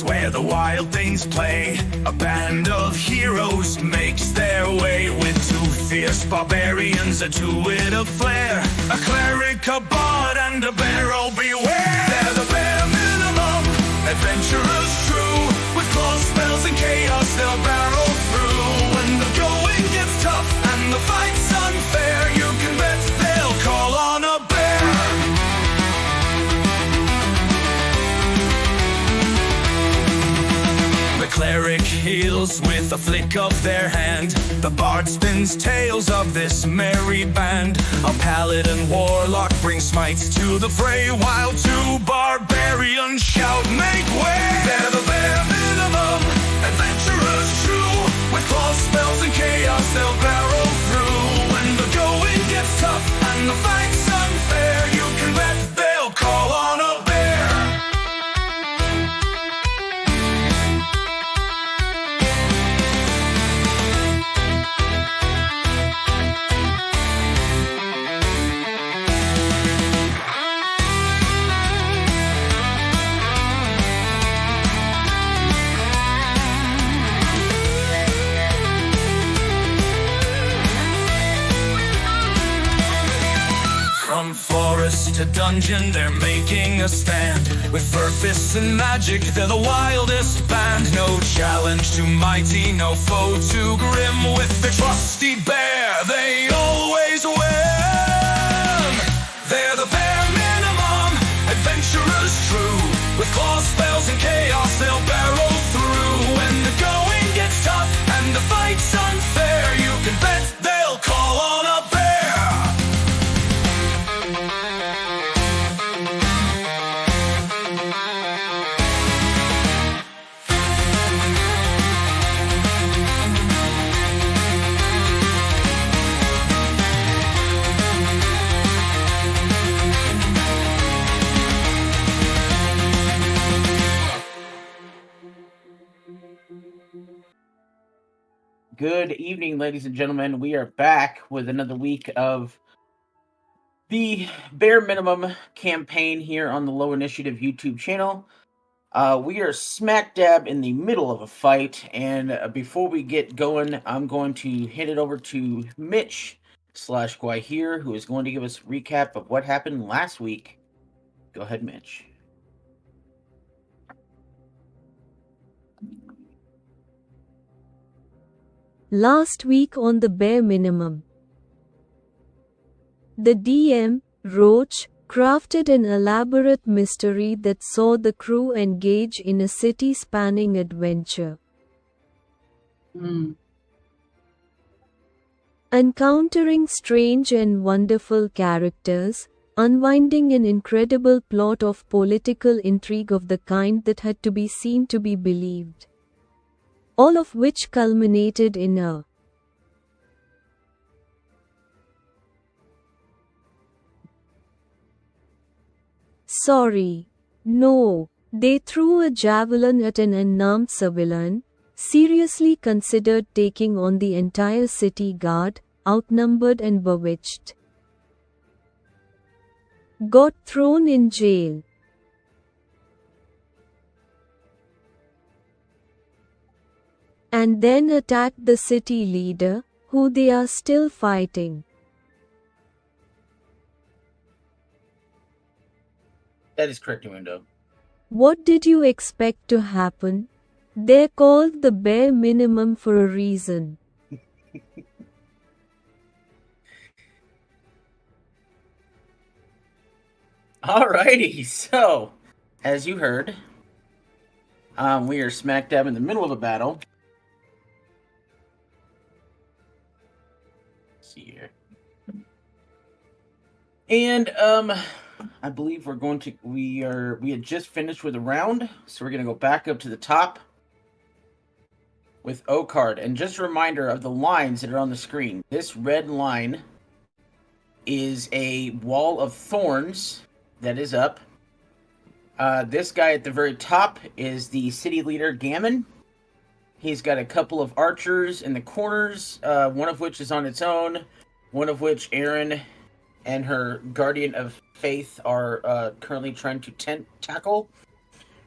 Where the wild things play, a band of heroes makes their way with two fierce barbarians, a two-wit of flair, a cleric, a bard, and a barrel beware. They're the bare minimum, adventurers true, with claws, spells, and chaos they'll barrel through. When the going gets tough and the fight's unfair, you can bet they'll call on a bear. The cleric heals with a flick of their hand, the bard spins tales of this merry band. A paladin warlock brings smites to the fray, while two barbarians shout, make way. They're the bare minimum, adventurers true, with claws, spells, and chaos they'll barrel through. When the going gets tough and the fight's unfair, you can bet they'll call on a bear. From forest to dungeon, they're making a stand. With fur fists and magic, they're the wildest band. No challenge too mighty, no foe too grim. With their trusty bear, they always win. They're the bare minimum, adventurers true. With claws, spells, and chaos, they'll barrel through. When the going gets tough and the fight's unfair, you can bet they'll call on a bear. Good evening, ladies and gentlemen. We are back with another week of the Bare Minimum campaign here on the Low Initiative YouTube channel. We are smack dab in the middle of a fight, and before we get going, I'm going to hand it over to Mitch / here, who is going to give us a recap of what happened last week. Go ahead, Mitch. Last week on the Bare Minimum, the DM, Roach, crafted an elaborate mystery that saw the crew engage in a city-spanning adventure. Encountering strange and wonderful characters, unwinding an incredible plot of political intrigue of the kind that had to be seen to be believed. All of which culminated in a no, they threw a javelin at an unarmed civilian, seriously considered taking on the entire city guard, outnumbered and bewitched. Got thrown in jail. And then attacked the city leader, who they are still fighting. That is correct, Window. What did you expect to happen? They're called the Bare Minimum for a reason. Alrighty, so, as you heard, we are smack dab in the middle of a battle. Let's see here. And, I believe we're going to, we had just finished with a round, so we're going to go back up to the top. with O card. And just a reminder of the lines that are on the screen. This red line is a wall of thorns that is up. This guy at the very top is the city leader, Gamin. He's got a couple of archers in the corners, one of which is on its own, one of which Aaron and her guardian of faith are currently trying to tackle.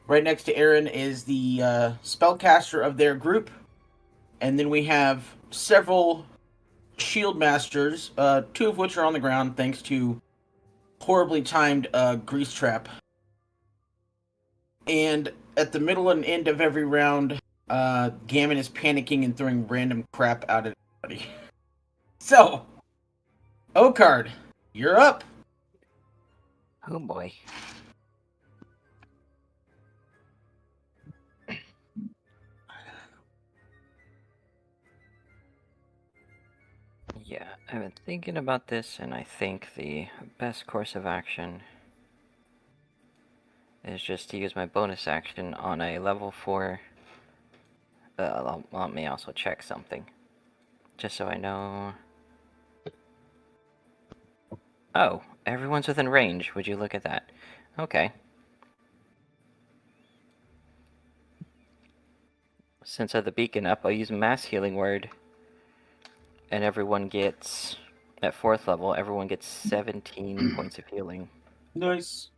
Right next to Aaron is the spellcaster of their group. And then we have several shield masters, two of which are on the ground thanks to horribly timed grease trap. And at the middle and end of every round, Gamin is panicking and throwing random crap out at everybody. So, O-Card, you're up. Oh boy. Yeah, I've been thinking about this, and I think the best course of action is just to use my bonus action on a level 4. Let me also check something, just so I know. Oh, everyone's within range. Would you look at that? Okay. Since I have the beacon up, I'll use Mass Healing Word. And everyone gets, at 4th level, everyone gets 17 points of healing. Nice.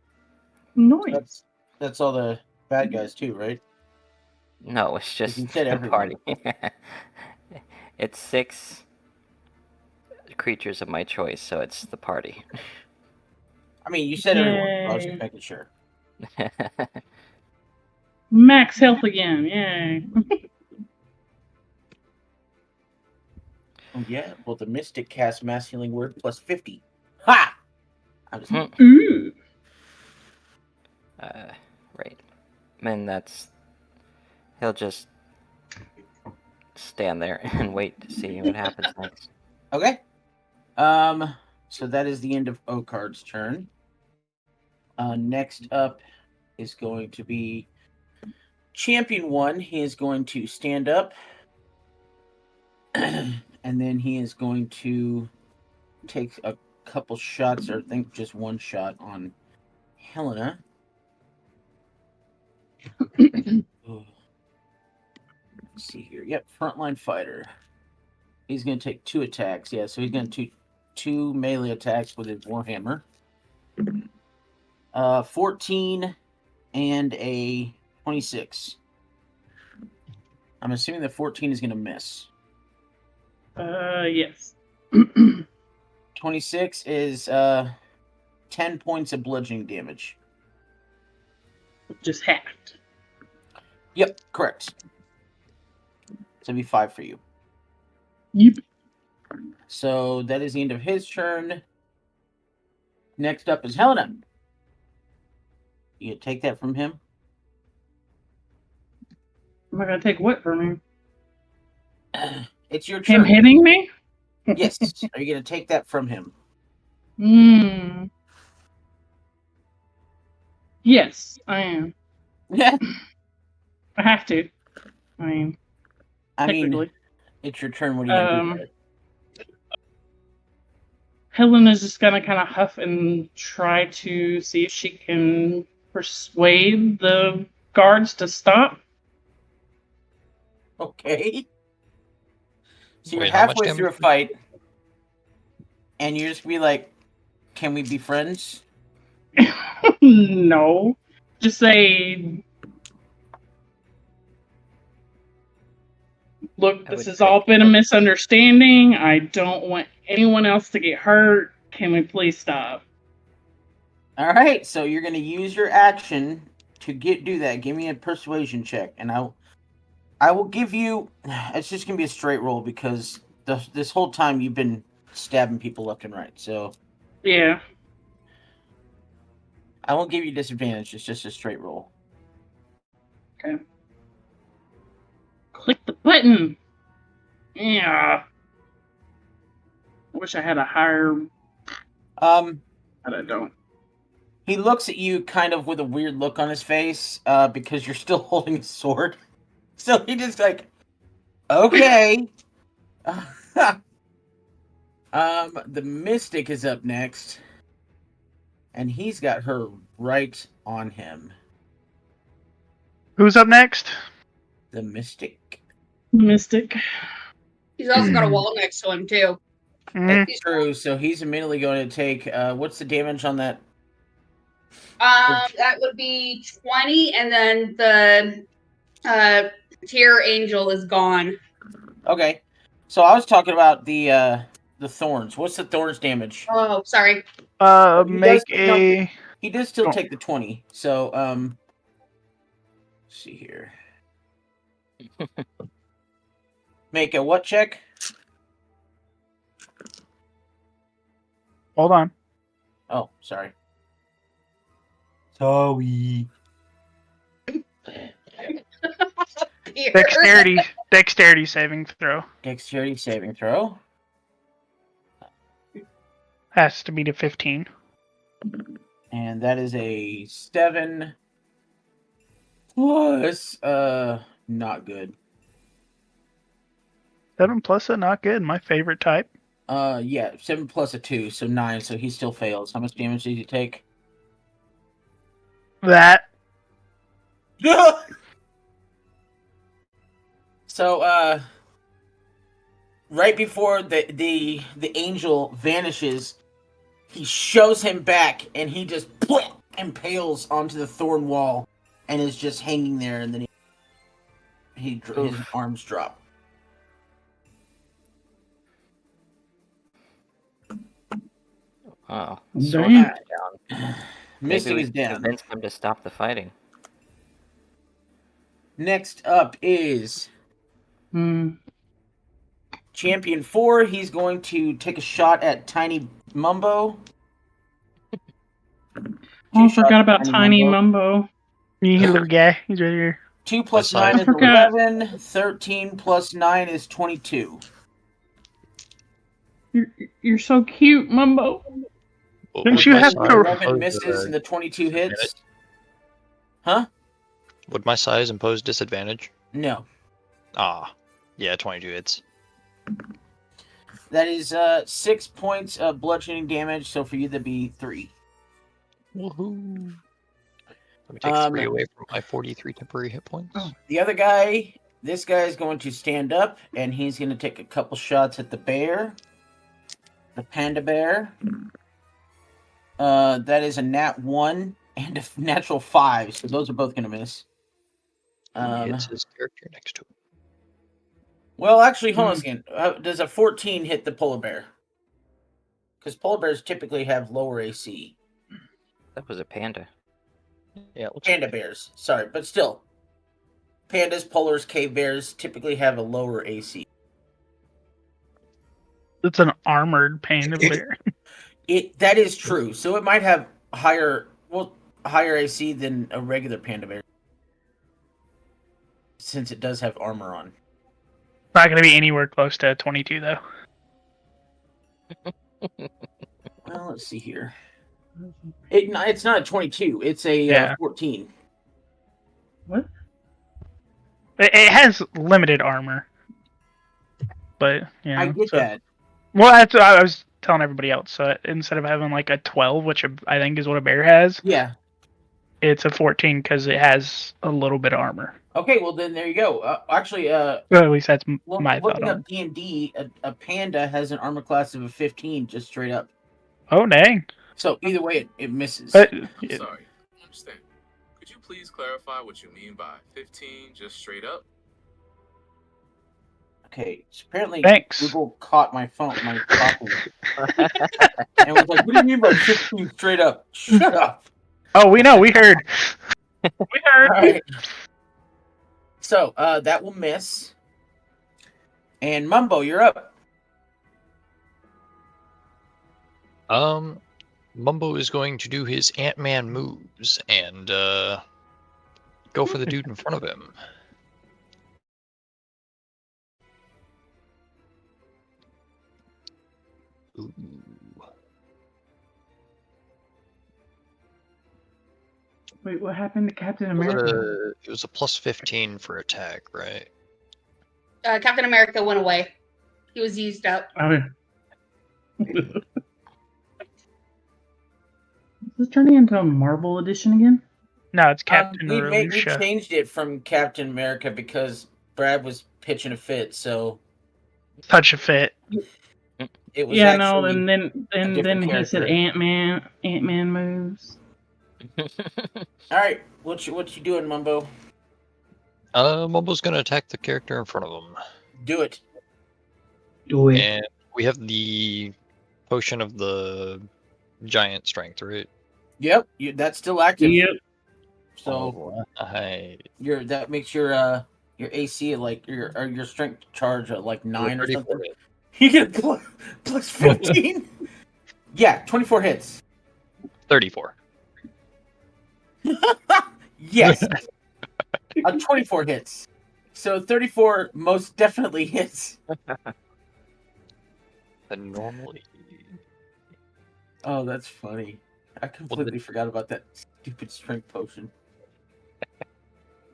Nice. That's all the bad guys too, right? No, it's just You said the everyone. party. It's 6 creatures of my choice, so it's the party. I mean, you said everyone. I was Yay. just making sure. Max health again. Yay. Oh, yeah. Well, the Mystic cast Mass Healing Word plus 50. Ha! I'm just... Ooh. Right. And that's... He'll just stand there and wait to see what happens next. Okay. So that is the end of O-Card's turn. Next up is going to be Champion 1. He is going to stand up. And then he is going to take a couple shots, or I think just one shot on Helena. Let's see here. Yep, frontline fighter. He's going to take 2 attacks. Yeah, so he's going to take 2 melee attacks with his Warhammer. 14 and a 26. I'm assuming the 14 is going to miss. Yes. 26 is 10 points of bludgeoning damage. Just hacked. Yep, correct. So it'd be 5 for you. Yep. So that is the end of his turn. Next up is Helena. You take that from him? Am I gonna take what from him? It's your turn. Him hitting me? Yes. Are you going to take that from him? Yes, I am. Yeah. I have to. I mean, technically. It's your turn. What are you going to do? Helena's just gonna kind of huff and try to see if she can persuade the guards to stop. Okay. So you're Wait, how much halfway through a damage? fight, and you just be like, "Can we be friends?" No. Just say, look, this has all been a misunderstanding. I don't want anyone else to get hurt. Can we please stop? All right. So you're going to use your action to do that. Give me a persuasion check, and I will give you. It's just going to be a straight roll because this whole time you've been stabbing people left and right. So Yeah. I won't give you disadvantage. It's just a straight roll. Okay. Click the button. Yeah. I wish I had a higher. But I don't. He looks at you kind of with a weird look on his face because you're still holding a sword. So he just like, Okay. The Mystic is up next, and he's got her right on him. Who's up next? The Mystic. Mystic. He's also got a wall next to him too. Mhm. That's true. So he's immediately going to take. What's the damage on that? That would be 20, and then the Tier Angel is gone. Okay. So I was talking about the thorns. What's the thorns damage? Oh, sorry. Make a. He does still Oh. take the 20. So let's see here. Make a what check? Hold on. Oh, sorry. Sorry. Here. Dexterity saving throw. Dexterity saving throw. Has to be to 15. And that is a 7 plus not good. 7 plus a not good. My favorite type. Yeah, 7 plus a 2, so 9, so he still fails. How much damage did he take? That. So right before the angel vanishes, he shoves him back and he just impales onto the thorn wall and is just hanging there, and then his arms drop. Oh, Damn. Sword is down. Mystic Maybe we is can down. convince them to stop the fighting. Next up is Champion 4. He's going to take a shot at Tiny Mumbo. Oh, I forgot about Tiny Mumbo. You little guy. He's right here. 2 plus I 9 is forgot. 11. 13 plus 9 is 22. You're so cute, Mumbo. Didn't you have The to- 11 misses and the 22 hits. Huh? Would my size impose disadvantage? No. Ah, yeah, 22 hits. That is 6 points of bludgeoning damage, so for you that'd be 3. Woohoo! Let me take 3 away from my 43 temporary hit points. The other guy, this guy is going to stand up, and he's going to take a couple shots at the bear. The panda bear. That is a nat 1 and a natural 5, so those are both going to miss. Hits his character next to him. Well, actually, hold on a second. Does a 14 hit the polar bear? Because polar bears typically have lower AC. That was a panda. Yeah, it looks Panda bears, sorry, but still. Pandas, polars, cave bears typically have a lower AC. It's an armored panda bear. That is true. So it might have higher AC than a regular panda bear, since it does have armor on. Not going to be anywhere close to 22, though. Well, let's see here. It's not a 22. It's a 14. What? It has limited armor. But, you know. I get that. Well, that's what I was telling everybody else. So instead of having like a 12, which I think is what a bear has, Yeah. it's a 14 because it has a little bit of armor. Okay, well then there you go. Actually, Well, at least that's my thought looking on up D&D, a panda has an armor class of a 15, just straight up. Oh, dang. So either way, it misses. But, I'm sorry. I understand. Could you please clarify what you mean by 15 just straight up? Okay, so apparently Thanks. Google caught my phone, my copy, and was like, "What do you mean by 15 straight up?" Shut up. Oh, we know. We heard. We heard. All right. So that will miss. And Mumbo, you're up. Mumbo is going to do his Ant-Man moves and go for the dude in front of him. Ooh. Wait, what happened to Captain America? It was a plus 15 for attack, right? Captain America went away. He was used up. Oh, yeah. Is this turning into a Marvel edition again? No, it's Captain we Marusha. changed it from Captain America because Brad was pitching a fit, so Such a fit. it was Yeah, no, actually and then he said character. Ant-Man moves. All right, what you doing, Mumbo? Mumbo's gonna attack the character in front of him. Do it. Do it. And we have the potion of the giant strength, right? Yep, that's still active. Yep. So Alright. that makes your AC at like your strength charge at like 9 or something. hit. You get plus 15. Yeah, 24 hits. 34. Yes. 24 hits. So 34 most definitely hits. And normally. Oh, that's funny. I completely forgot about that stupid strength potion.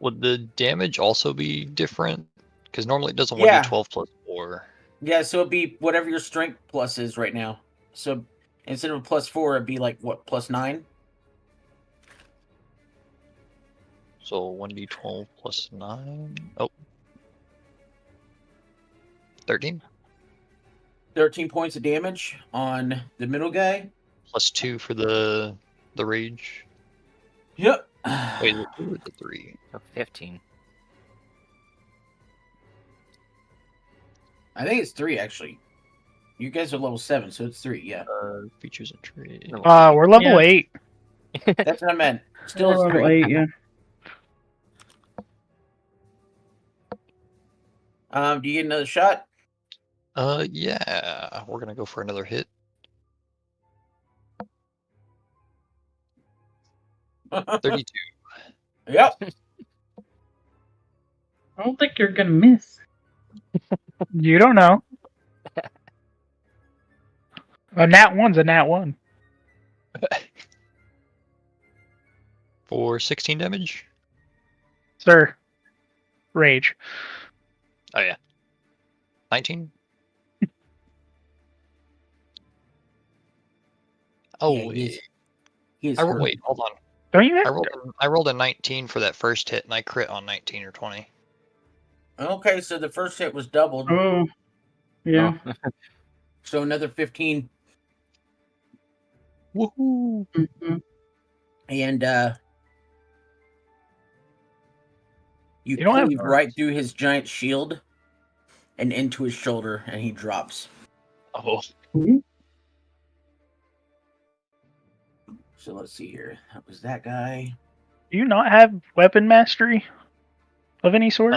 Would the damage also be different? Because normally it does a Yeah. 1d12 plus 4. Yeah, so it'd be whatever your strength plus is right now. So instead of a plus 4, it'd be like what, plus 9? So 1d12 plus 9. Oh. 13? 13 points of damage on the middle guy. Plus 2 for the rage. Yep. Wait, the 2 or the 3? So 15. I think it's 3 actually. You guys are level 7, so it's 3. Yeah, Features and traits. We're level 8. that's what I meant. Still, We're it's level 3. 8, yeah. Do you get another shot? Yeah. We're gonna go for another hit. 32. Yep. I don't think you're gonna miss. You don't know. A nat 1's a nat 1. For 16 damage? Sir. Rage. Oh, yeah. 19? Oh, Yeah, he is hurt. wait, hold on. Don't you have I rolled a 19 for that first hit, and I crit on 19 or 20. Okay, so the first hit was doubled. Oh, yeah. So another 15. Woohoo! Mm-hmm. And you don't have cleave guards. right through his giant shield and into his shoulder, and he drops. Oh. So let's see here. That was that guy. Do you not have weapon mastery of any sort?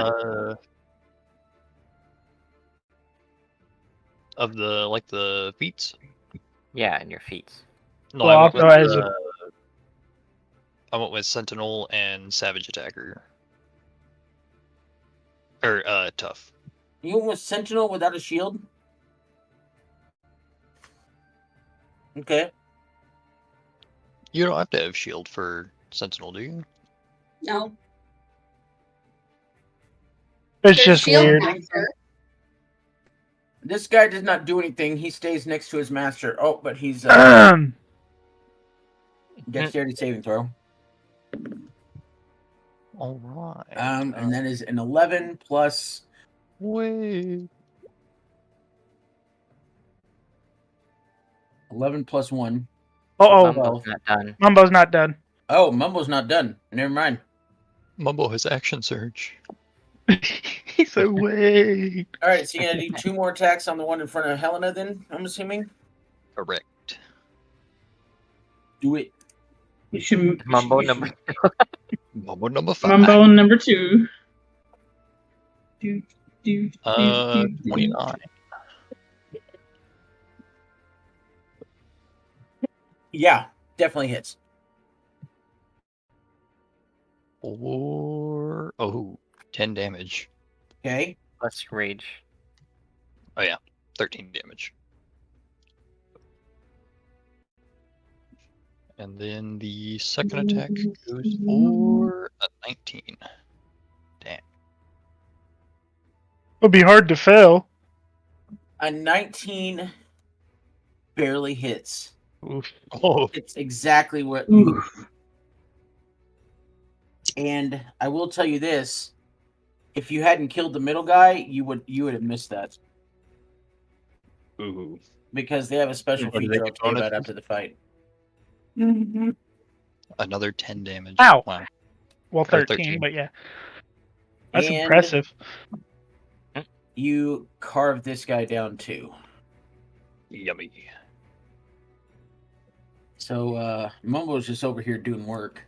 Of the feats? Yeah, and your feats. No, Well, I went with also as I went with Sentinel and Savage Attacker. Or Tough. You went with Sentinel without a shield? Okay. You don't have to have shield for Sentinel, do you? No. It's There's just shield weird. master. This guy does not do anything. He stays next to his master. Oh, but he's dexterity saving throw. All right. And that is an 11 plus. Wait. 11 plus 1. Uh-oh. Mumbo's not done. Mumbo's not done. Oh, Mumbo's not done. Never mind. Mumbo has action surge. He's so way. All right, so you're going to do 2 more attacks on the one in front of Helena then, I'm assuming? Correct. Do it. You should. Mumbo you number. Mumbo number 5. Mumbo number 2. Do, do, 29. Yeah, definitely hits. Or 10 damage. Okay. Plus rage. Oh yeah, 13 damage. And then the second attack goes for a 19. Damn. It'll be hard to fail. A 19 barely hits. Oof. Oh, It's exactly what you. And I will tell you this: if you hadn't killed the middle guy, you would have missed that ooh. because they have a special What do they feature I'll get tell you about bonuses? after the fight. Another 10 damage. Ow. Wow. Well, Or 13, 13. but yeah. That's And impressive. you carve this guy down too. Yummy. So Mumbo's just over here doing work.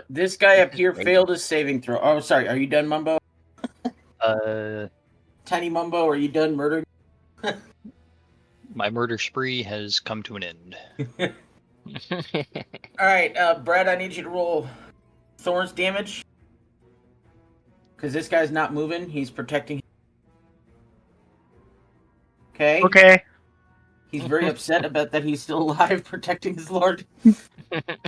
This guy up here failed his saving throw. Oh, sorry. Are you done, Mumbo? Tiny Mumbo, are you done murdering? My murder spree has come to an end. All right, Brad, I need you to roll Thorns damage. Because this guy's not moving. He's protecting. Okay. Okay. He's very upset about that he's still alive, protecting his lord. That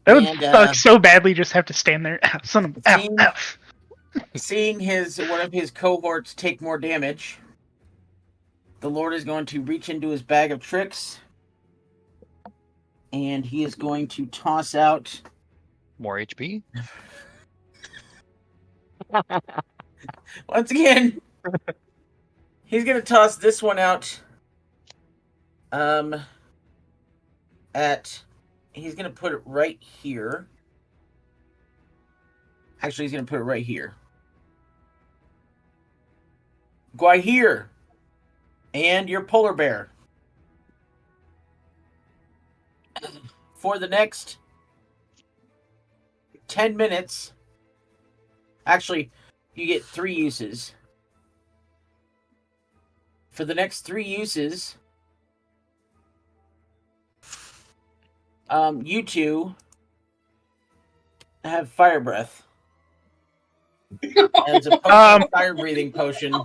would And, suck so badly just have to stand there. Ow, son of ow, seeing- ow. Seeing one of his cohorts take more damage, the Lord is going to reach into his bag of tricks, and he is going to toss out More HP? once again. He's going to toss this one out. He's going to put it right here. Actually, he's going to put it right here. Guahir, and your polar bear. For the next 10 minutes, actually, you get 3 uses. For the next 3 uses, you two have fire breath. As a fire breathing potion.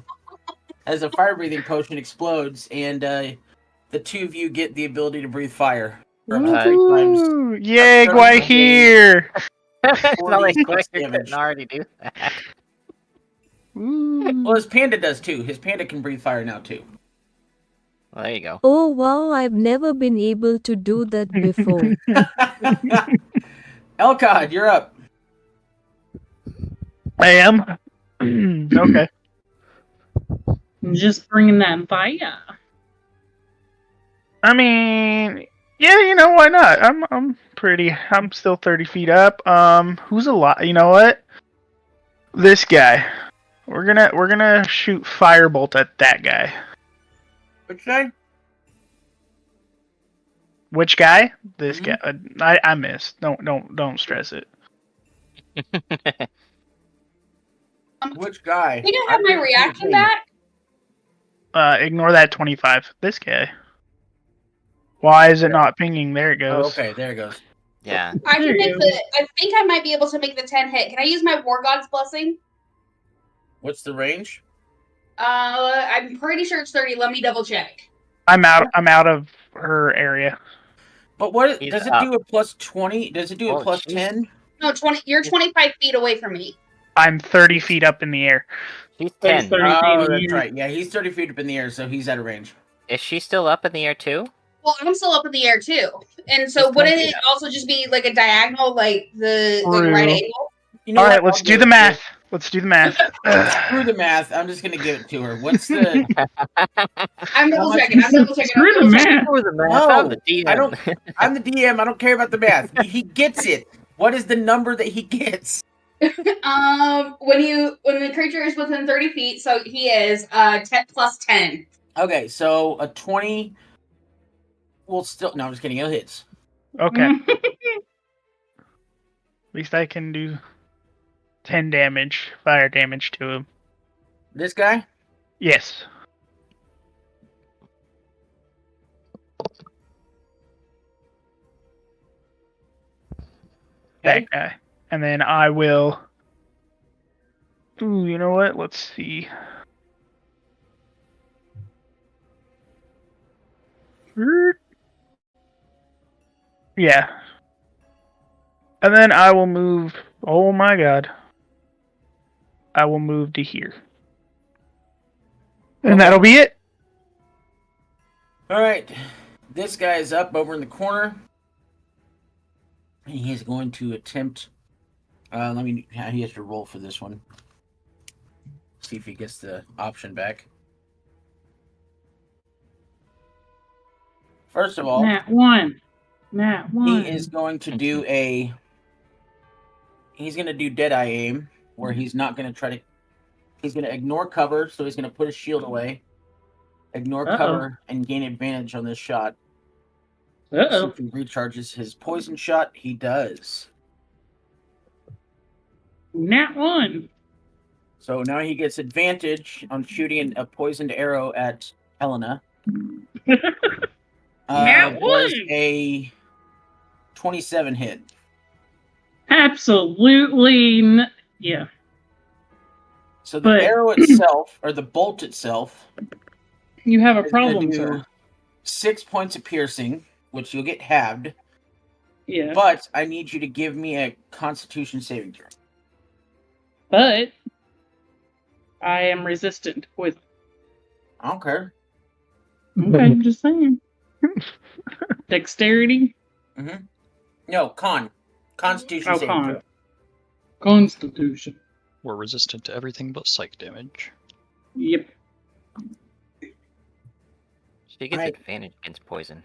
As a fire breathing potion explodes, and the two of you get the ability to breathe fire. For up to 3 times. Ooh, yay, Up to 3 times Guahir! It's not like 40 Guahir damage. couldn't already do that. Ooh. Well, his panda does too. His panda can breathe fire now too. Well, there you go. Oh wow, I've never been able to do that before. Elcod, you're up. I am? Okay. Just bringing that fire. I mean, yeah, you know, why not? I'm still 30 feet up. Who's alive? You know what? This guy. We're gonna shoot firebolt at that guy. Which guy? Which guy? This guy. I missed. Don't stress it. Which guy? You don't have my reaction back? Ignore that 25. This guy. Why is it not pinging? There it Oh, goes. okay, there it goes. Yeah. I can There make you the. I think I might be able to make the 10 hit. Can I use my War God's Blessing? What's the range? I'm pretty sure it's 30. Let me double check. I'm out of her area. But what He's does it up. do? A plus 20? Does it do a Oh, plus jeez. 10? No, 20. You're 25 feet away from me. I'm 30 feet up in the air. She's So he's 10. 30 feet in Oh, the that's air. right. Yeah, he's 30 feet up in the air, so he's out of range. Is she still up in the air too? Well, I'm still up in the air too, and so It's wouldn't 20 it also just be like a diagonal, like the True. right angle? You know All right, what? let's I'll do give the it to math. Let's do the math. Screw the math. I'm just gonna give it to her. What's the? I'm double checking. I'm double checking. Screw the math. Screw the math. No, I'm the DM. I don't. I'm the DM. I don't care about the math. He gets it. What is the number that he gets? When the creature is within 30 feet, so he is 10 plus 10. Okay, so a 20 will still. No, I'm just kidding. It hits. Okay. At least I can do 10 damage, fire damage to him. This guy. Yes. Okay. That guy. And then I will. Ooh, you know what? Let's see. Yeah. And then I will move. Oh my god. I will move to here. And Okay. that'll be it. All right. This guy is up over in the corner. And he's going to attempt. He has to roll for this one. See if he gets the option back. First of all, Nat 1. he is going to do he's going to do Deadeye aim, where he's not going to try to. He's going to ignore cover, so he's going to put his shield away, ignore cover, and gain advantage on this shot. See if he recharges his poison shot. He does. Nat 1. So now he gets advantage on shooting a poisoned arrow at Helena. Nat Does 1. a 27 hit. Absolutely. Yeah. So the arrow itself, or the bolt itself, you have a is gonna problem, do sir. 6 points of piercing, which you'll get halved. Yeah. But I need you to give me a Constitution saving throw. But I am resistant to poison. I don't care. Okay, just saying. Dexterity? Mm-hmm. No, Constitution saving con. throw. Constitution. We're resistant to everything but psych damage. Yep. She gets advantage against poison.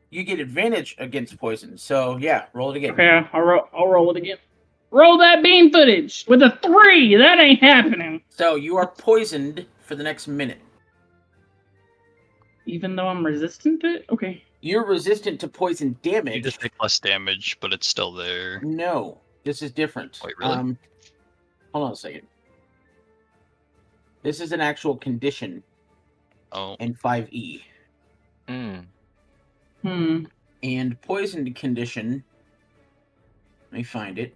You get advantage against poison. So yeah, roll it again. Okay, I'll roll it again. Roll that beam footage with a 3. That ain't happening. So you are poisoned for the next minute. Even though I'm resistant to it? Okay. You're resistant to poison damage. You just take less damage, but it's still there. No, this is different. Wait, really? Hold on a second. This is an actual condition. Oh. In 5e. And poisoned condition. Let me find it.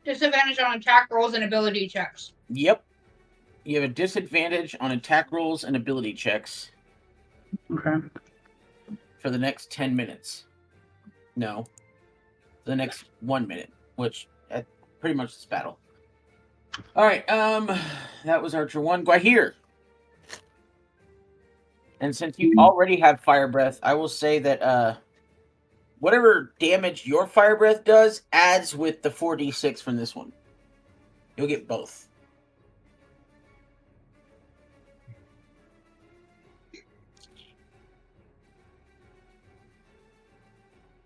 Disadvantage on attack rolls and ability checks. Yep. You have a disadvantage on attack rolls and ability checks. Okay. For the next 10 minutes. No. The next 1 minute, which pretty much this battle. All right. That was Archer 1. Gwahir. And since you already have fire breath, I will say that whatever damage your fire breath does adds with the 4d6 from this one. You'll get both.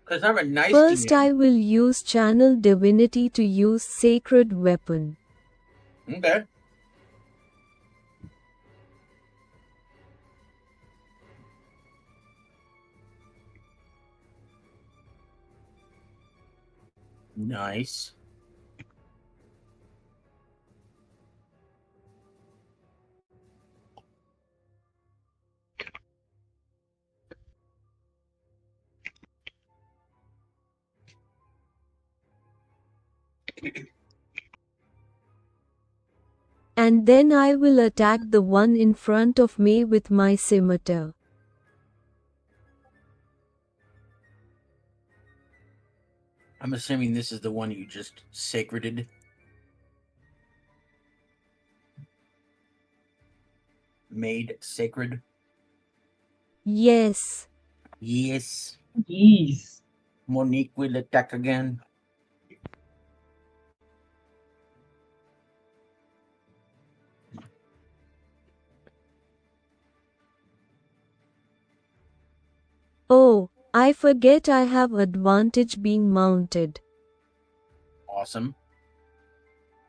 Because I'm a nice First, DM. I will use Channel Divinity to use Sacred Weapon. Okay. Nice. And then I will attack the one in front of me with my scimitar. I'm assuming this is the one you just sacreded. Made sacred. Yes. Yes. Yes. Monique will attack again. Oh, I forget I have advantage being mounted. Awesome.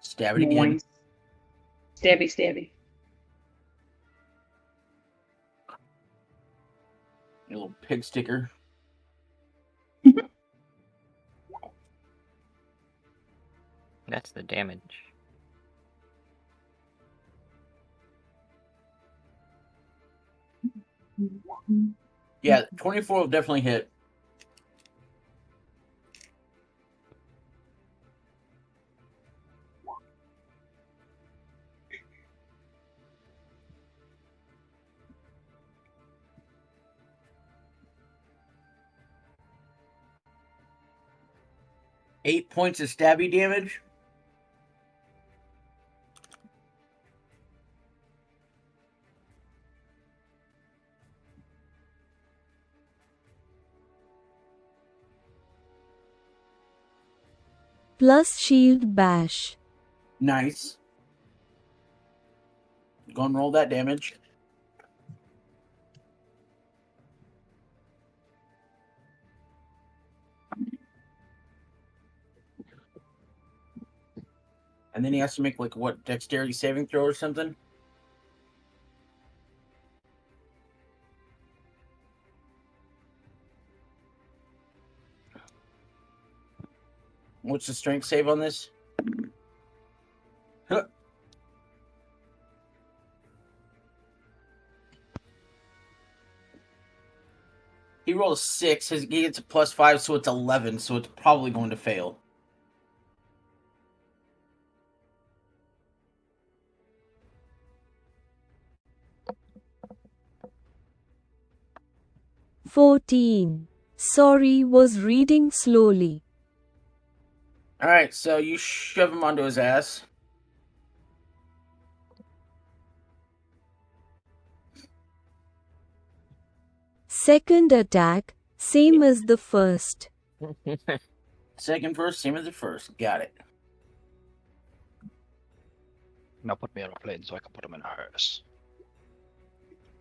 Stab it again. Nice. Stabby, stabby. A little pig sticker. That's the damage. Yeah, 24 will definitely hit. Eight points of stabby damage. plus shield bash. Nice. Go and roll that damage. And then he has to make, like, what, dexterity saving throw or something? What's the strength save on this? Huh. He rolled a 6. He gets a +5, so it's 11. So it's probably going to fail. "14. Sorry, was reading slowly." All right, so you shove him onto his ass. Second attack, same as the first. Second verse, same as the first. Got it. Now put me on a plane so I can put him in a hearse.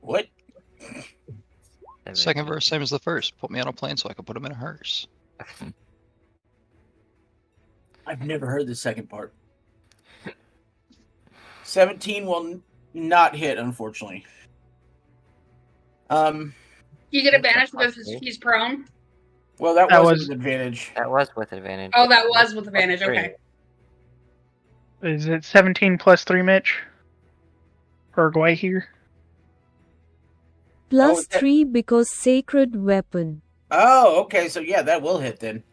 What? Second verse, same as the first. Put me on a plane so I can put him in a hearse. I've never heard the second part. 17 will not hit, unfortunately. You get advantage because he's prone. Well, that was an advantage. That was with advantage. Oh, that was with advantage. Okay. Is it 17 plus 3, Mitch? For Guay here? Plus 3 because sacred weapon. Oh, okay. So, yeah, that will hit then.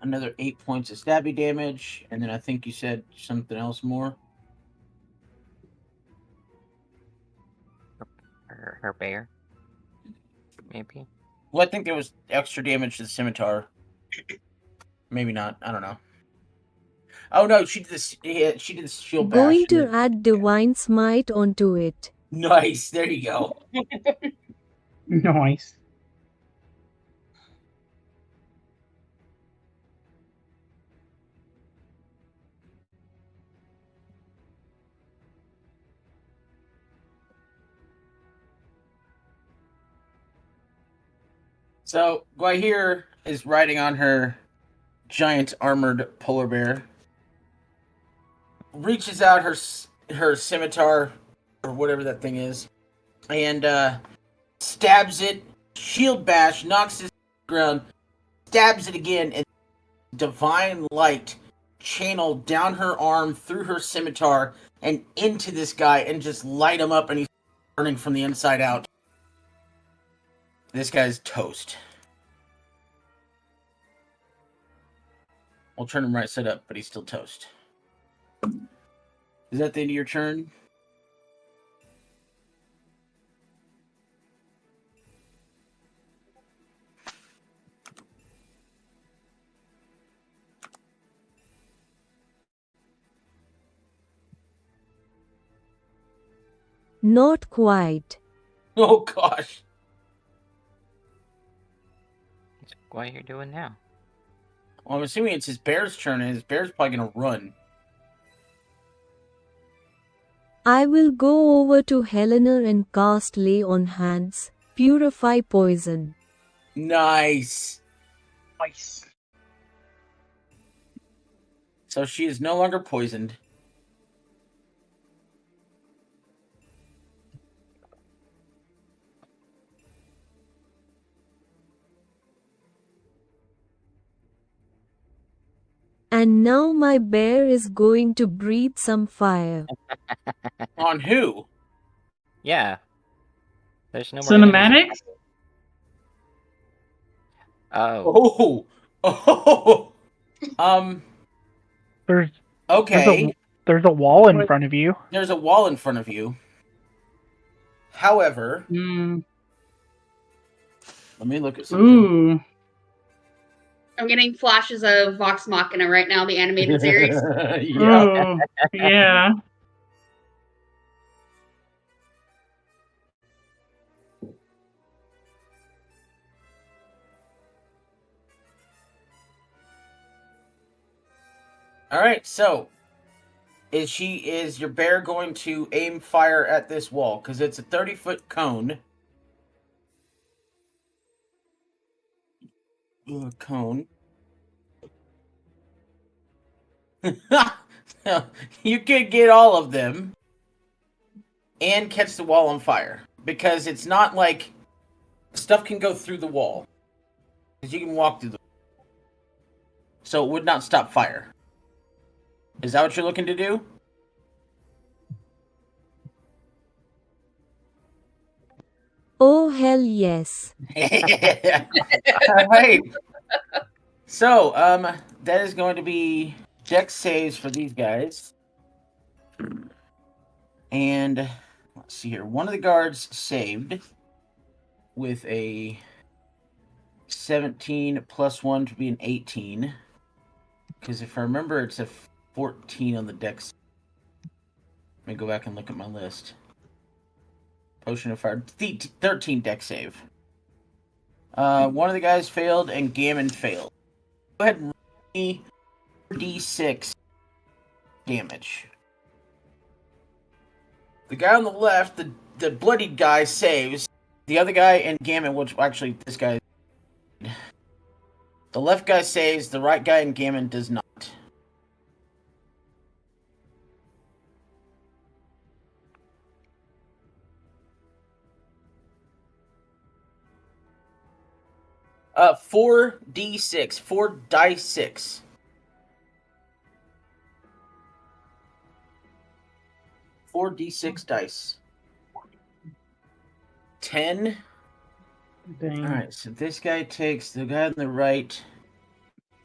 Another 8 points of stabby damage, and then I think you said something else more. Her bear, maybe. Well, I think there was extra damage to the scimitar. Maybe not. I don't know. Oh no, she did this. Yeah, she did the shield bash. Going to add divine smite onto it. Nice. There you go. Nice. So Guahir is riding on her giant armored polar bear. Reaches out her scimitar or whatever that thing is, and stabs it. Shield bash, knocks it to the ground, stabs it again, and divine light channeled down her arm through her scimitar and into this guy and just light him up, and he's burning from the inside out. This guy's toast. I'll turn him right side up, but he's still toast. Is that the end of your turn? Not quite. Oh gosh. What are you doing now? Well, I'm assuming it's his bear's turn, and his bear's probably gonna run. I will go over to Helena and cast Lay on Hands, purify poison. Nice. Nice. So she is no longer poisoned. And now my bear is going to breathe some fire. On who? Yeah. There's no more Cinematics? Oh. Oh. There's Okay. there's a wall in front of you. There's a wall in front of you. However, let me look at something. Ooh. I'm getting flashes of Vox Machina right now, the animated series. Yeah. Ooh, yeah. All right, so is your bear going to aim fire at this wall? Because it's a 30-foot cone. Cone. You could get all of them and catch the wall on fire. Because it's not like stuff can go through the wall. Because you can walk through the wall. So it would not stop fire. Is that what you're looking to do? Oh hell yes. All right. So, that is going to be dex saves for these guys. And let's see here. One of the guards saved with a 17 plus 1 to be an 18. Because if I remember, it's a 14 on the dex. Let me go back and look at my list. Potion of Fire. 13 dex save. One of the guys failed and Gamin failed. Go ahead and roll me d6 damage. The guy on the left, the bloodied guy, saves. The other guy and Gamin, which actually this guy, the left guy saves. The right guy and Gamin does not. 4d6, 4 dice 6. 4d6 dice. 10. Dang. Alright, so this guy takes, the guy on the right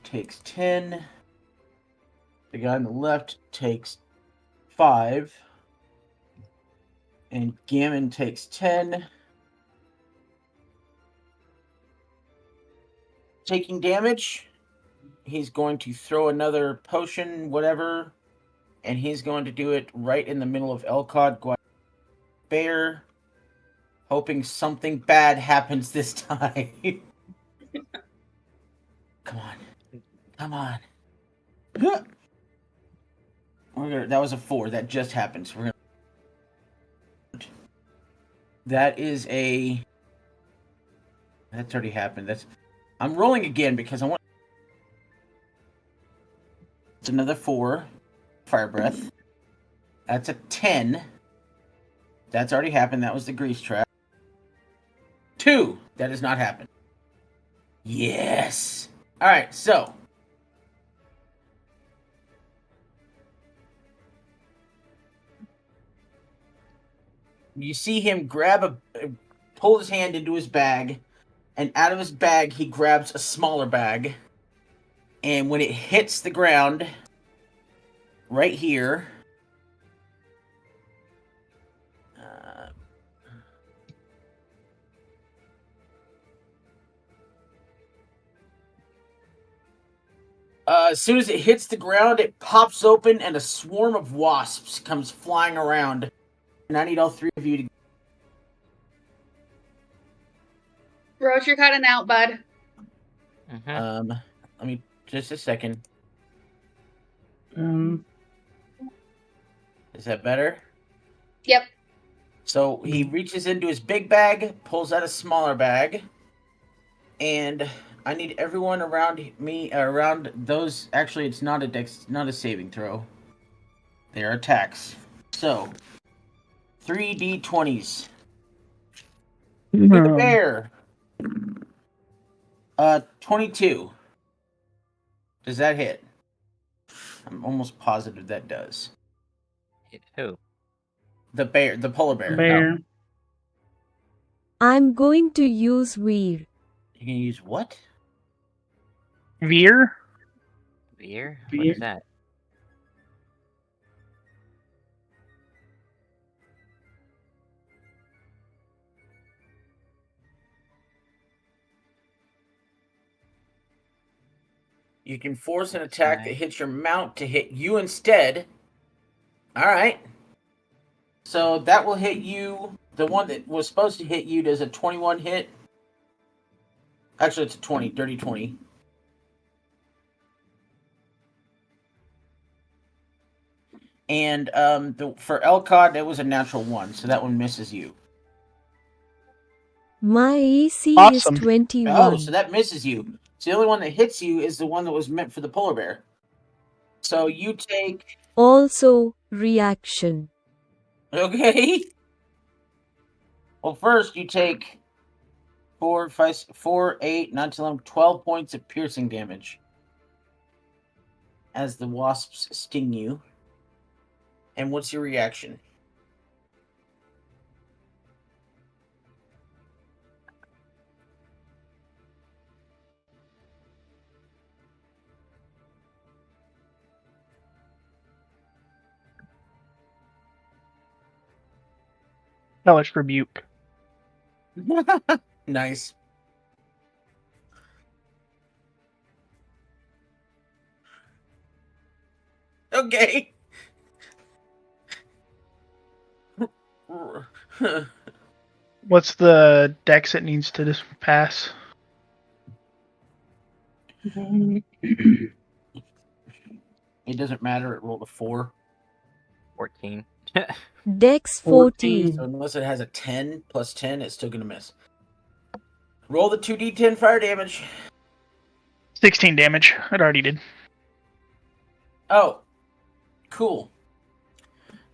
takes 10. The guy on the left takes 5. And Gammon takes 10. Taking damage. He's going to throw another potion, whatever. And he's going to do it right in the middle of Elcod Bear. Hoping something bad happens this time. Come on. Come on. That was a 4. That just happened. So we're gonna. That is a. That's already happened. I'm rolling again because I want. It's another 4. Fire breath. That's a 10. That's already happened. That was the grease trap. 2. That has not happened. Yes. All right. So. You see him pull his hand into his bag, and out of his bag he grabs a smaller bag. And when it hits the ground, right here, as soon as it hits the ground, it pops open and a swarm of wasps comes flying around. And I need all 3 of you to. Roach, you're cutting out, bud. Mm-hmm. Let me just a second. Is that better? Yep. So he reaches into his big bag, pulls out a smaller bag, and I need everyone around me, around those. Actually, it's not a saving throw. They are attacks. So 3d20s. To the bear. 22. Does that hit? I'm almost positive that does. Hit who? The bear, the polar bear. Bear. I'm going to use Veer. You can use what? Veer? Veer? What Veer. is that? You can force an attack that hits your mount to hit you instead. All right. So that will hit you. The one that was supposed to hit you does a 21 hit. Actually, it's a 20, dirty 20. And for Elcod, it was a natural 1, so that one misses you. My AC Awesome. is 21. Oh, so that misses you. So the only one that hits you is the one that was meant for the polar bear. So you take... Also, reaction. Okay. Well, first you take 4, 8, 9, 10, 11, 12 points of piercing damage as the wasps sting you. And what's your reaction? Hellish Rebuke. Nice. Okay. What's the dex it needs to just pass? It doesn't matter. It rolled a 4. 14. Dex 14. So unless it has a 10 plus 10, it's still going to miss. Roll the 2d10 fire damage. 16 damage. It already did. Oh, cool.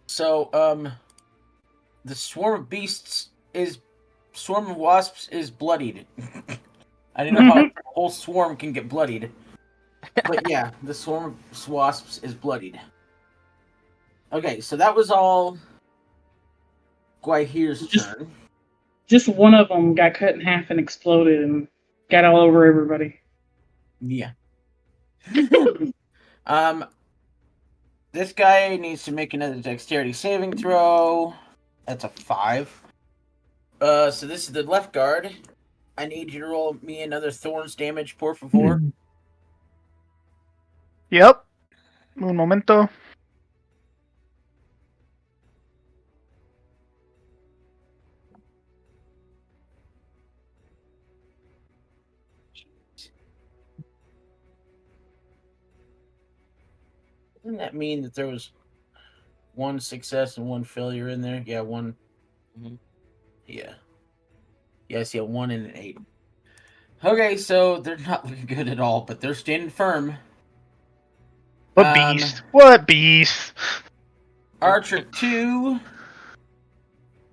So, the swarm of wasps is bloodied. I didn't know how a whole swarm can get bloodied. But yeah, the swarm of wasps is bloodied. Okay, so that was all Guahir's turn. Just one of them got cut in half and exploded and got all over everybody. Yeah. This guy needs to make another dexterity saving throw. That's a 5. So this is the left guard. I need you to roll me another thorns damage, por favor. Yep. Un momento. Doesn't that mean that there was 1 success and 1 failure in there? Yeah, 1. Mhm. Yeah. Yeah, I see a 1 and an 8. Okay, so they're not looking good at all, but they're standing firm. What beast? What beast? Archer 2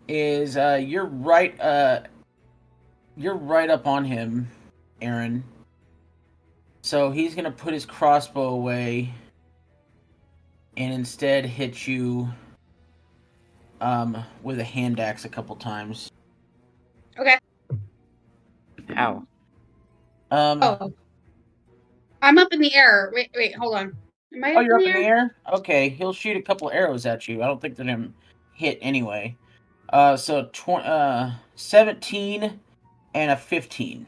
is you're right up on him, Aaron. So he's gonna put his crossbow away and instead hit you with a hand axe a couple times. Okay. How? Oh. I'm up in the air. Wait, hold on. Am I Oh, up you're in up the in air? the air? Okay, he'll shoot a couple arrows at you. I don't think they're gonna hit anyway. So 17 and a 15.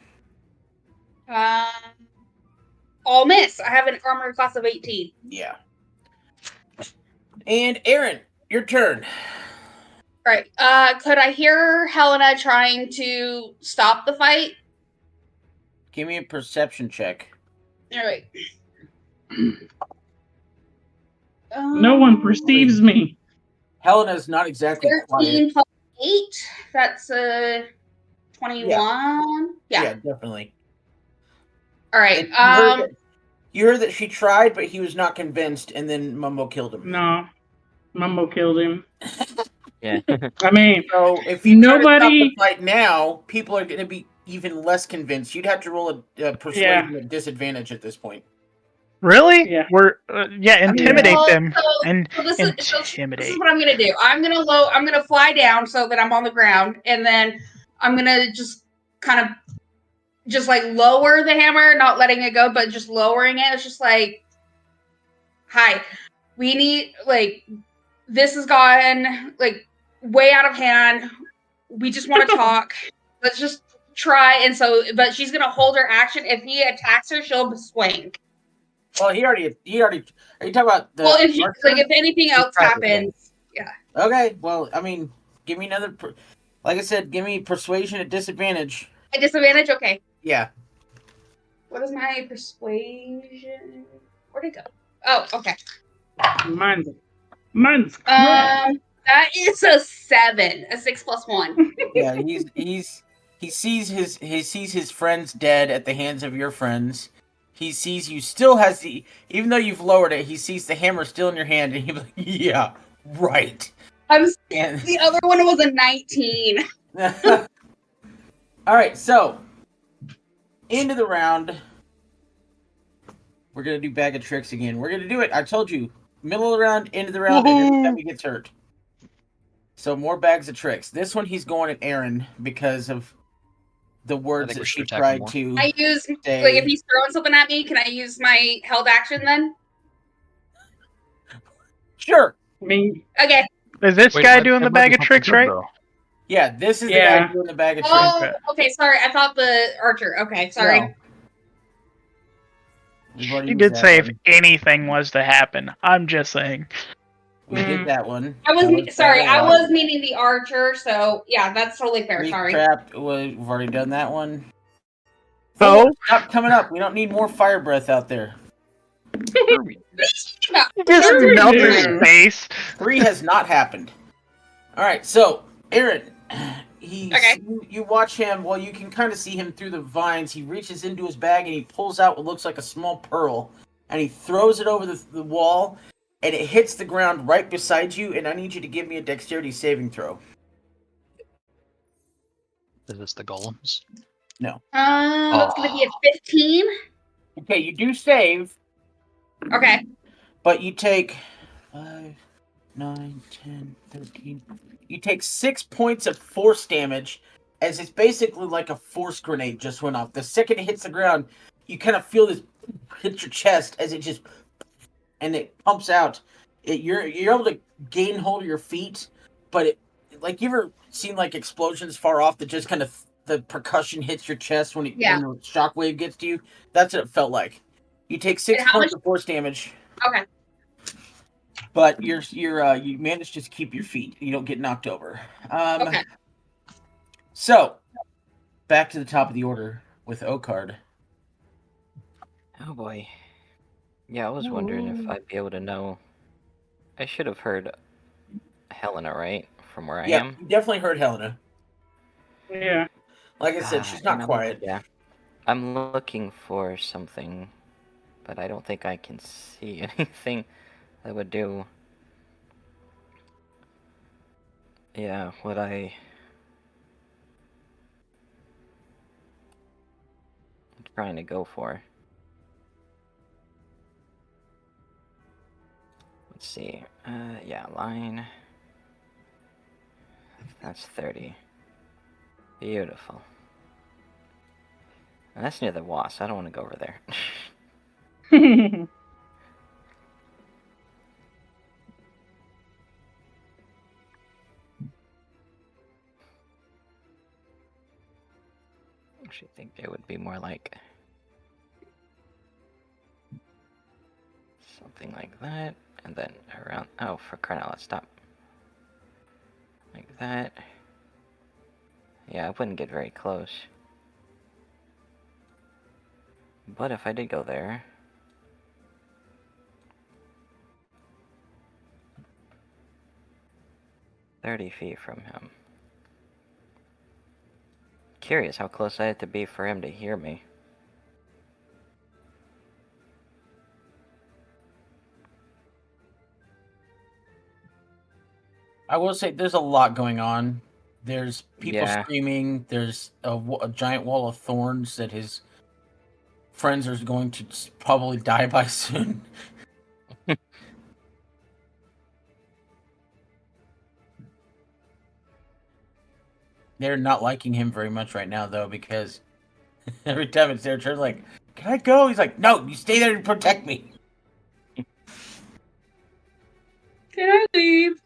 All miss. I have an armor class of 18. Yeah. And Aaron, your turn. Right. Could I hear Helena trying to stop the fight? Give me a perception check. All right. No one perceives me. Helena's not exactly 13 quiet. plus 8. That's 21. Yeah, definitely. All right. You heard that she tried, but he was not convinced, and then Mumbo killed him. No. Mumbo killed him. Yeah. I mean, so if you try to stop the fight now, people are going to be even less convinced. You'd have to roll a persuasion at disadvantage at this point. Really? Yeah. We're intimidate them and this intimidate. is what I'm gonna do. I'm gonna fly down so that I'm on the ground, and then I'm gonna just kind of just like lower the hammer, not letting it go, but just lowering it. It's just like, hi, we need this has gotten way out of hand. We just want to talk. Let's just try. And so, but she's gonna hold her action. If he attacks her, she'll swing. Well, he already. Are you talking about the? Well, if archer? if anything else tried it, yeah. happens, yeah. Okay. Well, I mean, give me another. Like I said, give me persuasion at disadvantage. A disadvantage. Okay. Yeah. What is my persuasion? Where'd it go? Oh, okay. Mine's crap. That is a 7. A 6 plus 1. Yeah. He sees his friends dead at the hands of your friends. He sees you still has the, even though you've lowered it, he sees the hammer still in your hand, and he's like, "Yeah, right." And The other one was a 19. all right, so end of the round. We're gonna do bag of tricks again. We're gonna do it. I told you, middle of the round, end of the round, and every time he gets hurt. So more bags of tricks. This one he's going at Aaron because of the words think that we she should attack tried more. to I use say. like if he's throwing something at me, can I use my held action then? Sure. Me. Okay. Is this Wait, guy that- doing that the might bag be of tricks, something good, right? though. Yeah, this is the Yeah. guy doing the bag of tricks. Oh, okay. Sorry, I thought the archer. Okay, sorry. No. We've already He used did that say if one. anything was to happen. I'm just saying. We did that one. I was That was sorry. bag of I luck. was meaning the archer. So yeah, that's totally fair. Wreath Sorry. trapped. We've already done that one. So Stop coming up. We don't need more fire breath out there. he just Sure melted we his do. face. 3 has not happened. All right, so Aaron, Okay. you watch him. Well, you can kind of see him through the vines. He reaches into his bag and he pulls out what looks like a small pearl, and he throws it over the wall, and it hits the ground right beside you. And I need you to give me a dexterity saving throw. Is this the golems? No. That's gonna be a 15. Okay, you do save, Okay. but you take 5, 9, 10, 13. You take 6 points of force damage, as it's basically like a force grenade just went off. The second it hits the ground, you kind of feel this hit your chest as it just, and it pumps out. You're able to gain hold of your feet, but it, like, you ever seen like explosions far off that just kind of the percussion hits your chest when Yeah. when the shockwave gets to you? That's what it felt like. You take 6 And how points of force damage. Okay. But you manage to keep your feet. You don't get knocked over. Okay. So, back to the top of the order with Okard. Oh boy. Yeah, I was wondering if I'd be able to know. I should have heard Helena, right? From where I Yeah, am. you definitely heard Helena. Yeah. Like I said, she's not And quiet. Yeah. I'm looking for something, but I don't think I can see anything that would do. Yeah, what I'm trying to go for. Let's see. Yeah, line. That's 30. Beautiful. And that's near the wasp. I don't want to go over there. I actually think it would be more like something like that, and then around. Oh, for crying out loud, stop. Like that. Yeah, I wouldn't get very close. But if I did go there. "30 feet from him." Curious how close I had to be for him to hear me. I will say there's a lot going on. There's people Yeah. screaming. There's a giant wall of thorns that his friends are going to probably die by soon. They're not liking him very much right now, though, because every time it's their turn, like, "Can I go?" He's like, "No, you stay there and protect me." Can I leave?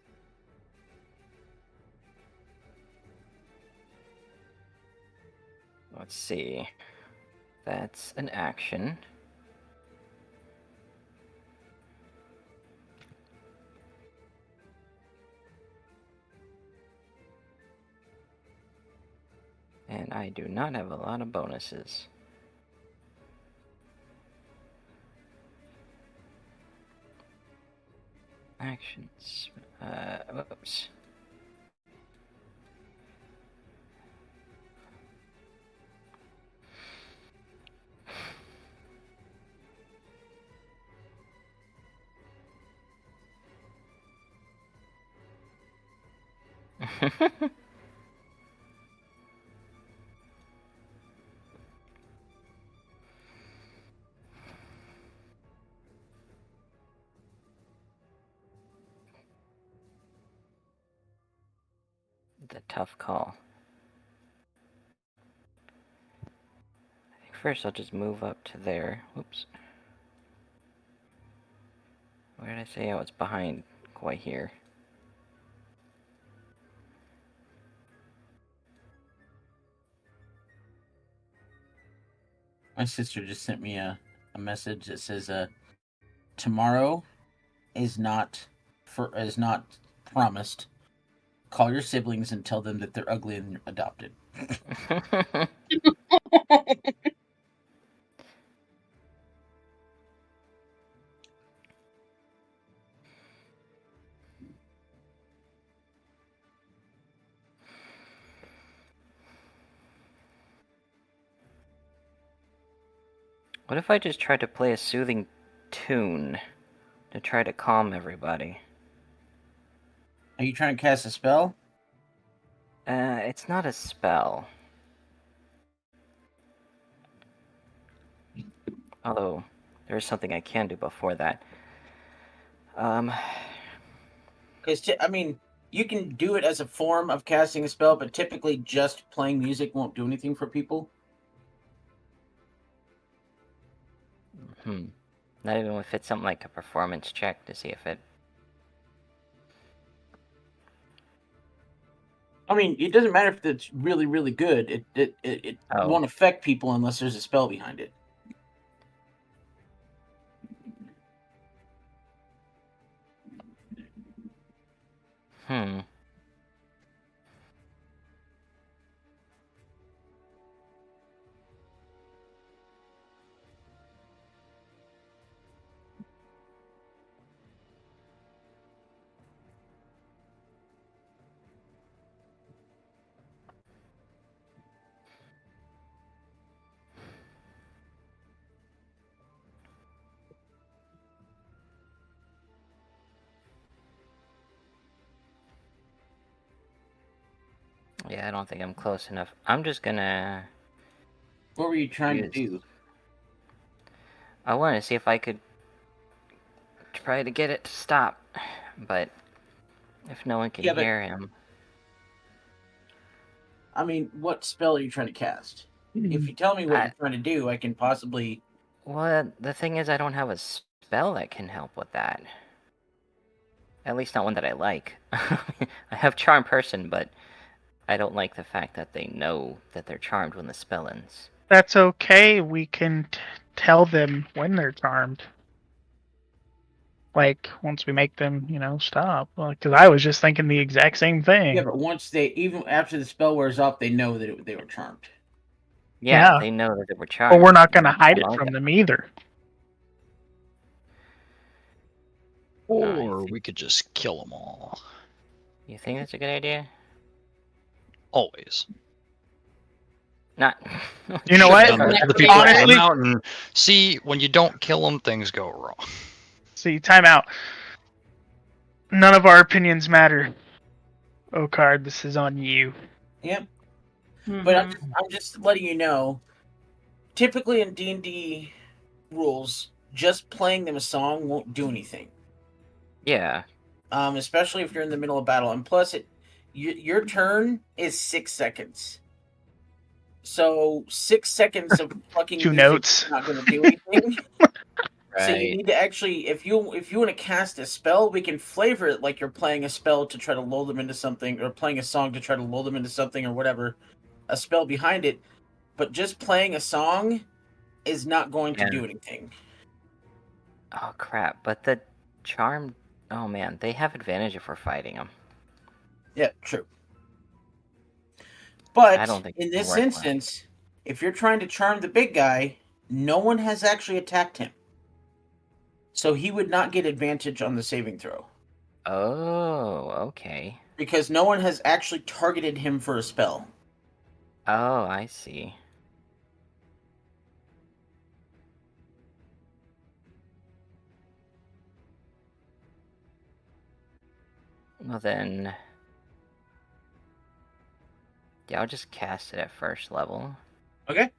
Let's see. That's an action. And I do not have a lot of bonuses. Actions. Whoops. The tough call. I think first I'll just move up to there. Whoops. Where did I say? Oh, it's behind quite here. My sister just sent me a message that says, tomorrow is not promised. Call your siblings and tell them that they're ugly and adopted. What if I just tried to play a soothing tune to try to calm everybody? Are you trying to cast a spell? It's not a spell. Although, there is something I can do before that. Because, you can do it as a form of casting a spell, but typically just playing music won't do anything for people. Not even if it's something like a performance check to see if it... It doesn't matter if it's really, really good. It won't affect people unless there's a spell behind it. Yeah, I don't think I'm close enough. I'm just gonna... What were you trying to do? I wanted to see if I could try to get it to stop, but if no one can hear him... What spell are you trying to cast? If you tell me what you're trying to do, I can possibly... Well, the thing is, I don't have a spell that can help with that. At least not one that I like. I have Charm Person, but I don't like the fact that they know that they're charmed when the spell ends. That's okay. We can tell them when they're charmed. Like, once we make them, stop. Because I was just thinking the exact same thing. Yeah, but even after the spell wears off, they know that they were charmed. Yeah, they know that they were charmed. But we're not going to hide it from them either. Or we could just kill them all. You think that's a good idea? Always. Not. You know what? The people on the mountain. See, when you don't kill them, things go wrong. See, time out. None of our opinions matter. Card, this is on you. Yep. But I'm just letting you know. Typically in D&D rules, just playing them a song won't do anything. Yeah. Especially if you're in the middle of battle, and plus, your turn is 6 seconds. So 6 seconds of fucking 2 notes is not going to do anything. Right. So you need to actually, if you want to cast a spell, we can flavor it like you're playing a spell to try to lull them into something, or playing a song to try to lull them into something, or whatever. A spell behind it, but just playing a song is not going to do anything. Oh crap! But the charm. Oh man, they have advantage if we're fighting them. Yeah, true. But I don't think in it'll this work well. instance, if you're trying to charm the big guy, no one has actually attacked him. So he would not get advantage on the saving throw. Oh, okay. Because no one has actually targeted him for a spell. Oh, I see. Well then... Yeah, I'll just cast it at first level. Okay.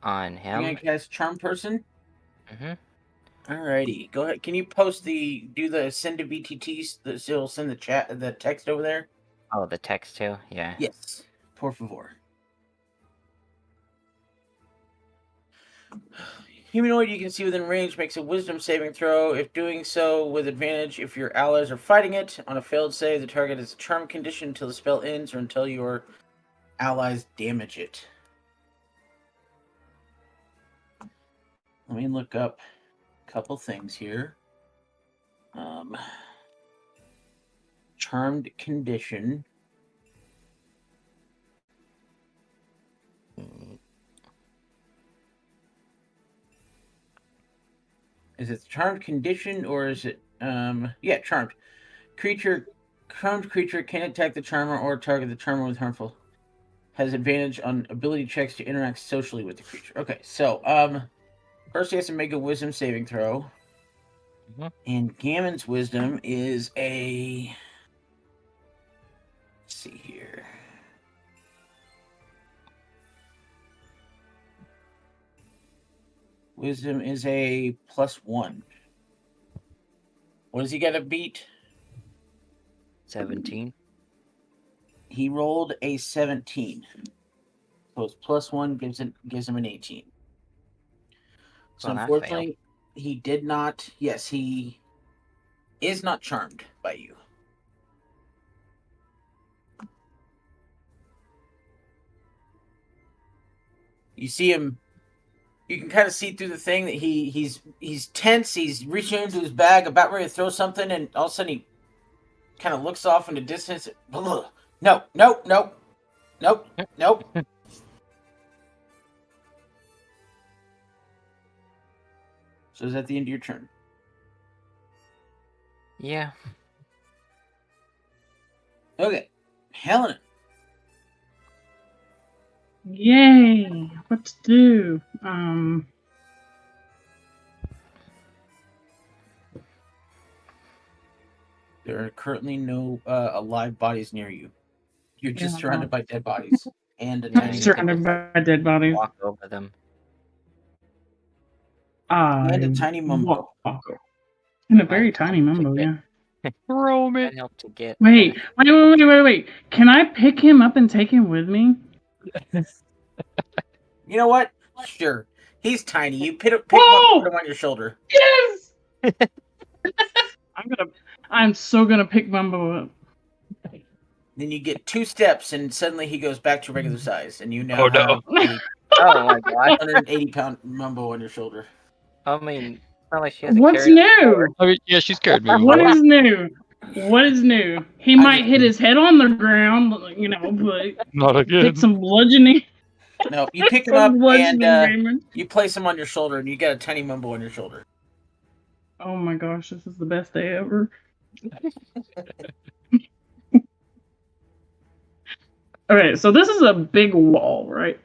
On You're him. gonna cast Charm Person? Mm-hmm. Alrighty. Go ahead. Can you do the send to VTTs? It'll send the text over there? Oh, the text too? Yeah. Yes. Por favor. Humanoid you can see within range makes a wisdom saving throw. If doing so with advantage, if your allies are fighting it, on a failed save, the target is a charm condition until the spell ends or until your allies damage it. Let me look up a couple things here. Charmed condition. Is it charmed condition or is it yeah, charmed. Charmed creature can attack the charmer or target the charmer with harmful. Has advantage on ability checks to interact socially with the creature. Okay, so first he has to make a wisdom saving throw. Mm-hmm. And Gamin's wisdom is a let's see here. Wisdom is a +1. What does he got to beat? 17. He rolled a 17. So his +1 gives him an 18. So Well, that unfortunately, he did not. Yes, he is not charmed by you. You see him. You can kind of see through the thing that he's tense. He's reaching into his bag, about ready to throw something, and all of a sudden he kind of looks off in the distance. No, no, no, nope, nope. So is that the end of your turn? Yeah. Okay, Helena. Yay! What to do? There are currently no alive bodies near you. You're just Yeah. surrounded by dead bodies and a I'm tiny surrounded by dead bodies. Walk over them. and a tiny mumbo. Walk. And a very Might tiny help to mumbo, get- yeah. Roam Might it. help to get. Wait. Can I pick him up and take him with me? You know what? Sure. He's tiny. You pick him up Whoa! and put him on your shoulder. Yes! I'm so gonna pick Mumbo up. Then you get 2 steps, and suddenly he goes back to regular size, and you now Oh, no. have a Oh my god. 180-pound mumbo on your shoulder. I mean, it's not like she has a What's carry. new? I mean, yeah, she's carried me What before. is new? What is new? He might hit his head on the ground, you know, but Not again. take some bludgeoning. No, you pick him up, Some and bludgeoning damage. you place him on your shoulder, and you got a tiny mumbo on your shoulder. Oh my gosh, this is the best day ever. Okay, so this is a big wall, right?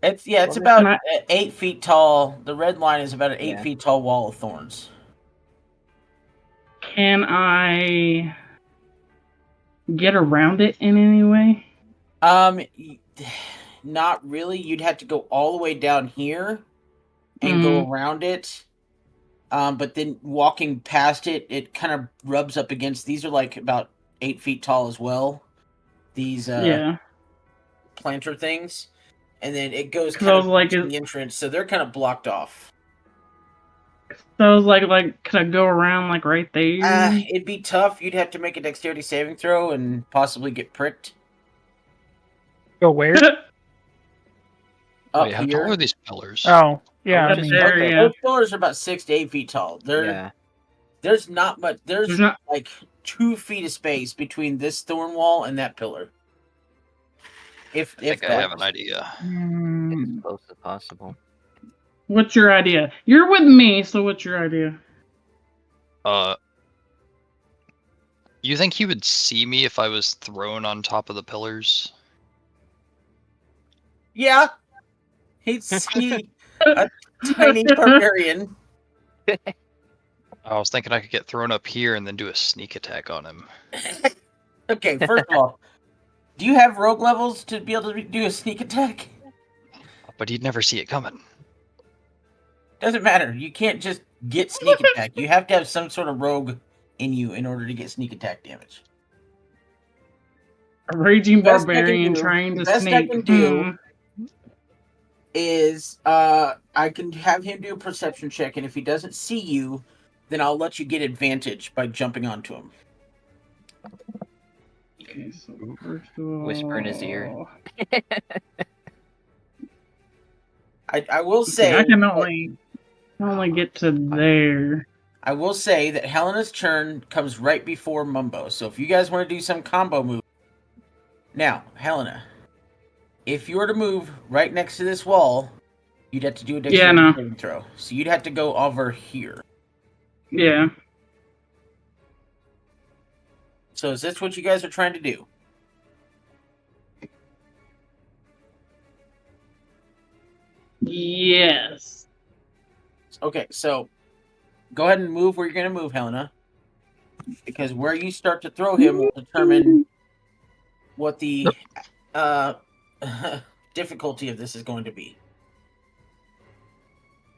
It's Well, about not- 8 feet tall. The red line is about an 8 Yeah. feet tall wall of thorns. Can I get around it in any way? Not really. You'd have to go all the way down here and go around it. But then walking past it, it kind of rubs up against. These are like about 8 feet tall as well. These Yeah. planter things, and then it goes 'Cause kind I of was like, to the entrance, so they're kind of blocked off. So I was like, could I go around like right there? It'd be tough. You'd have to make a dexterity saving throw and possibly get pricked. Go where? Up Wait, how here. tall are these pillars? Oh, yeah. I Up mean, there, Okay, yeah. those pillars are about 6 to 8 feet tall. Yeah. There's not much. There's There's not. like 2 feet of space between this thorn wall and that pillar. If I think I that. have an idea. As close as possible. What's your idea? You're with me, so what's your idea? You think he would see me if I was thrown on top of the pillars? Yeah, he'd see a tiny barbarian. I was thinking I could get thrown up here and then do a sneak attack on him. Okay, first of all, do you have rogue levels to be able to do a sneak attack? But he'd never see it coming. Doesn't matter. You can't just get sneak attack. You have to have some sort of rogue in you in order to get sneak attack damage. A raging Best I can barbarian do- trying to best I sneak. can do is I can have him do a perception check, and if he doesn't see you, then I'll let you get advantage by jumping onto him. Okay, so first of all, Whisper in his ear. I will okay, say I can only get to there. I will say that Helena's turn comes right before Mumbo. So if you guys want to do some combo move, now Helena, if you were to move right next to this wall, you'd have to do a dexterity saving throw. So you'd have to go over here. Yeah. So is this what you guys are trying to do? Yes. Okay, so go ahead and move where you're going to move, Helena. Because where you start to throw him will determine what the difficulty of this is going to be.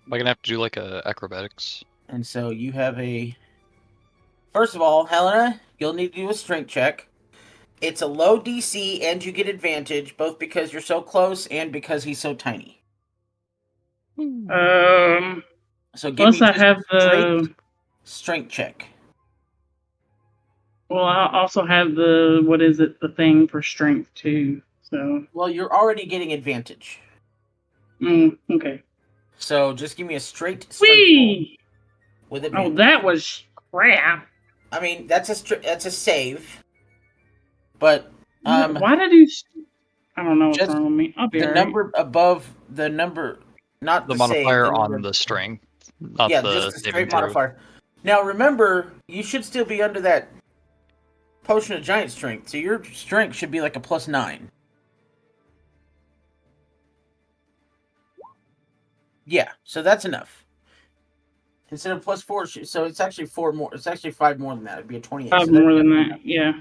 Am I gonna have to do like a acrobatics? And so you have a... First of all, Helena, you'll need to do a strength check. It's a low DC, and you get advantage, both because you're so close and because he's so tiny. So give plus me I just have a straight the. strength check. Well, I also have the what is it? The thing for strength too. So. Well, you're already getting advantage. Okay. So just give me a straight strength roll Whee! with Oh, advantage. that was crap. I mean, that's a save. But Why did you? I don't know what's just wrong with me. I'll be the alright. number above the number, not The the modifier save, the on number, the strength, not yeah, the just the saving straight throw. modifier. Now remember, you should still be under that potion of giant strength, so your strength should be like a +9. Yeah, so that's enough. Instead of +4, so it's actually 4 more. It's actually 5 more than that. It'd be a 28. 5 so more that'd than be that. enough. Yeah.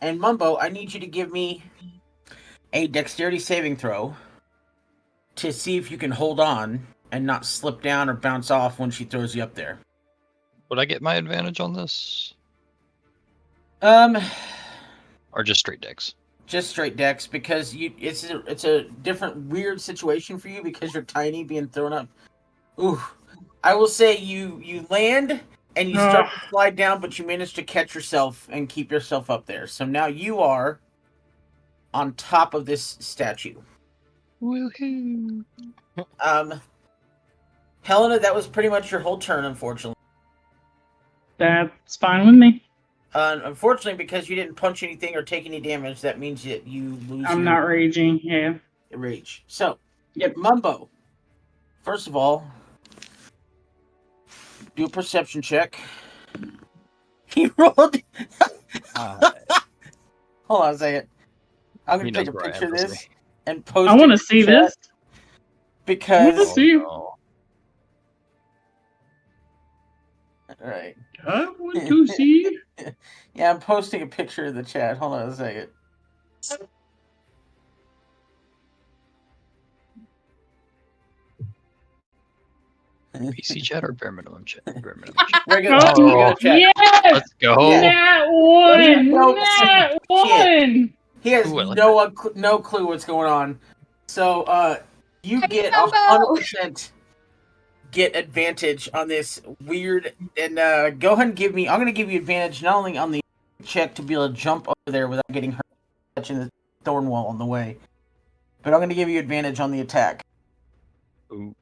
And Mumbo, I need you to give me a dexterity saving throw to see if you can hold on and not slip down or bounce off when she throws you up there. Would I get my advantage on this? Or just straight dex? Just straight dex, because it's a different weird situation for you because you're tiny being thrown up. Ooh. I will say you land and you start to slide down, but you manage to catch yourself and keep yourself up there. So now you are on top of this statue. Woohoo! Helena, that was pretty much your whole turn, unfortunately. That's fine with me. Unfortunately, because you didn't punch anything or take any damage, that means that you lose I'm your not raging. Yeah. rage. So, Yep. Mumbo, first of all, do a perception check. He rolled. Hold on a second. I'm He going to take knows a where I picture am, of doesn't this and post I it want to in see the chat this. I because... want to see. no. All right. I want to see. Yeah, I'm posting a picture in the chat. Hold on a second. PC chat or bare minimum chat? Bare minimum chat. Regular, Oh, regular chat. yes! Let's go. Yeah. Nat one! No, Nat shit. one! He has Ooh, I like no clue what's going on. So, you get Mumbo! 100% get advantage on this weird. And go ahead and give me. I'm going to give you advantage not only on the check to be able to jump over there without getting hurt, touching the thorn wall on the way, but I'm going to give you advantage on the attack. Ooh.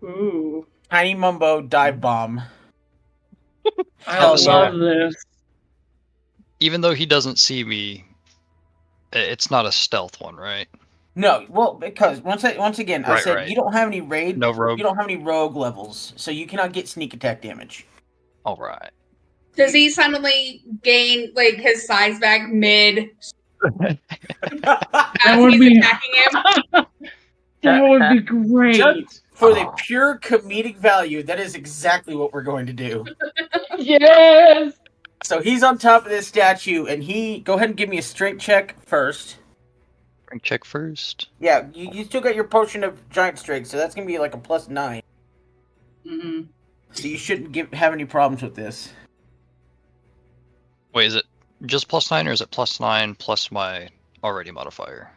Ooh. Tiny Mumbo dive bomb. I Hell love yeah. this. Even though he doesn't see me, It's not a stealth one, right? No, well, because once again, I Right, said right. you don't have any raid, No rogue. you don't have any rogue levels, so you cannot get sneak attack damage. All right. Does he suddenly gain like his size back mid as would he's be- attacking him? That would be great. Just for the Oh. pure comedic value, that is exactly what we're going to do. Yes. So he's on top of this statue, and go ahead and give me a straight check first. Strength check first. Yeah, you still got your potion of giant strength, so that's gonna be like a +9. Mm-hmm. So you shouldn't have any problems with this. Wait, is it just +9 or is it +9 plus my already modifier?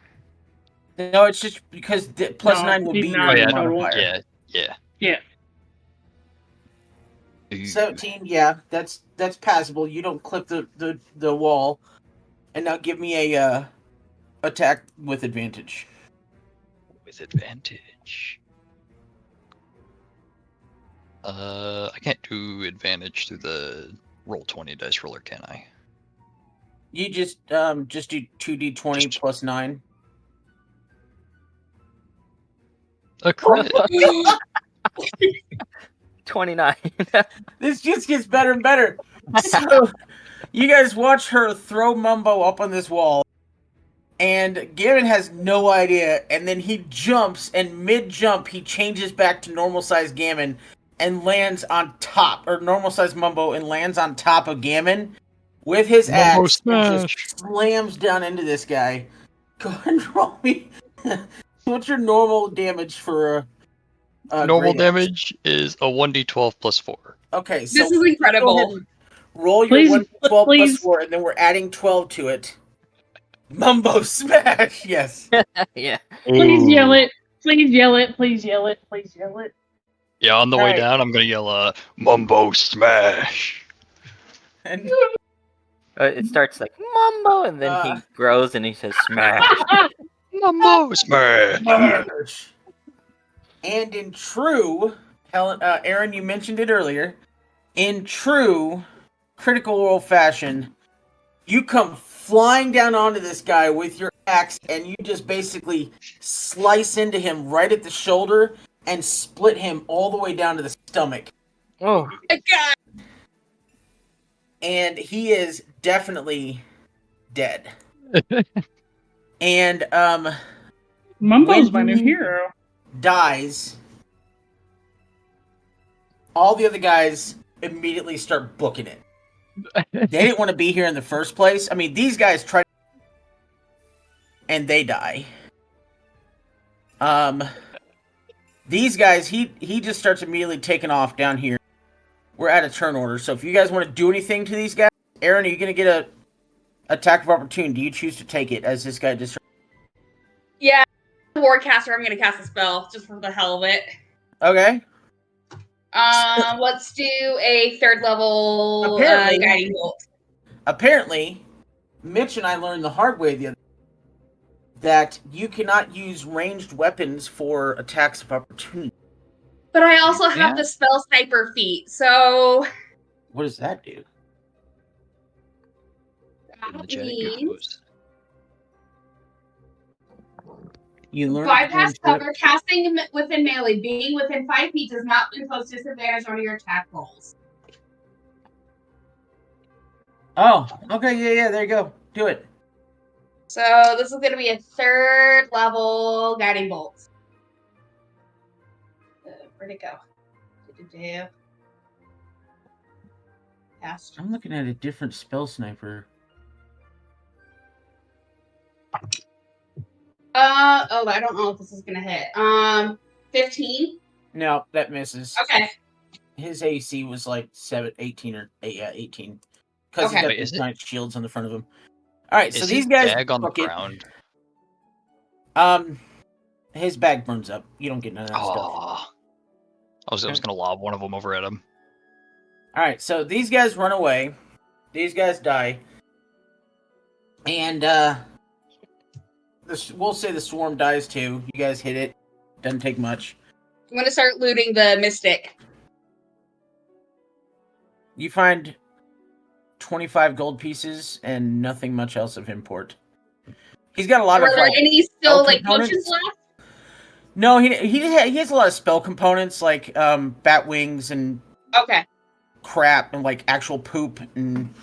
No, it's just because the +9 will he's be not your total. modifier. Yeah. Yeah. Ooh. 17, yeah, that's passable. You don't clip the wall, and now give me a attack with advantage. With advantage. I can't do advantage through the roll 20 dice roller, can I? You just do 2d20 Just- plus 9. A crit. 29. This just gets better and better. So you guys watch her throw Mumbo up on this wall, and Gamin has no idea, and then he jumps, and mid-jump he changes back to normal-sized Gamin and lands on top, or normal-sized Mumbo, and lands on top of Gamin with his Mumbo axe and smash. just slams down into this guy. Go ahead and roll me. What's your normal damage for Normal great axe? damage is a 1d12 plus 4. Okay, so This is go ahead incredible. and roll your Please, 1d12 plus please. 4, and then we're adding 12 to it. Mumbo smash, yes. Yeah. Please yell it. Please yell it. Please yell it. Please yell it. Yeah, on the way Alright. down, I'm gonna yell, Mumbo smash. And It starts like Mumbo, and then he grows and he says smash. Mumbo smash. And in true, Aaron, you mentioned it earlier. In true Critical Role fashion, you come flying down onto this guy with your axe, and you just basically slice into him right at the shoulder and split him all the way down to the stomach. Oh. My God. And he is definitely dead. And Mumbo's When my new he- hero. dies, all the other guys immediately start booking it. They didn't want to be here in the first place. I mean, these guys try, and they die. These guys, he just starts immediately taking off down here. We're at a turn order, so if you guys want to do anything to these guys, Aaron, are you gonna get a attack of opportunity? Do you choose to take it as this guy just? Yeah, Warcaster, I'm gonna cast a spell just for the hell of it. Okay. Let's do a third level Apparently- guiding bolt. Apparently, Mitch and I learned the hard way the other that you cannot use ranged weapons for attacks of opportunity. But I also have Yeah. the spell sniper feat, so What does that do? In the that chat it means goes. You learn bypass cover, casting within melee, being within 5 feet does not impose disadvantage on your attack rolls. Oh, okay, yeah, there you go. Do it. So this is going to be a third level guiding bolt. Where'd it go? Cast. I'm looking at a different spell sniper. I don't know if this is gonna hit. 15. No, that misses. Okay. His AC was like 18 or 18. Because Okay. he's got Wait, these is it? giant shields on the front of him. Alright, so Is these his guys bag on the book it. ground? His bag burns up. You don't get none of that stuff. Oh. I was gonna lob one of them over at him. Alright, so these guys run away. These guys die. And, we'll say the swarm dies too. You guys hit it. Doesn't take much. I'm gonna start looting the mystic. You find 25 gold pieces and nothing much else of import. He's got a lot Are of there like any spell still like potions components. left? No, he has a lot of spell components like bat wings and Okay. crap and like actual poop and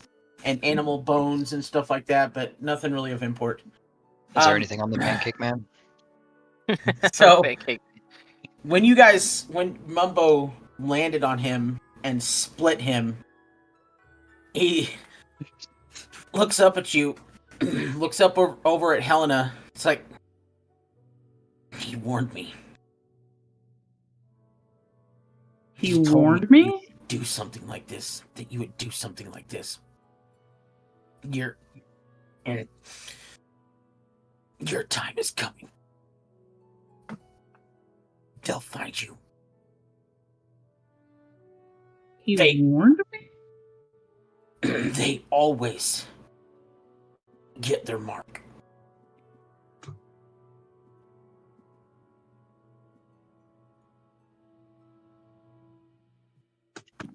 animal bones and stuff like that, but nothing really of import. Is there anything on the pancake man? So Pancake. when Mumbo landed on him and split him, he looks up at you, looks up over at Helena. It's like, he warned me. He told warned you me? would do something like this. That you would do something like this. Your time is coming. They'll find you. He warned me? They always get their mark.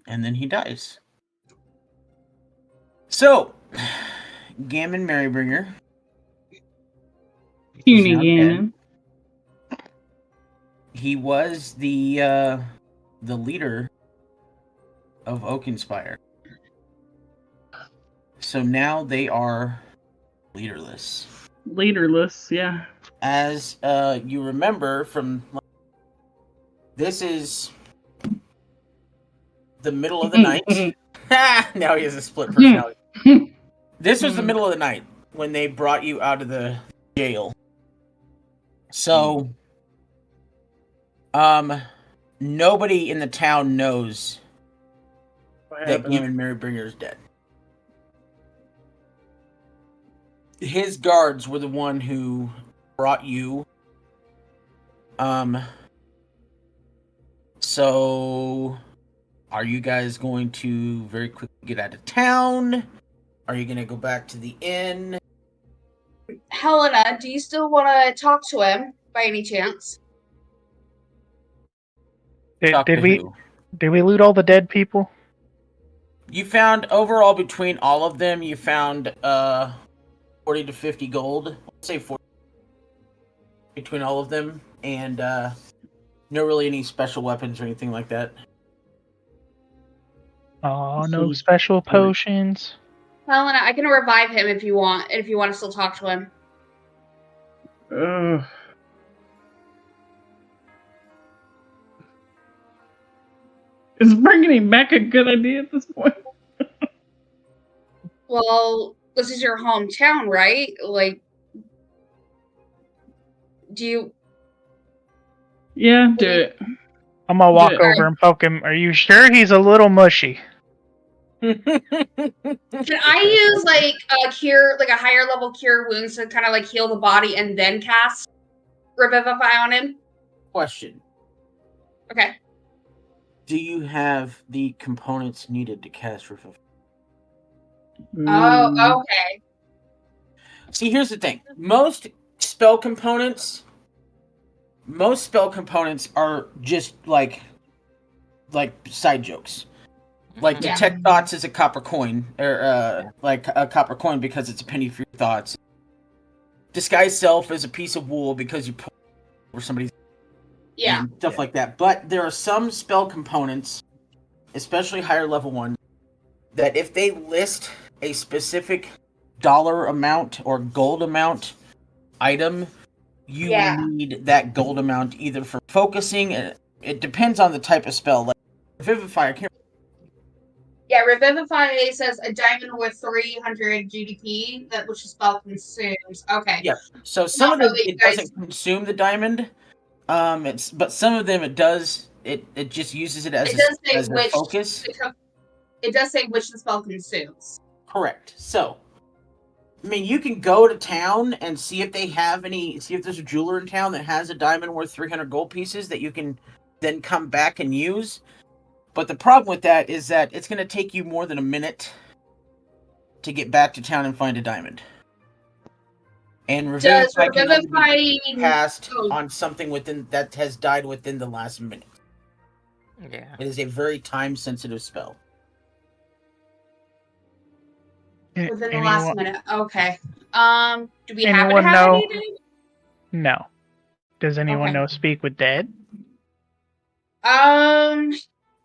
And then he dies. So, Gamin Merrybringer. Puny is now Gammon. dead. He was the leader of Oakenspire. So now they are leaderless. Leaderless, yeah. As you remember from, this is the middle of the night. Now he has a split personality. This was the middle of the night when they brought you out of the jail. So, nobody in the town knows that Gamin Merrybringer is dead. His guards were the one who brought you. So, are you guys going to very quickly get out of town? Are you going to go back to the inn? Helena, do you still want to talk to him by any chance? Did we loot all the dead people? You found overall between all of them, you found 40 to 50 gold. Let's say 40 between all of them, and no really any special weapons or anything like that. Oh, no special potions. Helena, I can revive him if you want to still talk to him. Is bringing him back a good idea at this point? Well, this is your hometown, right? Like, do you... Yeah, do it. I'm gonna walk over and poke him. Are you sure he's a little mushy? Can I use like a cure, like a higher level cure wounds to kind of like heal the body and then cast Revivify on him? Question. Okay. Do you have the components needed to cast Revivify? Oh, okay. See, here's the thing. Most spell components are just like side jokes. Like detect thoughts is a copper coin, or like a copper coin because it's a penny for your thoughts. Disguise self is a piece of wool because you put over somebody's and stuff like that. But there are some spell components, especially higher level ones, that if they list a specific dollar amount or gold amount item, you need that gold amount either for focusing. It depends on the type of spell. Like Revivify, I can't. Yeah, Revivify says a diamond with 300 GDP, which the spell consumes. Okay. Yeah. So some of them it doesn't consume the diamond. But some of them it does. It just uses it as a focus. It does say which the spell consumes. Correct. So, I mean, you can go to town and see if they have any. See if there's a jeweler in town that has a diamond worth 300 gold pieces that you can then come back and use. But the problem with that is that it's going to take you more than a minute to get back to town and find a diamond. And Revivify can only be cast on something that has died within the last minute. Yeah. It is a very time-sensitive spell. Within the last minute. Okay. Do we happen to anyone have know? any days? No. Does anyone Okay. know Speak with Dead? I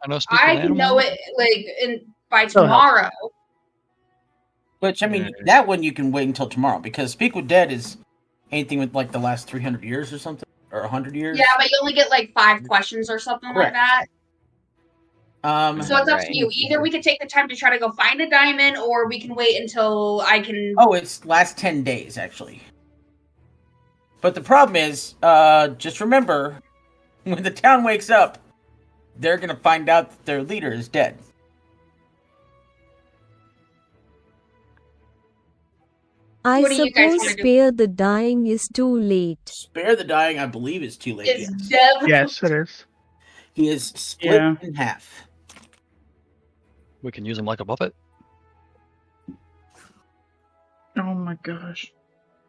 know speak I with can know animals. it by That'll help. tomorrow. Which, I mean, that one you can wait until tomorrow, because Speak with Dead is anything with, like, the last 300 years or something, or 100 years. Yeah, but you only get like 5 questions or something Correct. like that. So it's up Right. to you. Either we could take the time to try to go find a diamond, or we can wait until I can. Oh, it's last 10 days, actually. But the problem is, just remember, when the town wakes up, they're going to find out that their leader is dead. I What do you guys suppose wanna do? spare the dying is too late. Spare the dying, I believe, is too late. It's Yes. definitely. Yes, it is. He is split Yeah. in half. We can use him like a puppet. Oh my gosh.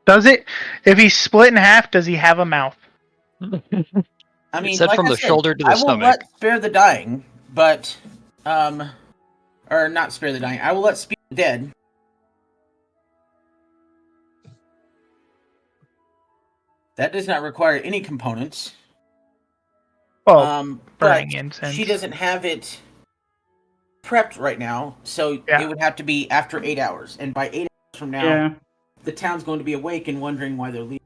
Does it? If he's split in half, does he have a mouth? I mean, said like from I the said, shoulder to the I will stomach. let spare the dying, but, or not spare the dying. I will let speak the dead. That does not require any components. Oh, But burning incense. she doesn't have it prepped right now, so Yeah. it would have to be after 8 hours. And by 8 hours from now, Yeah. the town's going to be awake and wondering why they're leaving.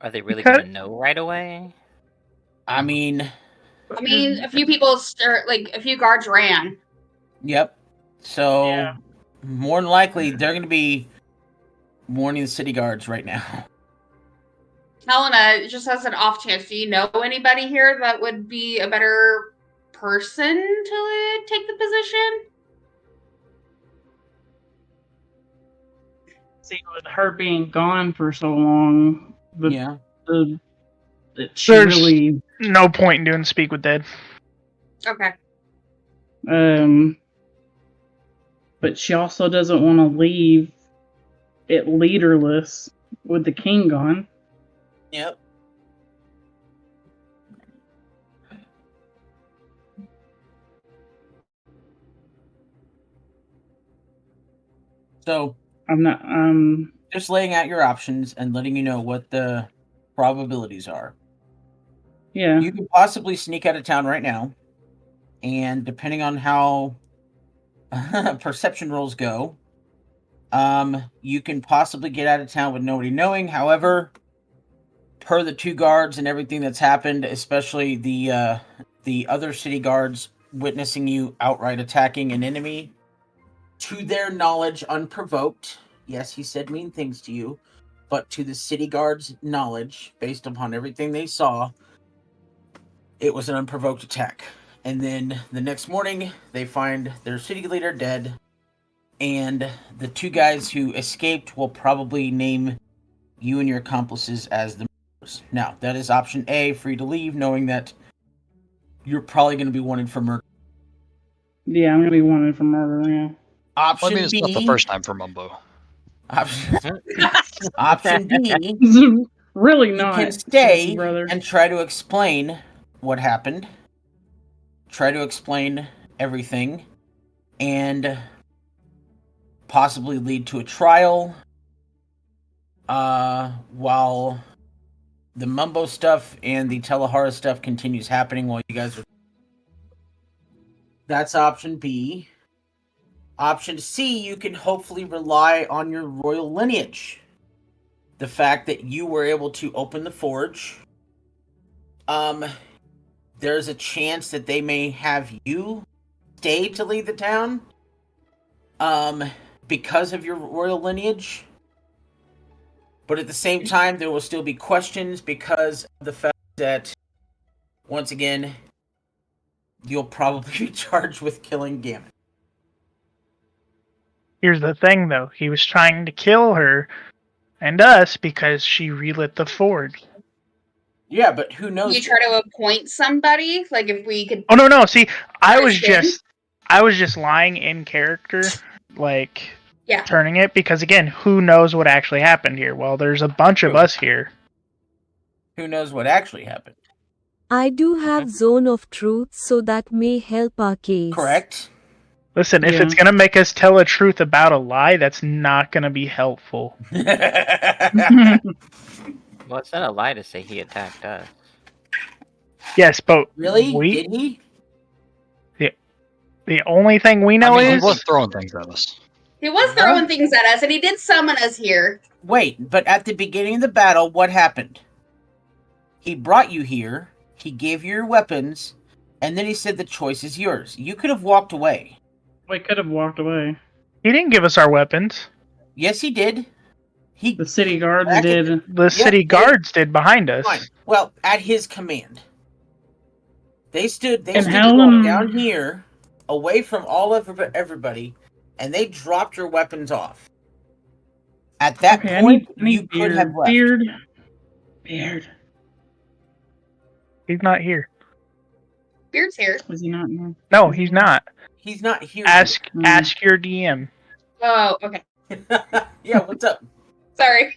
Are they really Okay. gonna know right away? I mean, a few people a few guards ran. yep. So, Yeah. more than likely, they're going to be warning the city guards right now. Helena, just as an off chance, do you know anybody here that would be a better person to take the position? See, with her being gone for so long, Yeah. she There's really no point in doing Speak with Dead. Okay. but she also doesn't want to leave it leaderless with the king gone. Yep. So, I'm not. just laying out your options and letting you know what the probabilities are. Yeah. You could possibly sneak out of town right now, and depending on how perception rolls go, you can possibly get out of town with nobody knowing. However, per the 2 guards and everything that's happened, especially the other city guards witnessing you outright attacking an enemy, to their knowledge, unprovoked. Yes, he said mean things to you, but to the city guards' knowledge, based upon everything they saw, it was an unprovoked attack. And then the next morning, they find their city leader dead, and the 2 guys who escaped will probably name you and your accomplices as the murderers. Now, that is option A, free to leave, knowing that you're probably going to be wanted for murder. Yeah, I'm gonna be wanted for murder. Yeah. Well, I Option mean, it's B. not the first time for Mumbo. Option B. Really You not. can stay brother. and try to explain what happened. Try to explain everything, and possibly lead to a trial. While the Mumbo stuff and the Telehara stuff continues happening while you guys are. That's option B. Option C, you can hopefully rely on your royal lineage. The fact that you were able to open the forge. There's a chance that they may have you stay to lead the town. Because of your royal lineage. But at the same time, there will still be questions because of the fact that, once again, you'll probably be charged with killing Gamin. Here's the thing, though. He was trying to kill her and us because she relit the forge. Yeah, but who knows? You try to appoint somebody, like if we could. Oh no! See, I was Understand. just lying in character, like Yeah. turning it because again, who knows what actually happened here? Well, there's a bunch of True. us here. Who knows what actually happened? I do have Zone of Truth, so that may help our case. Correct. Listen, if Yeah. it's gonna make us tell a truth about a lie, that's not gonna be helpful. Well, it's not a lie to say he attacked us. Yes, but Really? Did he? the only thing we I know mean, he is was throwing things at us. He was throwing things at us, and he did summon us here. Wait, but at the beginning of the battle, what happened? He brought you here, he gave you your weapons, and then he said the choice is yours. You could have walked away. We could have walked away. he didn't give us our weapons. Yes, he did. The city guards Back at did. The city they- guards did behind us. Fine. Well, at his command. They stood And the Helen- wall down here, away from all of everybody, and they dropped your weapons off. At that Okay, point, I need you could have left. Beard. He's not here. Beard's here. Was he not here? No, he's not. He's not here. Ask your DM. Oh, okay. Yeah, what's up? Sorry.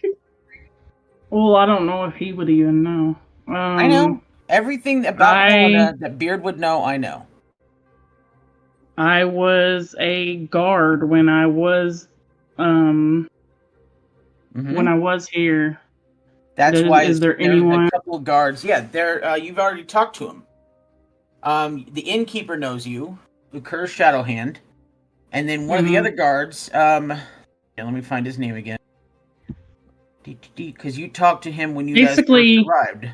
Well, I don't know if he would even know. I know. Everything about Helena that Beard would know, I know. I was a guard when I was when I was here. That's why is there there's anyone? a couple of guards. Yeah, there. You've already talked to him. The innkeeper knows you, Luker's Shadowhand, and then one of the other guards. Yeah, let me find his name again. Because you talked to him when you guys first arrived.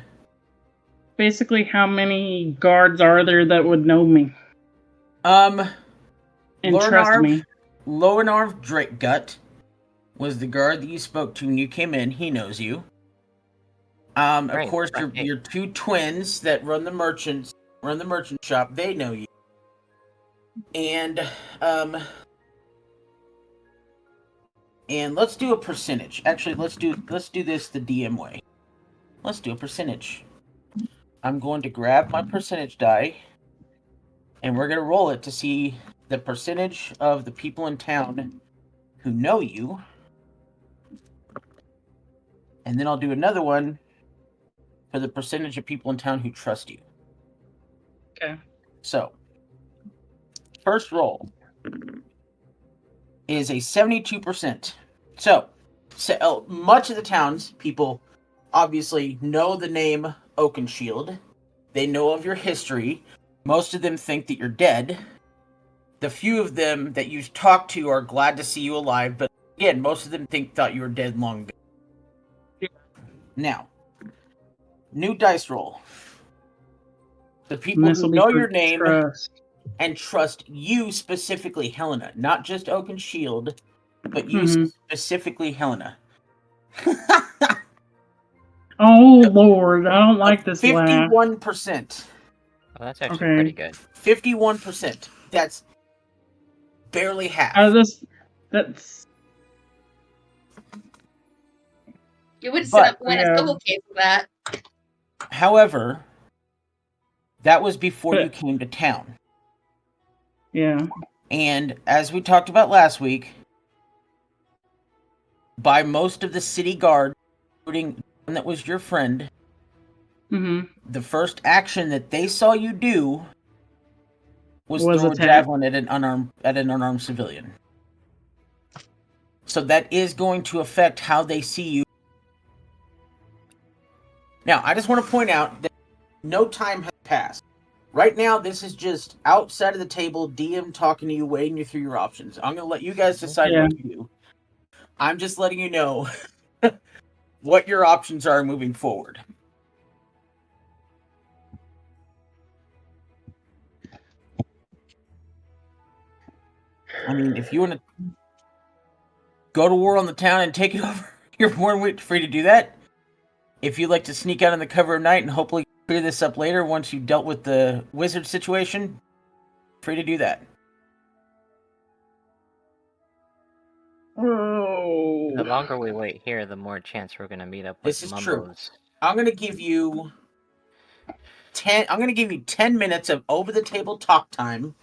Basically, how many guards are there that would know me? And trust me. Lowenarv Drakegut was the guard that you spoke to when you came in. He knows you. Of course, your two twins that run the merchant shop. They know you. And let's do a percentage. Actually, let's do this the DM way. Let's do a percentage. I'm going to grab my percentage die, and we're going to roll it to see the percentage of the people in town who know you. And then I'll do another one for the percentage of people in town who trust you. Okay. So, first roll is a 72%. So much of the town's people obviously know the name Oakenshield. They know of your history. Most of them think that you're dead. The few of them that you've talked to are glad to see you alive, but again, most of them thought you were dead long ago. Yeah. Now, new dice roll. The people who know your name and trust you specifically, Helena. Not just Oakenshield, but you specifically, Helena. Oh, Lord. I don't like this laugh. 51%. Oh, that's actually pretty good. 51%. That's barely half. That's... You would win a civil case for that. However, that was before you came to town. Yeah. And as we talked about last week, by most of the city guard, including one that was your friend, the first action that they saw you do was throw a javelin at an unarmed civilian. So that is going to affect how they see you. Now, I just want to point out that no time has passed. Right now, this is just outside of the table, DM talking to you, weighing you through your options. I'm going to let you guys decide what you do. I'm just letting you know what your options are moving forward. I mean, if you want to go to war on the town and take it over, you're more than free to do that. If you'd like to sneak out in the cover of night and hopefully clear this up later once you've dealt with the wizard situation, free to do that. Oh. The longer we wait here, the more chance we're gonna meet up with This is Mumbos. true. I'm gonna give you 10 minutes of over-the-table talk time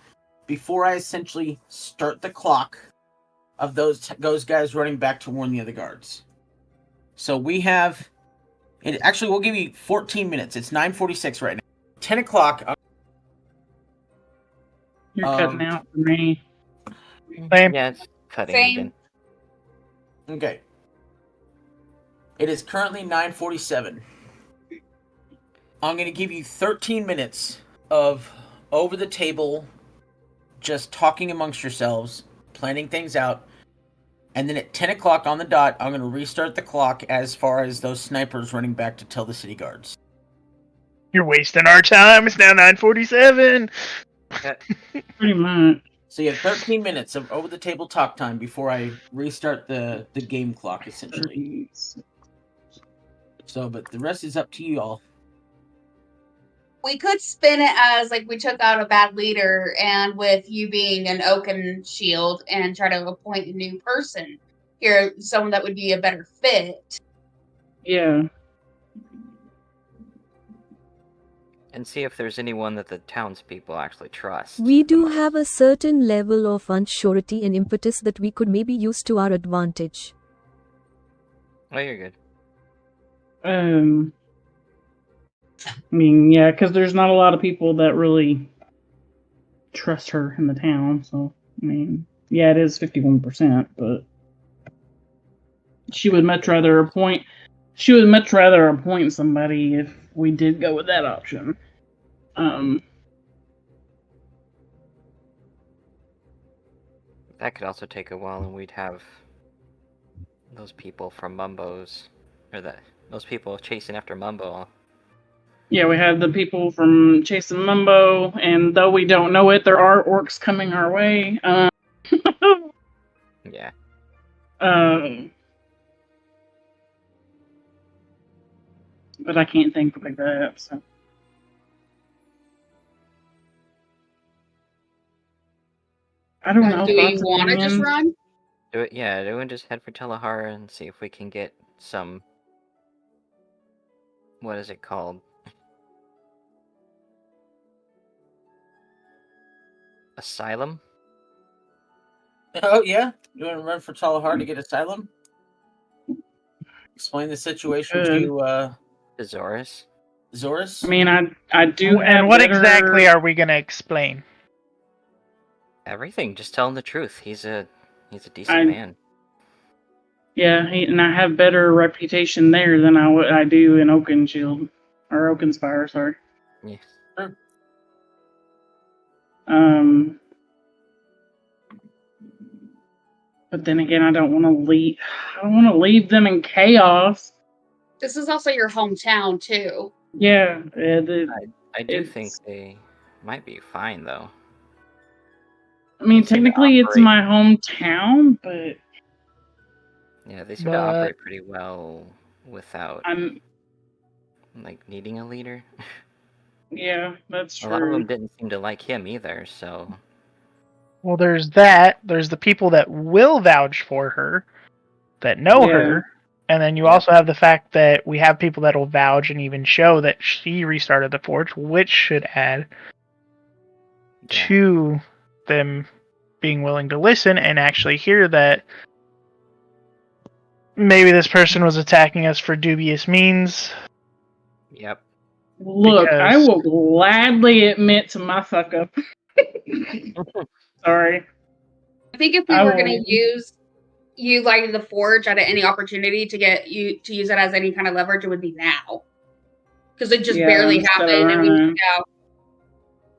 before I essentially start the clock of those guys running back to warn the other guards. So we have... Actually, we'll give you 14 minutes. It's 9:46 right now. 10 o'clock... You're cutting out for me. Same. Yeah, it's cutting Same. again. Okay. It is currently 9:47. I'm going to give you 13 minutes of over the table, just talking amongst yourselves, planning things out. And then at 10 o'clock on the dot, I'm going to restart the clock as far as those snipers running back to tell the city guards. You're wasting our time. It's now 9:47. Pretty much. So you have 13 minutes of over the table talk time before I restart the game clock, essentially. So, but the rest is up to you all. We could spin it as like we took out a bad leader, and with you being an Oaken shield, and try to appoint a new person here, someone that would be a better fit. Yeah. And see if there's anyone that the townspeople actually trust. We do have a certain level of unsurety and impetus that we could maybe use to our advantage. Oh, you're good. I mean, yeah, because there's not a lot of people that really trust her in the town. So, I mean, yeah, it is 51%, but she would much rather appoint. She would much rather appoint somebody if we did go with that option. That could also take a while, and we'd have those people from Mumbo's, or those people chasing after Mumbo. Yeah, we have the people from chasing Mumbo, and though we don't know it, there are orcs coming our way. Yeah. But I can't think like that. So. I don't know. Do we thoughts, want to just opinions? run? Do it. Yeah, do it. Just head for Telehara and see if we can get some. What is it called? Asylum? Oh, yeah? You want to run for Talahar to get asylum? Explain the situation to Zoris? Zoris? I mean, I do have. And what better... exactly are we going to explain? Everything. Just tell him the truth. He's a decent man. Yeah, and I have better reputation there than I do in Oakenshield or Oakenspire. Sorry. Yeah. Sure. But then again, I don't want to leave. I don't want to leave them in chaos. This is also your hometown too. Yeah, I do think they might be fine though. I mean, technically, it's my hometown, but yeah, they seem to operate pretty well without like needing a leader. Yeah, that's true. A lot of them didn't seem to like him either, so. Well, there's that. There's the people that will vouch for her, that know her, and then you also have the fact that we have people that will vouch and even show that she restarted the forge, which should add to them being willing to listen and actually hear that maybe this person was attacking us for dubious means. Yep. Look, I will gladly admit to my fuck up. Sorry. I think if we were going to use you lighting the forge at any opportunity to get you to use it as any kind of leverage, it would be now. Because it just barely happened, and we took out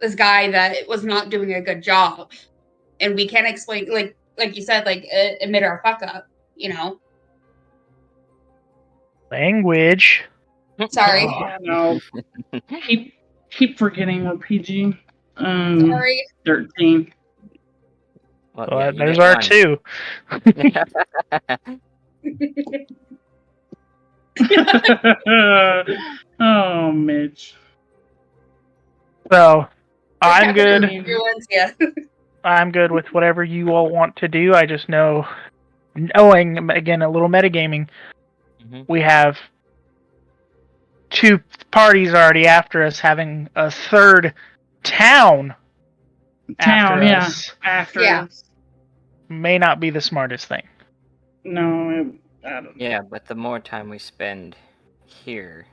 this guy that was not doing a good job. And we can't explain, like you said, admit our fuck up, you know? Language. Sorry. No. keep forgetting we're PG. Sorry. 13. Well, there's our 2. Oh, Mitch. So, I'm good. Yeah. I'm good with whatever you all want to do. I just know, knowing, again, a little metagaming, we have 2 parties already after us, having a 3rd town after us. After us. May not be the smartest thing. No, I don't know. Yeah, but the more time we spend here,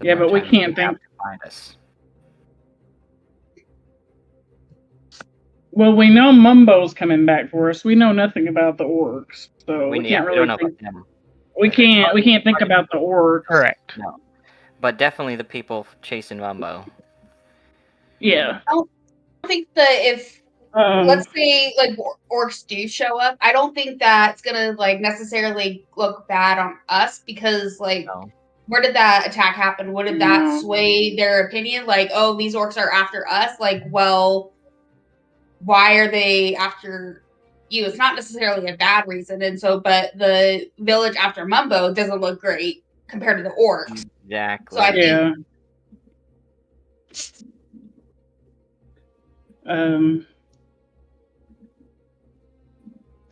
yeah, but we can't think. To find us. Well, we know Mumbo's coming back for us. We know nothing about the orcs, so we can't we don't really know think. about them. We can't think about the orcs. Correct. No, but definitely the people chasing Mumbo. Yeah. I don't think that if let's say like orcs do show up, I don't think that's gonna like necessarily look bad on us because like where did that attack happen? What did that sway their opinion? Like, oh, these orcs are after us. Like, well, why are they after you? It's not necessarily a bad reason, and so but the village after Mumbo doesn't look great compared to the orcs. Exactly. So I think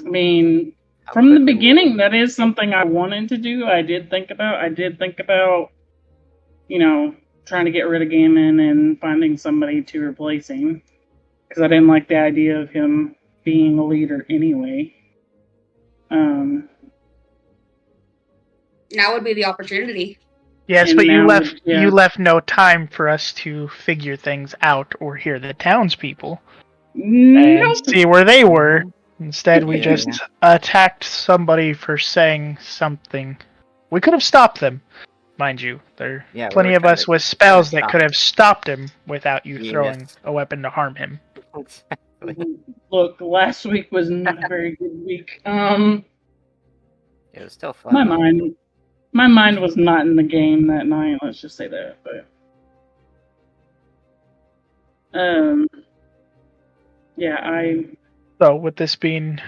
I mean, from the beginning, that is something I wanted to do. I did think about, you know, trying to get rid of Gamin and finding somebody to replace him. Because I didn't like the idea of him being a leader anyway. Now would be the opportunity. Yes, but you left no time for us to figure things out or hear the townspeople and see where they were. Instead, we just attacked somebody for saying something. We could have stopped them, mind you. There are plenty of us with spells that could have stopped him without you throwing a weapon to harm him. Look, last week was not a very good week. It was still fun. My mind was not in the game that night. Let's just say that. But yeah, So with this being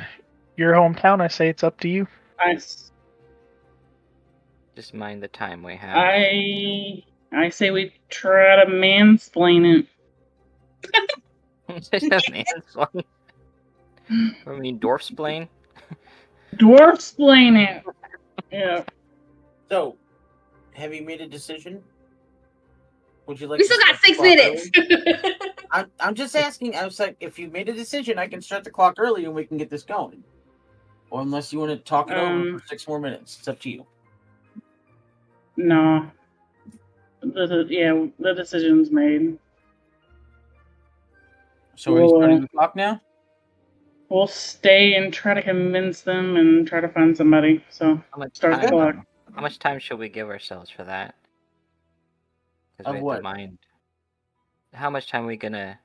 your hometown, I say it's up to you. Just mind the time we have. I say we try to mansplain it. Just a mansplain. I mean, dwarf-splain. Dwarf-splain it. Yeah. So, have you made a decision? Would you like? We still got 6 minutes. I'm just asking. I was like, if you made a decision, I can start the clock early and we can get this going. Or unless you want to talk it over for 6 more minutes, it's up to you. No. The decision's made. So are you starting the clock now? We'll stay and try to convince them and try to find somebody. So start the clock. How much time should we give ourselves for that? Because we have to mind. How much time are we gonna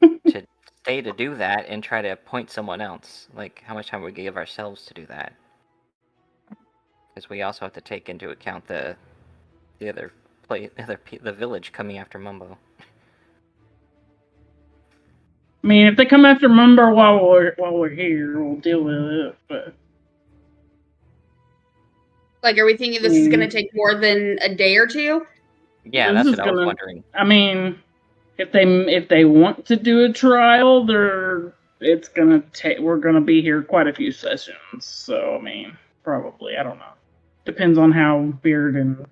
to stay to do that and try to appoint someone else? Like, how much time would we give ourselves to do that? Because we also have to take into account the village coming after Mumbo. I mean, if they come after Mumbo while we're here, we'll deal with it. But like, are we thinking this is going to take more than a day or two? Yeah, that's what I was wondering. I mean, if they want to do a trial, it's gonna take. We're gonna be here quite a few sessions. So I mean, probably I don't know. Depends on how Beard and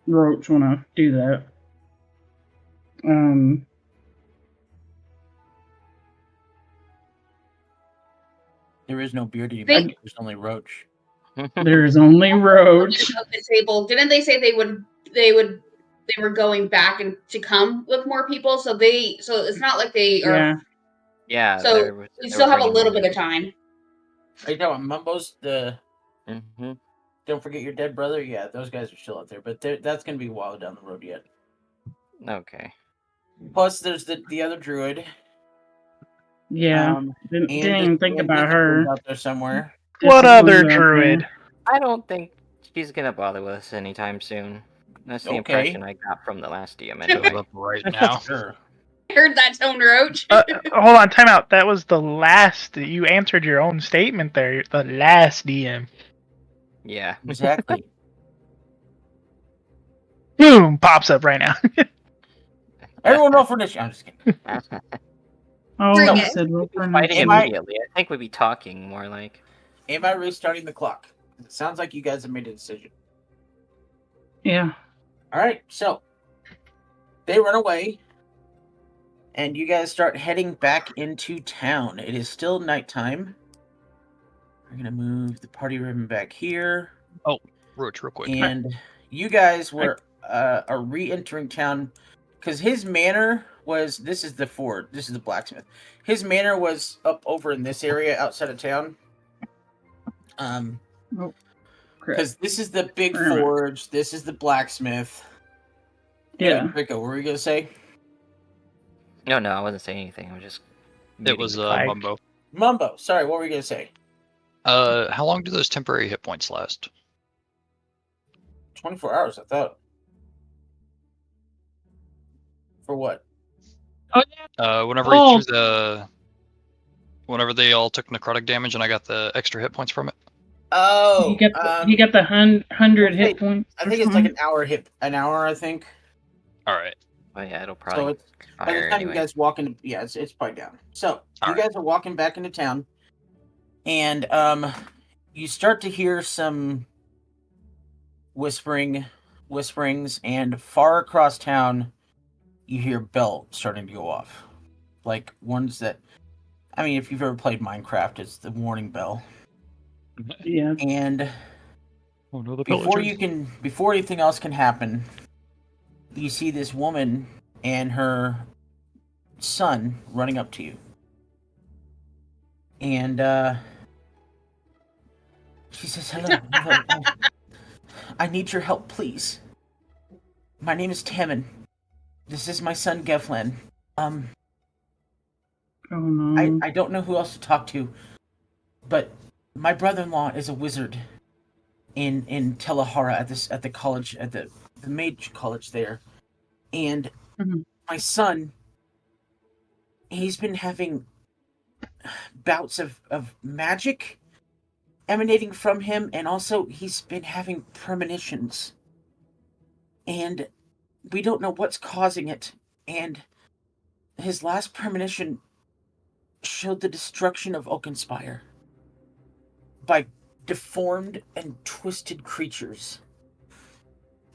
Roach want to do that. There is no Beard anymore. There's only Roach. There's only Roach. The table. Didn't they say they were going back and to come with more people? So it's not like they are. Yeah. So we still have a little bit of time. Are you talking about Mumbo's Don't forget your dead brother. Yeah, those guys are still out there, but that's gonna be a while down the road yet. Okay. Plus, there's the other druid. Yeah, didn't even think about her. Out there somewhere. What other druid? I don't think she's gonna bother with us anytime soon. That's the impression I got from the last DM. Anyway. Right now. Sure. I heard that tone, Roach. Hold on, time out. That was the last. You answered your own statement there. The last DM. Yeah. Exactly. Boom! Pops up right now. Everyone roll for initiative. I'm just kidding. I said roll for fighting initiative. immediately. I think we'd be talking more like. Am I restarting the clock? It sounds like you guys have made a decision. Yeah. All right, so they run away, and you guys start heading back into town. It is still nighttime. We're gonna move the party ribbon back here. Oh, Roach, real quick. And you guys are re-entering town because his manor was, this is the Ford, this is the blacksmith. His manor was up over in this area outside of town. Oh, crap. Because this is the big Wait a minute. forge, this is the blacksmith. Yeah. Anyway, Rico, what were you gonna say? No, I wasn't saying anything. I was just. It muting was the call. Mumbo. Mumbo, sorry, what were you gonna say? How long do those temporary hit points last? 24 hours, I thought. For what? Whenever they all took necrotic damage and I got the extra hit points from it. Oh, he got the 100 hit points. I think it's like an hour, I think. All right. Oh yeah, it'll So probably. it's, by the time you guys walk into, yeah, it's probably down. So you guys are walking back into town, and you start to hear some whisperings, and far across town, you hear bell starting to go off, like ones that, I mean, if you've ever played Minecraft, it's the warning bell. Yeah. And Oh no, the before villagers. before anything else can happen, you see this woman and her son running up to you. And she says, hello. I need your help, please. My name is Tammin. This is my son, Geflan. Oh no. I don't know who else to talk to, but my brother-in-law is a wizard in Telahara at the college, at the mage college there. And my son, he's been having bouts of magic emanating from him, and also he's been having premonitions. And we don't know what's causing it. And his last premonition showed the destruction of Oakenspire by deformed and twisted creatures.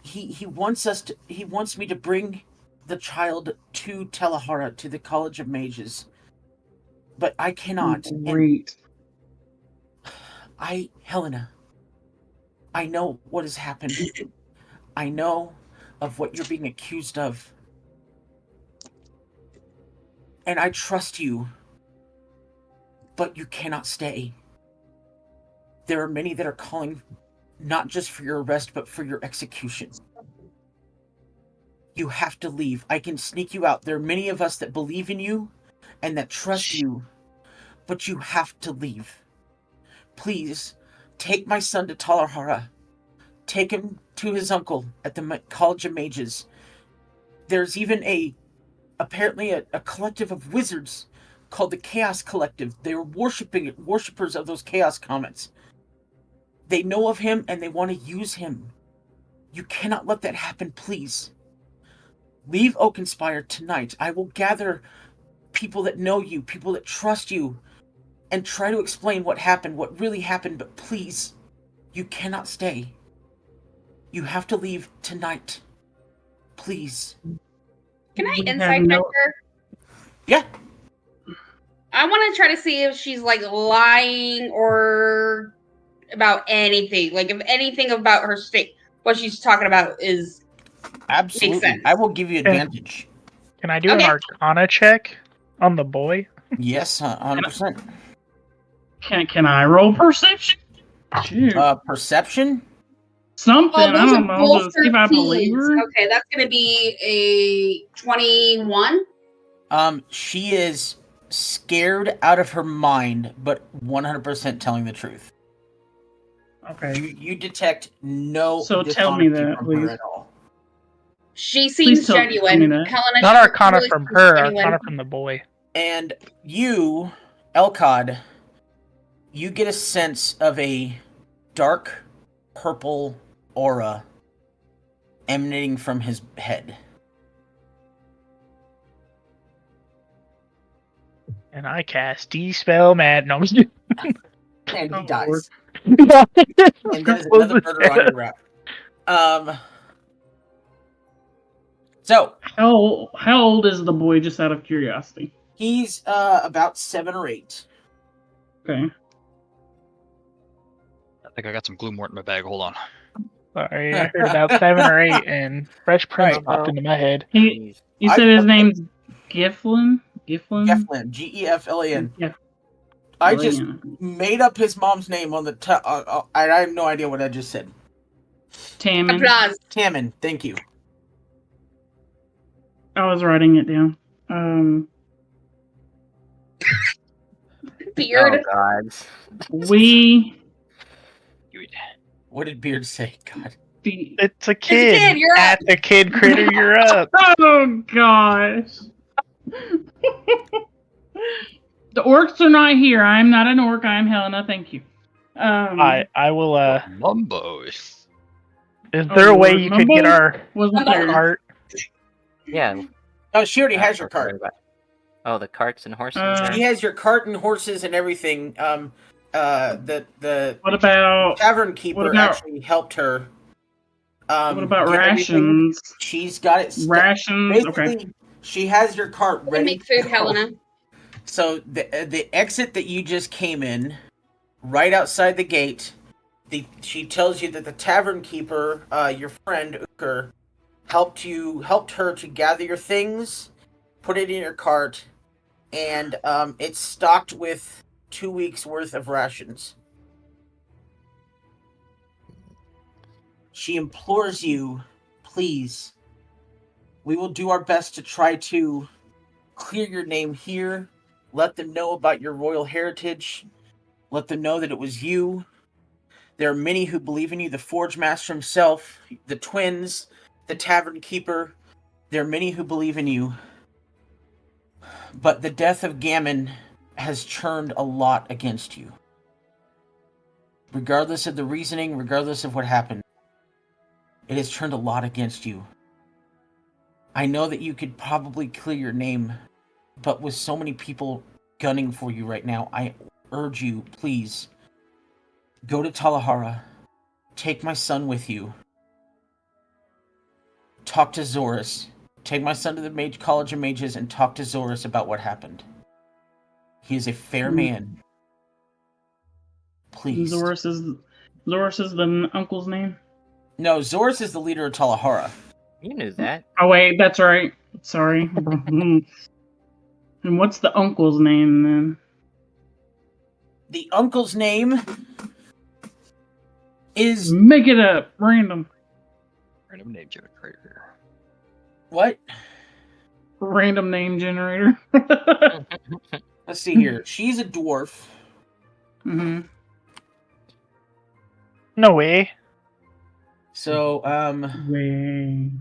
He wants me to bring the child to Telahara, to the College of Mages, but I cannot. Great. And Helena, I know what has happened. I know of what you're being accused of, and I trust you, but you cannot stay. There are many that are calling not just for your arrest, but for your execution. You have to leave. I can sneak you out. There are many of us that believe in you and that trust you, but you have to leave. Please, take my son to Talahara. Take him to his uncle at the College of Mages. There's even apparently a collective of wizards called the Chaos Collective. They are worshippers of those Chaos Comets. They know of him and they want to use him. You cannot let that happen, please. Leave Oakenspire tonight. I will gather people that know you, people that trust you, and try to explain what happened, what really happened, but please, you cannot stay. You have to leave tonight. Please. Can I insight check her? Yeah. I want to try to see if she's like lying or about anything. Like if anything about her state, what she's talking about is absolutely makes sense. I will give you advantage. Can I do an Arcana check on the boy? Yes, 100%. Can I roll perception? Perception? Something, I those don't are know. both To see if I believe 13s. her. Okay, that's going to be a 21. She is scared out of her mind, but 100% telling the truth. Okay. You detect no So tell me dishonesty that, from please. her at all. She seems genuine. Helena, Not Arcana really from seems her, genuine. Arcana from the boy. And you, Elcod, you get a sense of a dark purple aura emanating from his head. And I cast Dispel Mad. No, I'm just kidding. And he Oh, dies. Lord. And that is another murder on your route. So how old is the boy? Just out of curiosity. He's about 7 or 8. Okay. I think I got some glue mort in my bag. Hold on. Sorry, I heard about 7 or 8, and Fresh Prince popped into my head. You said his name's Geflin? Geflin, Geflan. Yeah. I just made up his mom's name on the. I have no idea what I just said. Tammin. Applause. Tammin, thank you. I was writing it down. Beard. Oh God. We. What did Beard say? God. It's a kid. kid, you're up. At the kid critter, you're up. Oh gosh. The orcs are not here. I am not an orc. I am Helena. Thank you. I will. Mumbo. Is there a way you could get our Wasn't there. cart? Yeah. Oh, she already has that's your what we're cart. about. Oh, the carts and horses. She has your cart and horses and everything. The What about tavern keeper actually helped her. what about get everything. rations? She's got it. Rations. Basically, Okay. she has your cart ready. Make food, to go. Helena. So the exit that you just came in, right outside the gate, she tells you that the tavern keeper, your friend Uker, helped her to gather your things, put it in your cart, and it's stocked with 2 weeks worth of rations. She implores you, please. We will do our best to try to clear your name here. Let them know about your royal heritage. Let them know that it was you. There are many who believe in you. The Forge Master himself, the twins, the Tavern Keeper. There are many who believe in you. But the death of Gamin has churned a lot against you. Regardless of the reasoning, regardless of what happened, it has turned a lot against you. I know that you could probably clear your name, but with so many people gunning for you right now, I urge you, please, go to Talahara, take my son with you, talk to Zorus, take my son to the College of Mages and talk to Zorus about what happened. He is a fair man. Please. Zorus is the uncle's name? No, Zorus is the leader of Talahara. You knew that. Oh wait, that's right. Sorry. And what's the uncle's name then? The uncle's name is... Make it up. Random. Random name generator. What? Random name generator. Let's see here. She's a dwarf. Mm-hmm. No way. So, Way.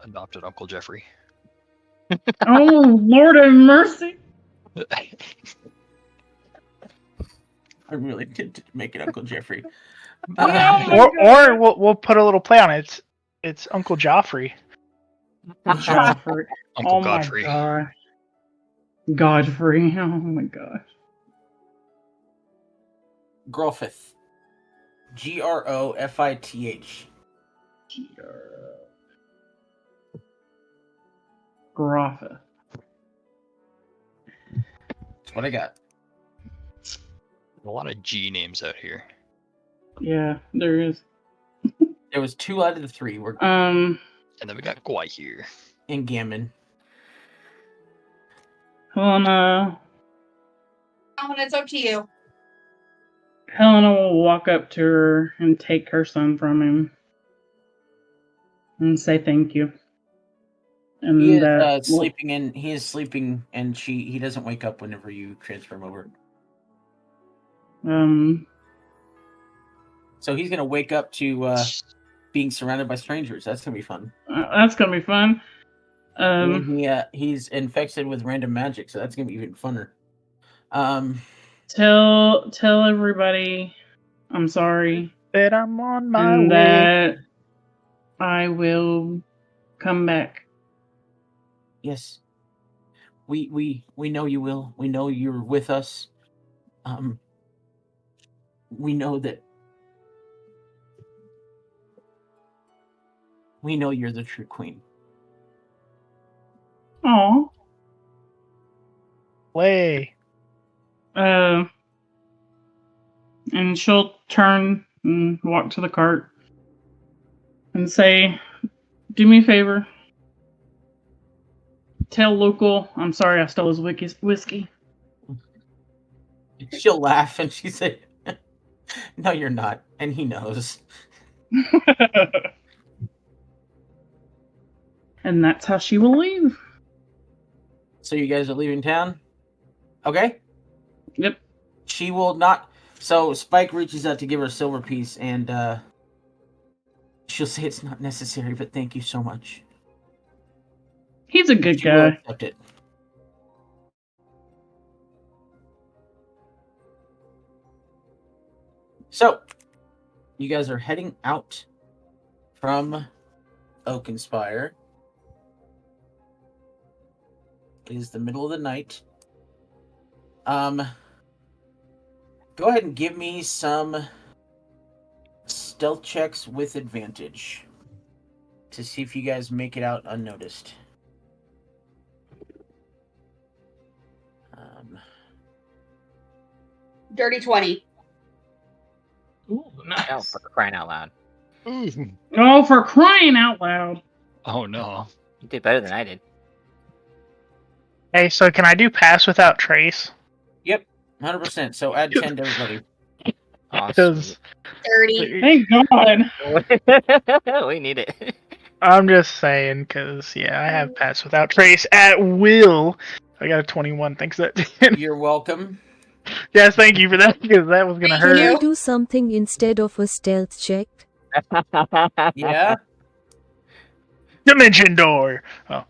Adopted Uncle Jeffrey. Oh, Lord have mercy. I really did make it Uncle Jeffrey. Or we'll put a little play on it. It's Uncle Joffrey. Joffrey. Uncle Oh Godfrey. my god. Godfrey. Oh my gosh. Grofith. Grofith. Groffa. That's what I got. A lot of G names out here. Yeah, there is. There was 2 out of the 3 were And then we got Gwai here. in Gamin. Helena It's up to you. will walk up to her and take her son from him and say thank you. And He is sleeping he is sleeping and he doesn't wake up whenever you transfer him over. So he's gonna wake up to being surrounded by strangers. That's gonna be fun. That's gonna be fun. And he's infected with random magic, so that's gonna be even funner. Tell everybody I'm sorry. That I'm on my and way. that I will come back. Yes. We know you will. We know you're with us. We know that. We know you're the true queen. Oh. Way. And she'll turn and walk to the cart and say, "Do me a favor. Tell local, I'm sorry I stole his whiskey. She'll laugh and she say, "No, you're not," and he knows. And that's how she will leave. So you guys are leaving town? Okay. Yep. She will not. So Spike reaches out to give her a silver piece, and she'll say it's not necessary, but thank you so much. He's a good She will guy. accept it. So, you guys are heading out from Oakenspire. It is the middle of the night. Go ahead and give me some stealth checks with advantage to see if you guys make it out unnoticed. Dirty 20. Ooh, nice. Oh, for crying out loud. Oh, for crying out loud. Oh no. You did better than I did. Hey, so can I do pass without trace? Yep, 100%. So add 10 to everybody. Because 30. Thank God. we need it. I'm just saying, because, yeah, I have pass without trace at will. I got a 21, thanks that. You're welcome. Yes, thank you for that, because that was going to Thank Can I hurt. do something instead of a stealth check? Yeah? Dimension door! Oh.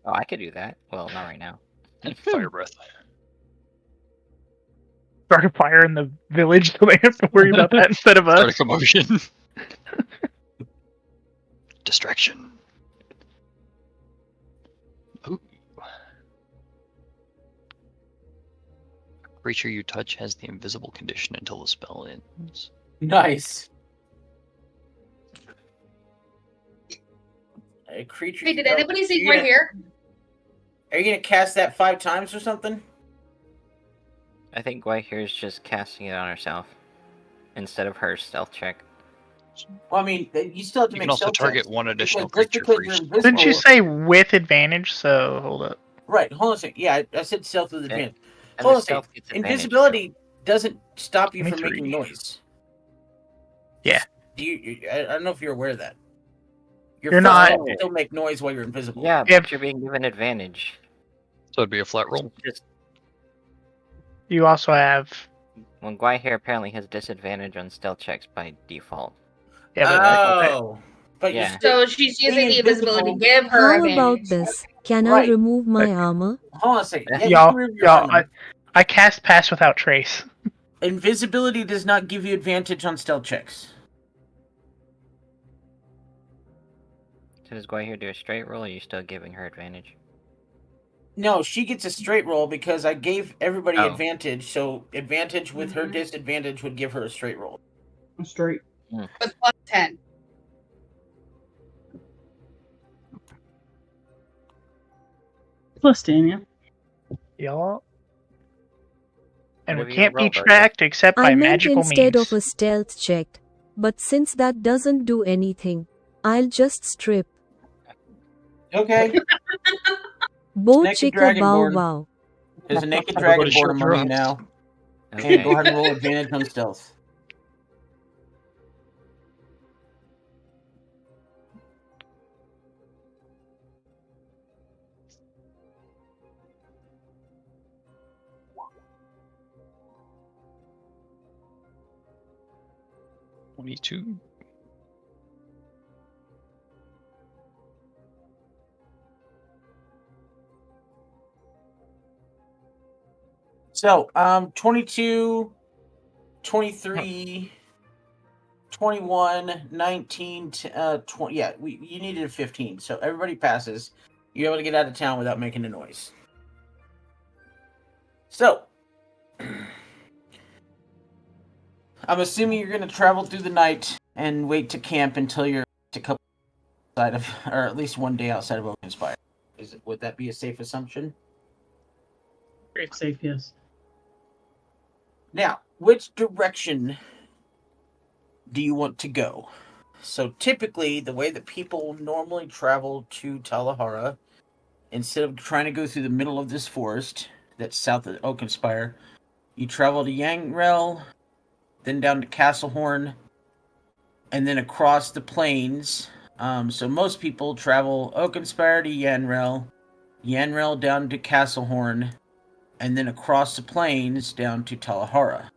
Oh, I could do that. Well, not right now. Fire breath. Start a fire in the village so they have to worry about that instead of Start a us. commotion. Distraction. Ooh. Creature you touch has the invisible condition until the spell ends. Nice. A creature. Hey, did anybody see you're right here? Are you going to cast that 5 times or something? I think Gwai here is just casting it on herself instead of her stealth check. Well, I mean, you still have to You make can also stealth target checks. one additional Because creature just because for you're each. invisible. Didn't you say with advantage? So, hold up. Right, hold on a second. Yeah, I said stealth with advantage. And Hold the on a second. stealth gets advantage, Invisibility doesn't stop you from 23. making noise. Yeah. I don't know if you're aware of that. Your You're not- footsteps still make noise while you're invisible. Yeah, Yep. but you're being given advantage. So it'd be a flat roll. Just You also have. when Gwai here apparently has disadvantage on stealth checks by default. Yeah, but Oh. But Yeah. you're still, So she's using the invisible. invisibility to give her How about advantage. this? Can Right. I remove my armor? Hold on a second. Yeah, you y'all, can remove your y'all, armor. I cast pass without trace. Invisibility does not give you advantage on stealth checks. So does Gwai here do a straight roll, or are you still giving her advantage? No, she gets a straight roll because I gave everybody Oh. advantage, so advantage with her disadvantage would give her a straight roll. I'm straight. With plus 10. Plus 10, yeah. Y'all. And Whatever we you can't be roll, Burger. tracked except by I meant magical instead means. of a stealth check. But since that doesn't do anything, I'll just strip. Okay. Bo Naked chicka bow Dragonborn. wow. There's a naked Everybody dragonborn shut among your you eyes. now. Okay. And go ahead and roll advantage on stealth. $22. So, 22, 23, 21, 19, 20. Yeah, you needed a 15. So everybody passes. You're able to get out of town without making a noise. So, I'm assuming you're going to travel through the night and wait to camp until you're a couple outside of, or at least one day outside of Oakenspire. Would that be a safe assumption? Very safe, yes. Now, which direction do you want to go? So typically, the way that people normally travel to Talahara instead of trying to go through the middle of this forest that's south of Oakenspire, you travel to Yangrel, then down to Castlehorn, and then across the plains. So most people travel Oakenspire to Yanrel, Yanrel down to Castlehorn, and then across the plains down to Talahara.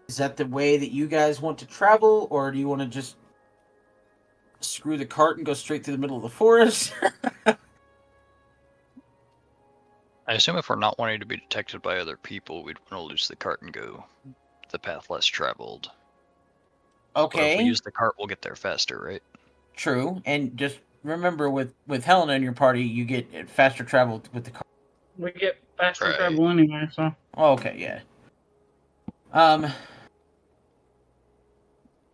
Is that the way that you guys want to travel, or do you want to just screw the cart and go straight through the middle of the forest? I assume if we're not wanting to be detected by other people, we'd want to lose the cart and go the path less traveled. But if Okay, we use the cart, we'll get there faster, right? true. And just remember, with Helena in your party, you get faster travel with the cart. We get faster Right. travel anyway, so. Oh, okay, yeah.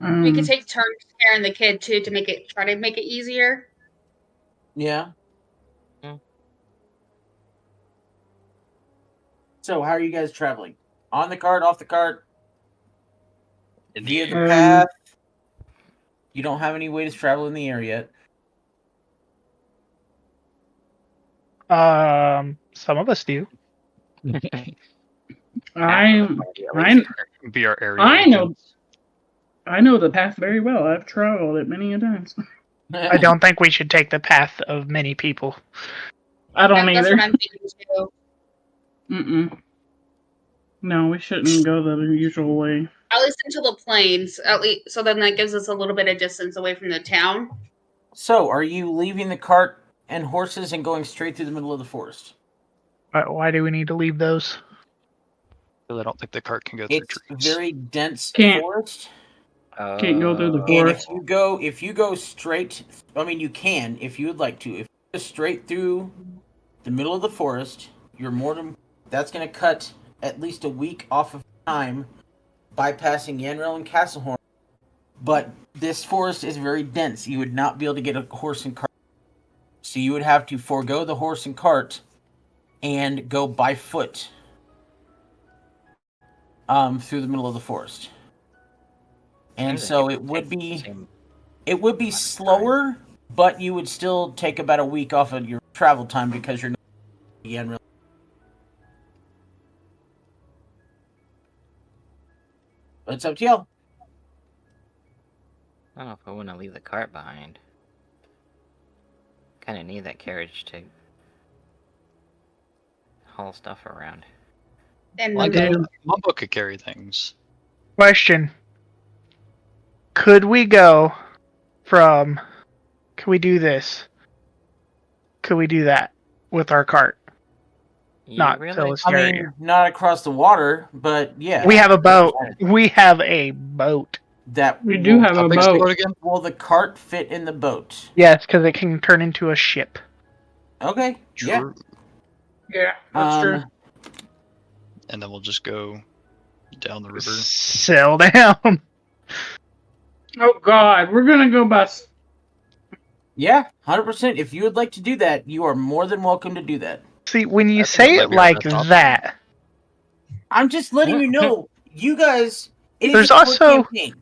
We could take turns carrying the kid too to try to make it easier. Yeah. Hmm. So, how are you guys traveling? On the cart, off the cart, In via the the air. path? You don't have any way to travel in the air yet. Some of us do. I Be our area. I know agents. I know the path very well. I've traveled it many a times. I don't think we should take the path of many people. I don't That's either. what I'm thinking too. Mm-mm. No, we shouldn't go the usual way. At least into the plains. At least, so then that gives us a little bit of distance away from the town. So, are you leaving the cart and horses and going straight through the middle of the forest? Why do we need to leave those? Because I don't think the cart can go through It's trees. very dense Can't. forest. Can't go through the And forest. if you go straight, I mean, you can if you would like to. If you go straight through the middle of the forest, you're more than that's going to cut at least a week off of time, bypassing Yanrel and Castlehorn. But this forest is very dense. You would not be able to get a horse and cart, so you would have to forego the horse and cart and go by foot through the middle of the forest. And so it would be slower, but you would still take about a week off of your travel time because you're not Yanrel. But it's up to y'all. I don't know if I want to leave the cart behind. Kind of need that carriage to haul stuff around. And Well, Mumbo. Mumbo could carry things. Question. Could we go from... Could we do this? Could we do that with our cart? Not really? I mean, not across the water, but yeah. We have a boat. We have a boat. That We do have How a big's the boat. boat again? Will the cart fit in the boat? Yes, because it can turn into a ship. Okay. Yeah. True. Yeah, that's true. And then we'll just go down the river. Sail down. Oh God, we're gonna go by. Yeah, 100%. If you would like to do that, you are more than welcome to do that. See, when you I think say it might it be our like best option. that, I'm just letting you know, you guys. It is There's a quick also- campaign.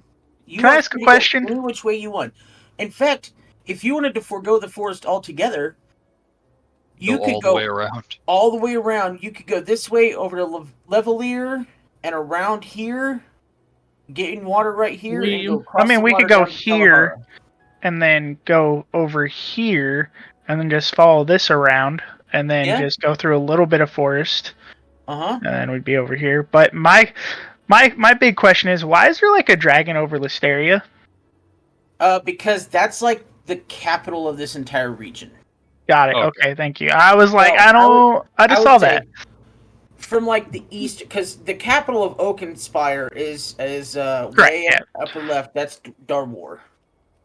You Can I are ask a free to go question? Any which way you want. In fact, if you wanted to forego the forest altogether, you Go could all go the way around. all the way around. You could go this way over to Levelier and around here, getting water right here, and go across the we water could go down to here Kalahara. and then go over here and then just follow this around and then Yeah. just go through a little bit of forest Uh-huh. and then we'd be over here. But my big question is, why is there like a dragon over Listeria? Because that's like the capital of this entire region. Got it. Okay. Okay, thank you. I was like, Well, I just would saw say that. from like the east, because the capital of Oakenspire is Correct, way yeah. upper left. That's Darwar,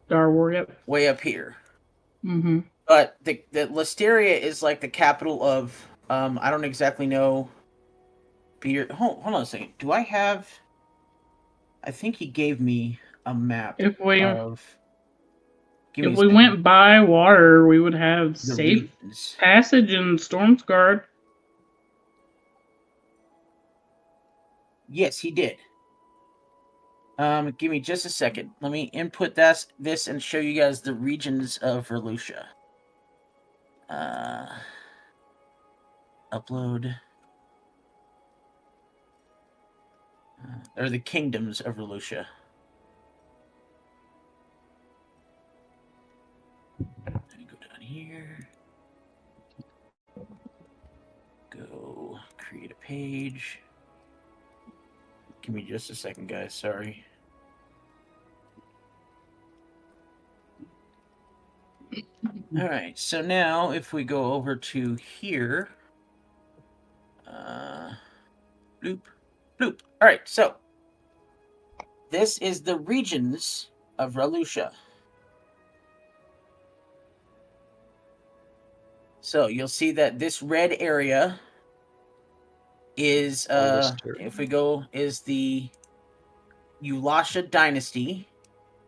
Star Wars, yep. way up here. Mm-hmm. But the Listeria is like the capital of I don't exactly know. Hold on a second. Do I have? I think he gave me a map If we of. Give me if a we second. went by water, we would have The safe regions. passage in Stormsguard. Yes, he did. Give me just a second. Let me input this and show you guys the regions of Verlucia. Upload. Or the kingdoms of Relucia. Go down here. Go create a page. Give me just a second, guys. Sorry. All right. So now, if we go over to here, bloop, bloop. All right. So this is the regions of Relucia. So you'll see that this red area is, if we go, is the Eulasha dynasty,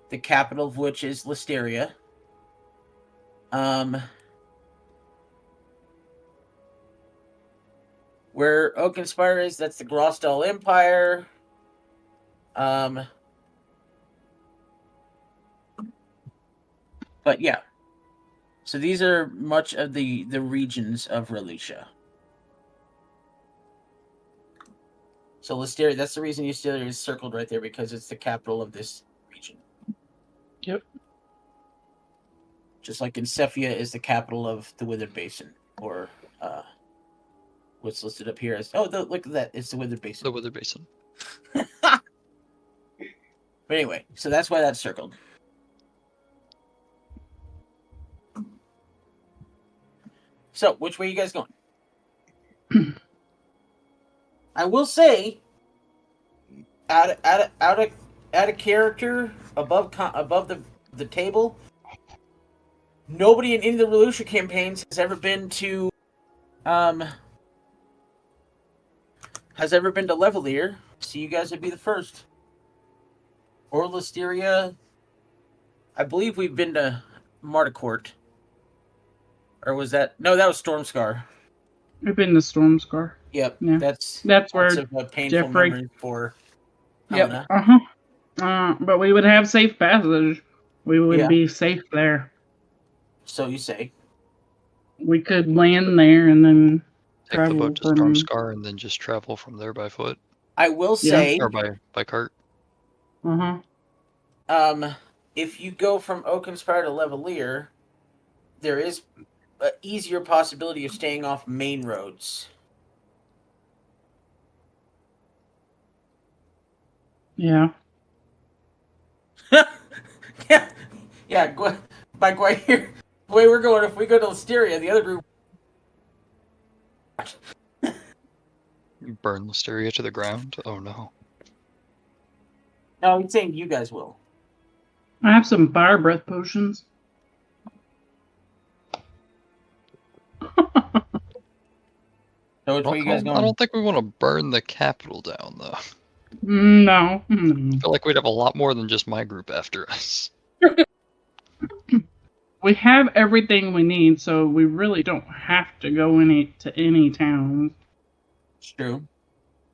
the capital of which is Listeria. Where Oakenspire is, that's the Grosdal Empire. But yeah. So these are much of the regions of Relucia. So Listeria, that's the reason Listeria is circled right there, because it's the capital of this region. Yep. Just like Encephia is the capital of the Withered Basin, or what's listed up here as, look at that, it's the Withered Basin. The Withered Basin. But anyway, so that's why that's circled. So, which way are you guys going? I will say, out of character, above the table, nobody in any of the Relucia campaigns has ever been to Levelier, so you guys would be the first. Or Listeria. I believe we've been to Marticourt. Or was that... No, that was Stormscar. We've been to Stormscar. Yep, Yeah. that's where of a painful Jeffrey... memory for Helena. Yep, but we would have safe passage. We would be safe there. So you say. We could land there and then take the boat to Stormscar and then just travel from there by foot. I will say... Or by cart. If you go from Oakenspire to Levelier, there is an easier possibility of staying off main roads. Yeah. Yeah. By here, the way we're going, if we go to Listeria, the other group. Burn Listeria to the ground? Oh no. No, he's saying you guys will. I have some fire breath potions. So which way you guys going? I don't think we want to burn the capital down, though. No. I feel like we'd have a lot more than just my group after us. We have everything we need, so we really don't have to go to any towns. It's true.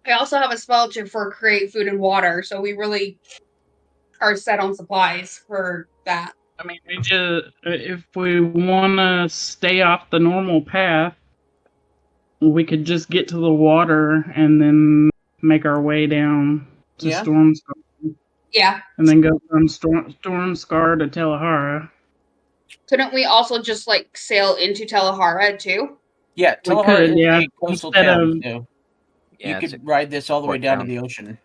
I also have a spell for create food and water, so we really are set on supplies for that. I mean, if we want to stay off the normal path, we could just get to the water and then make our way down to Stormscar. Yeah. And then go from Stormscar to Telehara. Couldn't we also just sail into Telehara too? Yeah, Telehara is a coastal town. So you could ride this all the way down to the ocean.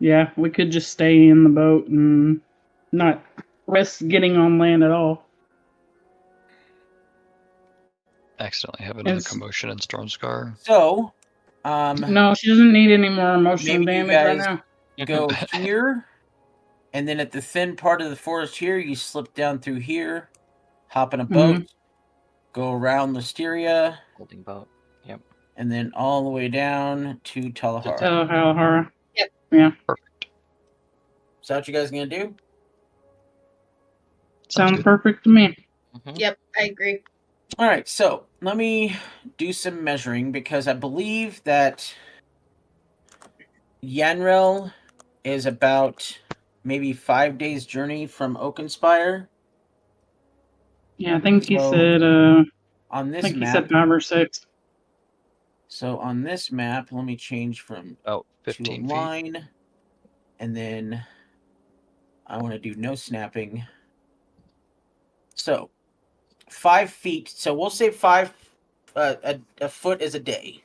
Yeah, we could just stay in the boat and not risk getting on land at all. Accidentally have another commotion in Stormscar. So, no, she doesn't need any more emotional damage right now. Go here, and then at the thin part of the forest here, you slip down through here, hop in a boat, go around Listeria. Holding boat. Yep. And then all the way down to Telehara. Telehara. Yep. Yeah. Perfect. Is that what you guys are gonna do? Sounds perfect to me. Yep, I agree. All right, so let me do some measuring, because I believe that Yanrel is about maybe 5 days' journey from Oakenspire. Yeah, I think he So, said. on I this think he map, said 5 or 6. so on this map, let me change from About to a 15 feet. line, and then I want to do no snapping. So 5 feet. So we'll say a foot is a day.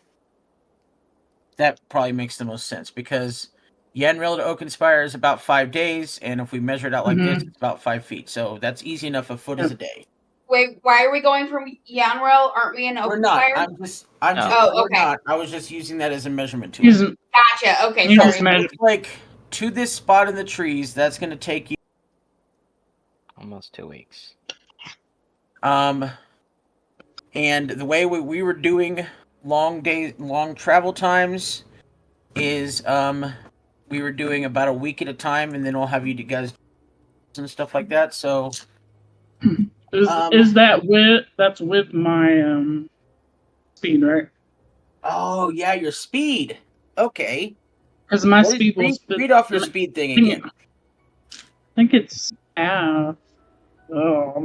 That probably makes the most sense because Yanril to Oakenspire is about 5 days, and if we measure it out like this, it's about 5 feet. So that's easy enough. A foot is a day. Wait, why are we going from Yanrel? Aren't we in We're not. Oakenspire? We're okay. not. I was just using that as a measurement tool. Gotcha. Okay, You sorry. just measure. Like to this spot in the trees, that's going to take you Almost 2 weeks. and the way we were doing long travel times is we were doing about a week at a time, and then we'll have you guys and stuff like that. So Is that with my speed, right? Oh yeah, your speed. Okay. Because my speed will read off your speed thing again. I think it's half. Oh,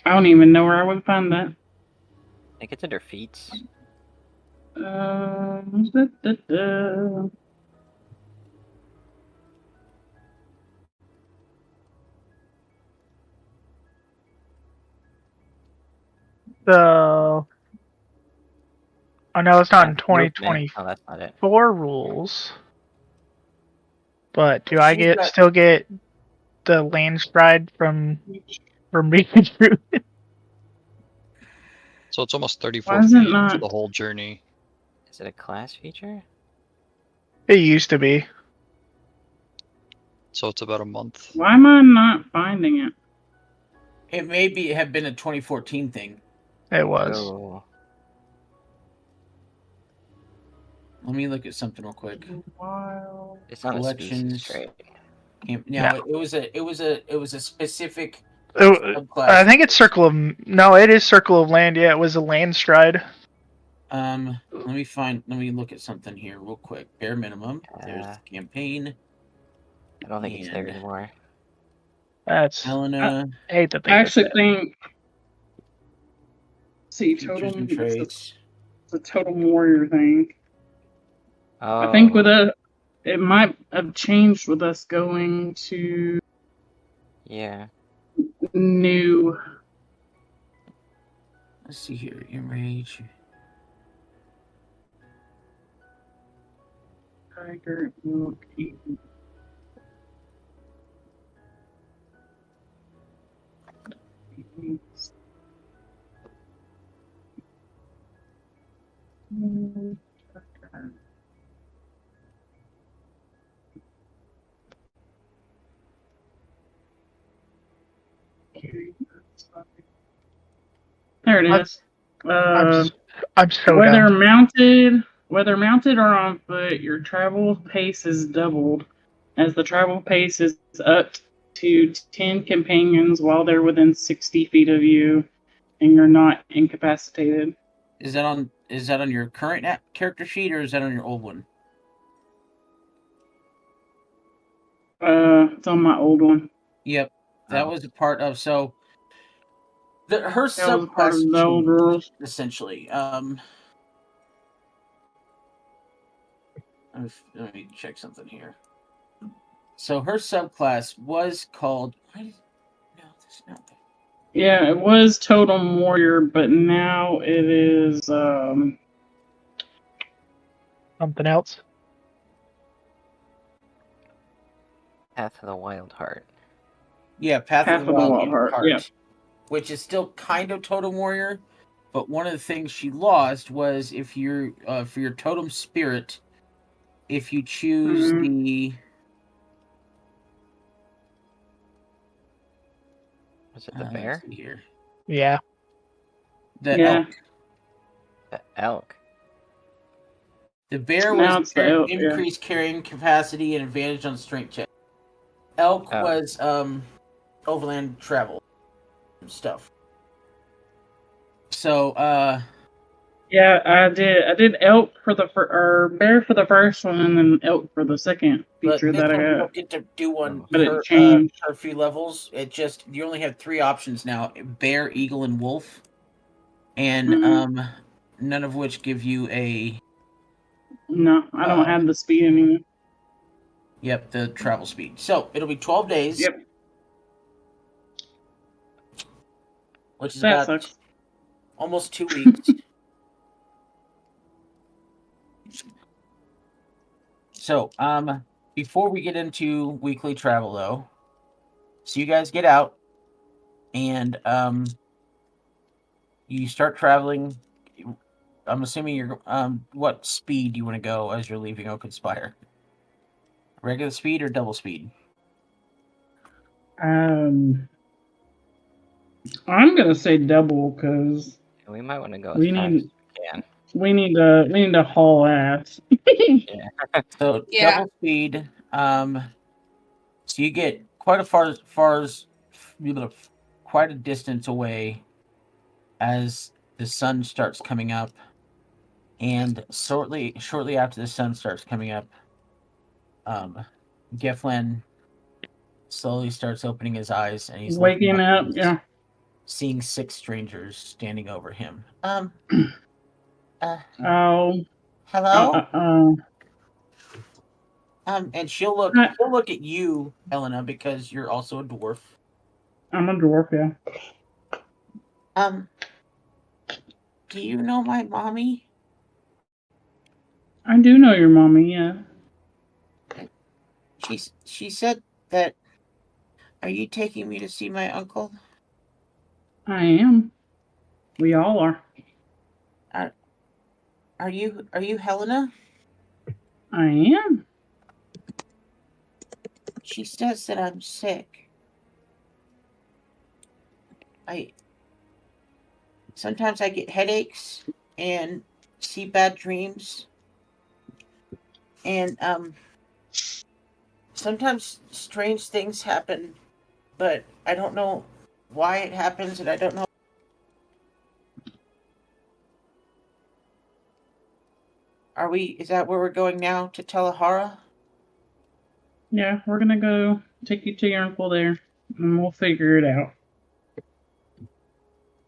I don't even know where I would find that. I think it's under feats. So I know it's not in Movement. Oh, that's not it. 2024 rules, but do I She's still get the land stride from being through? So it's almost 34 Why is it feet not? for the whole journey. Is it a class feature? It used to be. So it's about a month. Why am I not finding it? It may have been a 2014 thing. It was. Oh. Let me look at something real quick. It's not Collections. a species trait. No, it was a specific I subclass. think it's Circle of it is Circle of Land. Yeah, it was a land stride. Let me look at something here real quick. Bare minimum. There's the campaign. I don't think it's there anymore. That's Helena. I hate that. I actually think. See, Features and totem traits. It's a totem warrior thing. Oh. I think it might have changed with us going to. Yeah. New. Let's see here. Enrage. Tiger Milk Eaton. There it is. I'm so whether done. mounted or on foot, your travel pace is doubled, as the travel pace is up to 10 companions while they're within 60 feet of you, and you're not incapacitated. Is that on your current character sheet, or is that on your old one? It's on my old one. Yep, that was a part of her That was part of subclass the old rules. essentially. Let me check something here. So her subclass was called. Yeah, it was Totem Warrior, but now it is something else. Path of the Wild Heart. Yeah, Path of the Wild Heart. Yeah. Which is still kind of Totem Warrior, but one of the things she lost was if you're for your Totem Spirit, if you choose the. Was it the bear? Here. Yeah. The elk. The elk. The bear was increased carrying capacity and advantage on strength check. Elk was overland travel stuff. So Yeah, I did. I did elk for the or bear for the first one, and then elk for the second But feature this that I one you got. don't get to do one But it per changed. per few levels. It just you only have 3 options now: bear, eagle, and wolf, and Mhm. none of which give you a No, I don't have the speed anymore. Yep, the travel speed. So it'll be 12 days. Yep. Which is That about sucks. almost 2 weeks. So, before we get into weekly travel, though, so you guys get out, and you start traveling. I'm assuming you're what speed do you want to go as you're leaving Oaken Spire? Regular speed or double speed? I'm gonna say double because We might want to go as we fast need as we can. we need to haul ass. Yeah. So Yeah. double speed. So you get quite quite a distance away as the sun starts coming up, and shortly after the sun starts coming up, Geflan slowly starts opening his eyes, and he's looking Waking up, and yeah. seeing 6 strangers standing over him. Oh, Hello. And she'll look Hi. at you, Helena, because you're also a dwarf. I'm a dwarf, yeah. Do you know my mommy? I do know your mommy, yeah. She said that. Are you taking me to see my uncle? I am. We all are. Are you Helena? I am. She says that I'm sick. Sometimes I get headaches and see bad dreams. And sometimes strange things happen, but I don't know why it happens, and I don't know. Is that where we're going now, to Telehara? Yeah, we're gonna go take you to your uncle there, and we'll figure it out.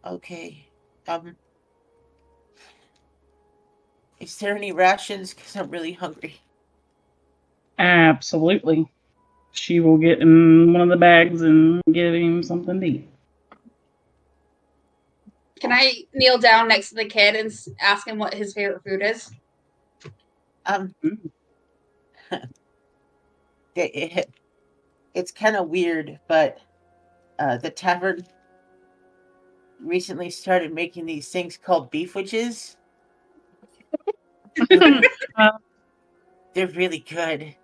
Okay. Is there any rations? Because I'm really hungry. Absolutely. She will get in one of the bags and give him something to eat. Can I kneel down next to the kid and ask him what his favorite food is? It's kind of weird, but the tavern recently started making these things called beef witches. They're really good.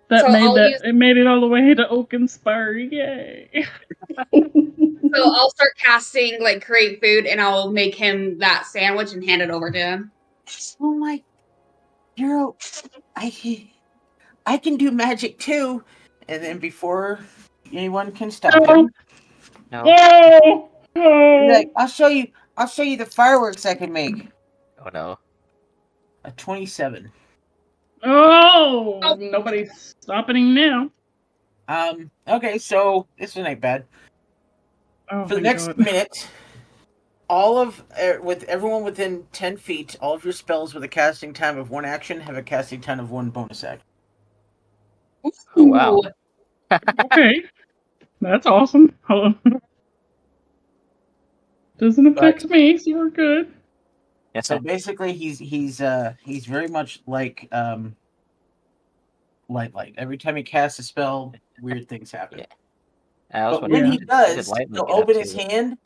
That So made it made it all the way to Oaken Spire, yay! So I'll start casting like create food, and I'll make him that sandwich and hand it over to him. Oh my, I can do magic too. And then before anyone can stop him, No. like, I'll show you the fireworks I can make. Oh no. A 27. Oh, nobody's stopping him now. Okay, so this one ain't bad. Oh, For the next minute, with everyone within 10 feet, all of your spells with a casting time of 1 action have a casting time of 1 bonus action. Oh wow. Okay, that's awesome. Doesn't affect me, so we're good. So basically, he's very much like light. Every time he casts a spell, weird things happen. But when he does, he'll open his hand,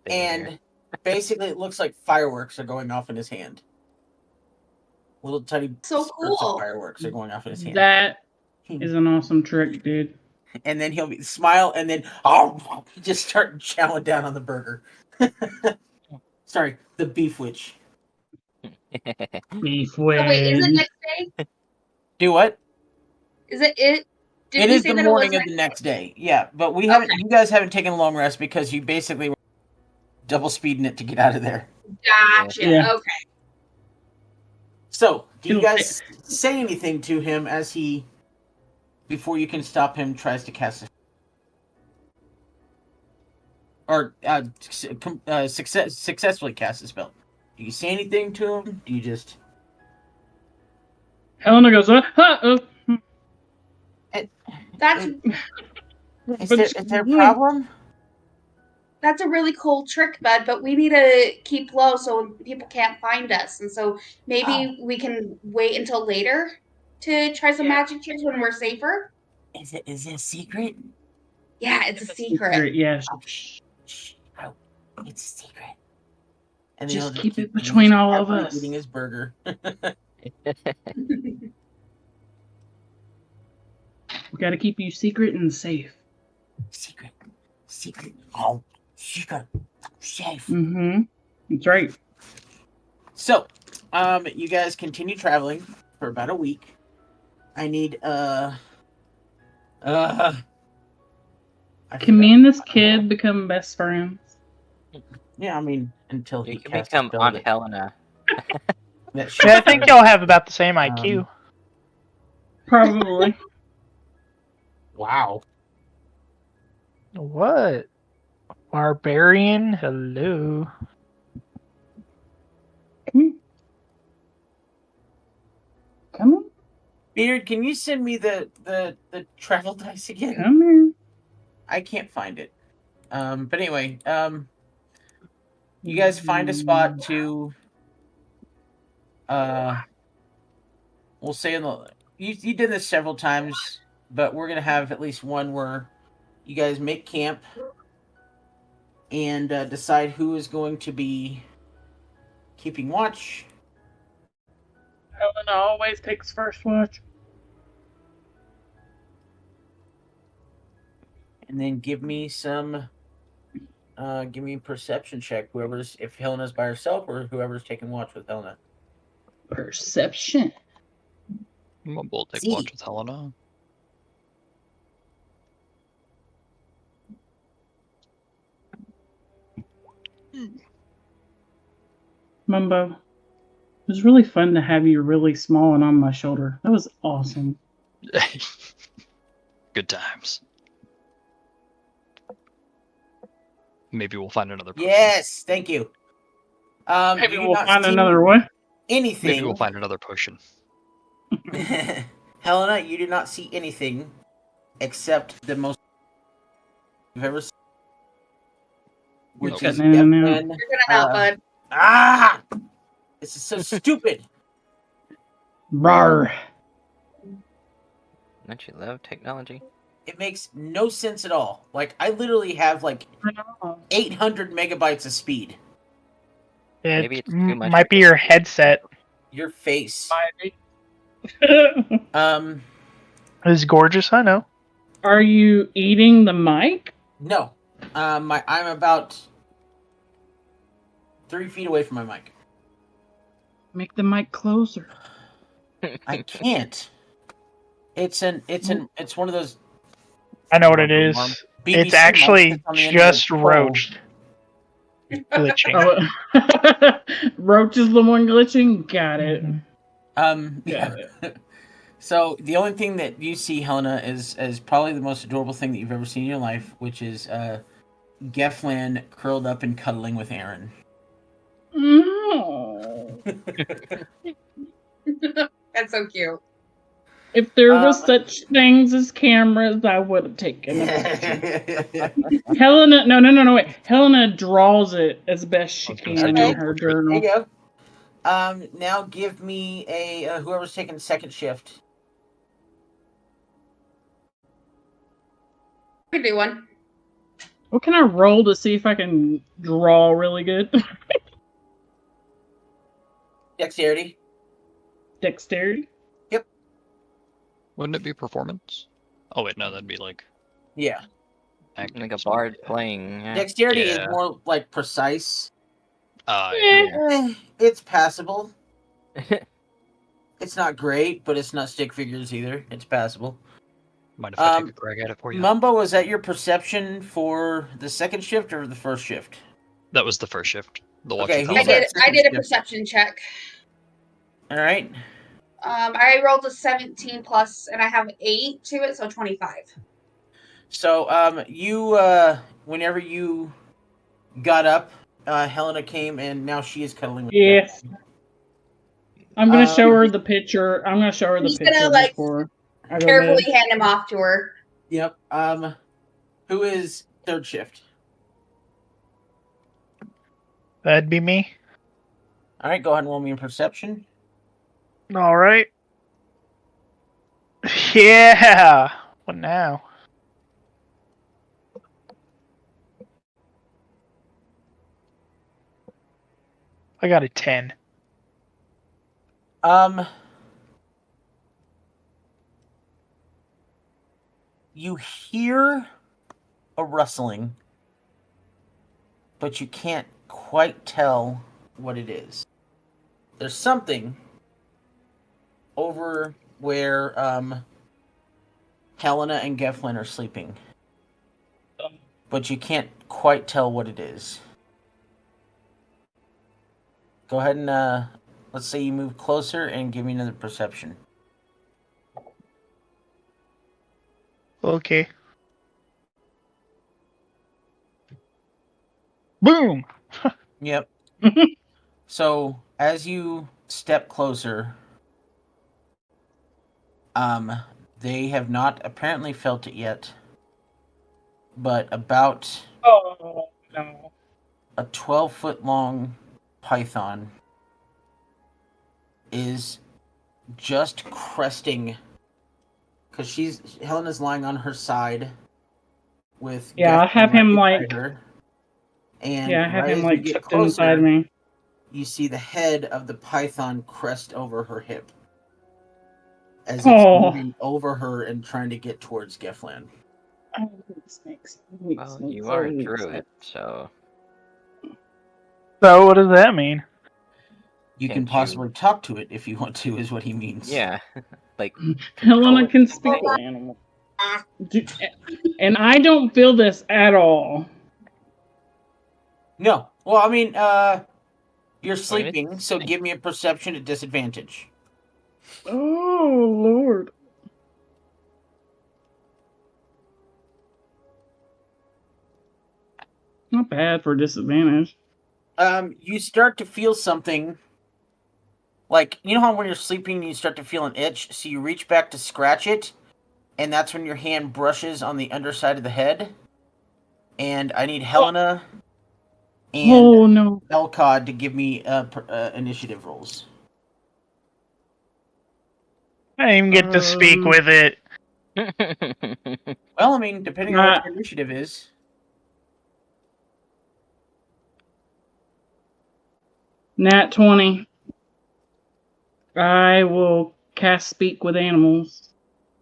and basically it looks like fireworks are going off in his hand. Little tiny so spurts cool. of fireworks are going off in his hand. That is an awesome trick, dude. And then he'll smile, and then just start chowing down on the burger. Sorry, the beef witch. Beef So wait, is it wedge. next day? Do what? Is it? Did It we is say the that it was morning of the next day. Yeah, but we haven't. You guys haven't taken a long rest because you basically were double speeding it to get out of there. Gotcha. Yeah. Okay. So, do you It'll guys say anything to him as he, before you can stop him, tries to cast a or successfully cast a spell? Do you say anything to him? Do you just? Helena goes, That's Is there a problem? that's a really cool trick, bud, but we need to keep low so people can't find us. And so maybe we can wait until later to try some magic tricks when we're safer. Is it a secret? Yeah, it's a secret. Yes. Oh, shh. Oh, it's a secret. And then Just he'll keep it eating between his- all of happily us. Eating his burger. We gotta keep you secret and safe. Secret. Oh, secret. Safe. Mm-hmm. That's right. So, you guys continue traveling for about a week. I need Can me and this kid become best friends? Yeah, I mean, until he You can casts become a spell Aunt that- Helena. that Yeah, I think y'all have about the same IQ. Probably. Wow. What? Barbarian? Hello. Come on. Beard, can you send me the travel dice again? Come here. I can't find it. But anyway, you guys find a spot to we'll say you did this several times, but we're gonna have at least one where you guys make camp and decide who is going to be keeping watch. Helena always takes first watch. And then give me a perception check, if Helena's by herself or whoever's taking watch with Helena. Perception. We'll take See. watch with Helena. Mumbo. It was really fun to have you really small and on my shoulder. That was awesome. Good times. Maybe we'll find another person. Yes, thank you. Maybe you do we'll not find see another one. anything. Maybe we'll find another potion. Helena, you do not see anything except the most you've ever seen, which is Cutting in and out. Gamin. You're gonna help, bud. Ah! This is so stupid. Rawr. Don't you love technology? It makes no sense at all. Like, I literally have like 800 megabytes of speed. It Maybe it's too much might be your headset. Your face. Are It's gorgeous, I know. you eating the mic? No. I'm about 3 feet away from my mic. Make the mic closer. I can't. It's one of those I know what it is. BBC It's actually mics on the end of just the pole. roached. Glitching. Oh, Roach is the one glitching? Got it. Yeah. So the only thing that you see, Helena, is probably the most adorable thing that you've ever seen in your life, which is Geflin curled up and cuddling with Aaron. No. That's so cute. If there was such things as cameras, I would have taken it. Helena, no, wait. Helena draws it as best she can in her journal. There you go. Now give me a whoever's taking second shift. I can do one. What can I roll to see if I can draw really good? Dexterity. Dexterity? Yep. Wouldn't it be performance? Oh wait, no, that'd be like Yeah. acting. Like a bard playing. Yeah. Dexterity is Yeah. more like precise. Yeah. It's passable. It's not great, but it's not stick figures either. It's passable. Mind if I take a crack at it for you? Mumbo, was that your perception for the second shift or the first shift? That was the first shift. The Okay, watcher who's tower. that? I did a perception check. All right. I rolled a 17 plus, and I have 8 to it, so 25. So, you, whenever you got up, Helena came, and now she is cuddling with Yes. I'm gonna show her Um, the picture. I'm gonna show her the Just gonna, picture like, before I go to Carefully bed. hand him off to her. Yep. Who is third shift? That'd be me. All right, go ahead and roll me in perception. All right. Yeah. What now? I got a 10. You hear a rustling, but you can't quite tell what it is. There's something over where Helena and Geflin are sleeping, but you can't quite tell what it is. Go ahead and let's say you move closer and give me another perception. Okay. Boom. Yep. So as you step closer, they have not apparently felt it yet, but about Oh no. a 12-foot long python is just cresting, because Helena's lying on her side with Yeah, I Geflin have right him beside like. her. And Yeah, I have right him as you like get tucked closer, inside me. you see the head of the python crest over her hip as it's Oh. moving over her and trying to get towards Geflin. I hate snakes. I hate Well, snakes. you I are a hate druid, snakes. so So what does that mean? You can Can't possibly talk to it if you want to, is what he means. yeah, like Helena control it can or speak something? with animals. And I don't feel this at all. No. Well, I mean, you're it's sleeping, so snake. give me a perception at disadvantage. Oh Lord. Not bad for disadvantage. You start to feel something. Like, you know how when you're sleeping you start to feel an itch, so you reach back to scratch it, and that's when your hand brushes on the underside of the head. And I need Helena and Oh no. Elcod to give me initiative rolls. I didn't even get to speak with it. Well, I mean, depending on what your initiative is. Nat 20. I will cast speak with animals.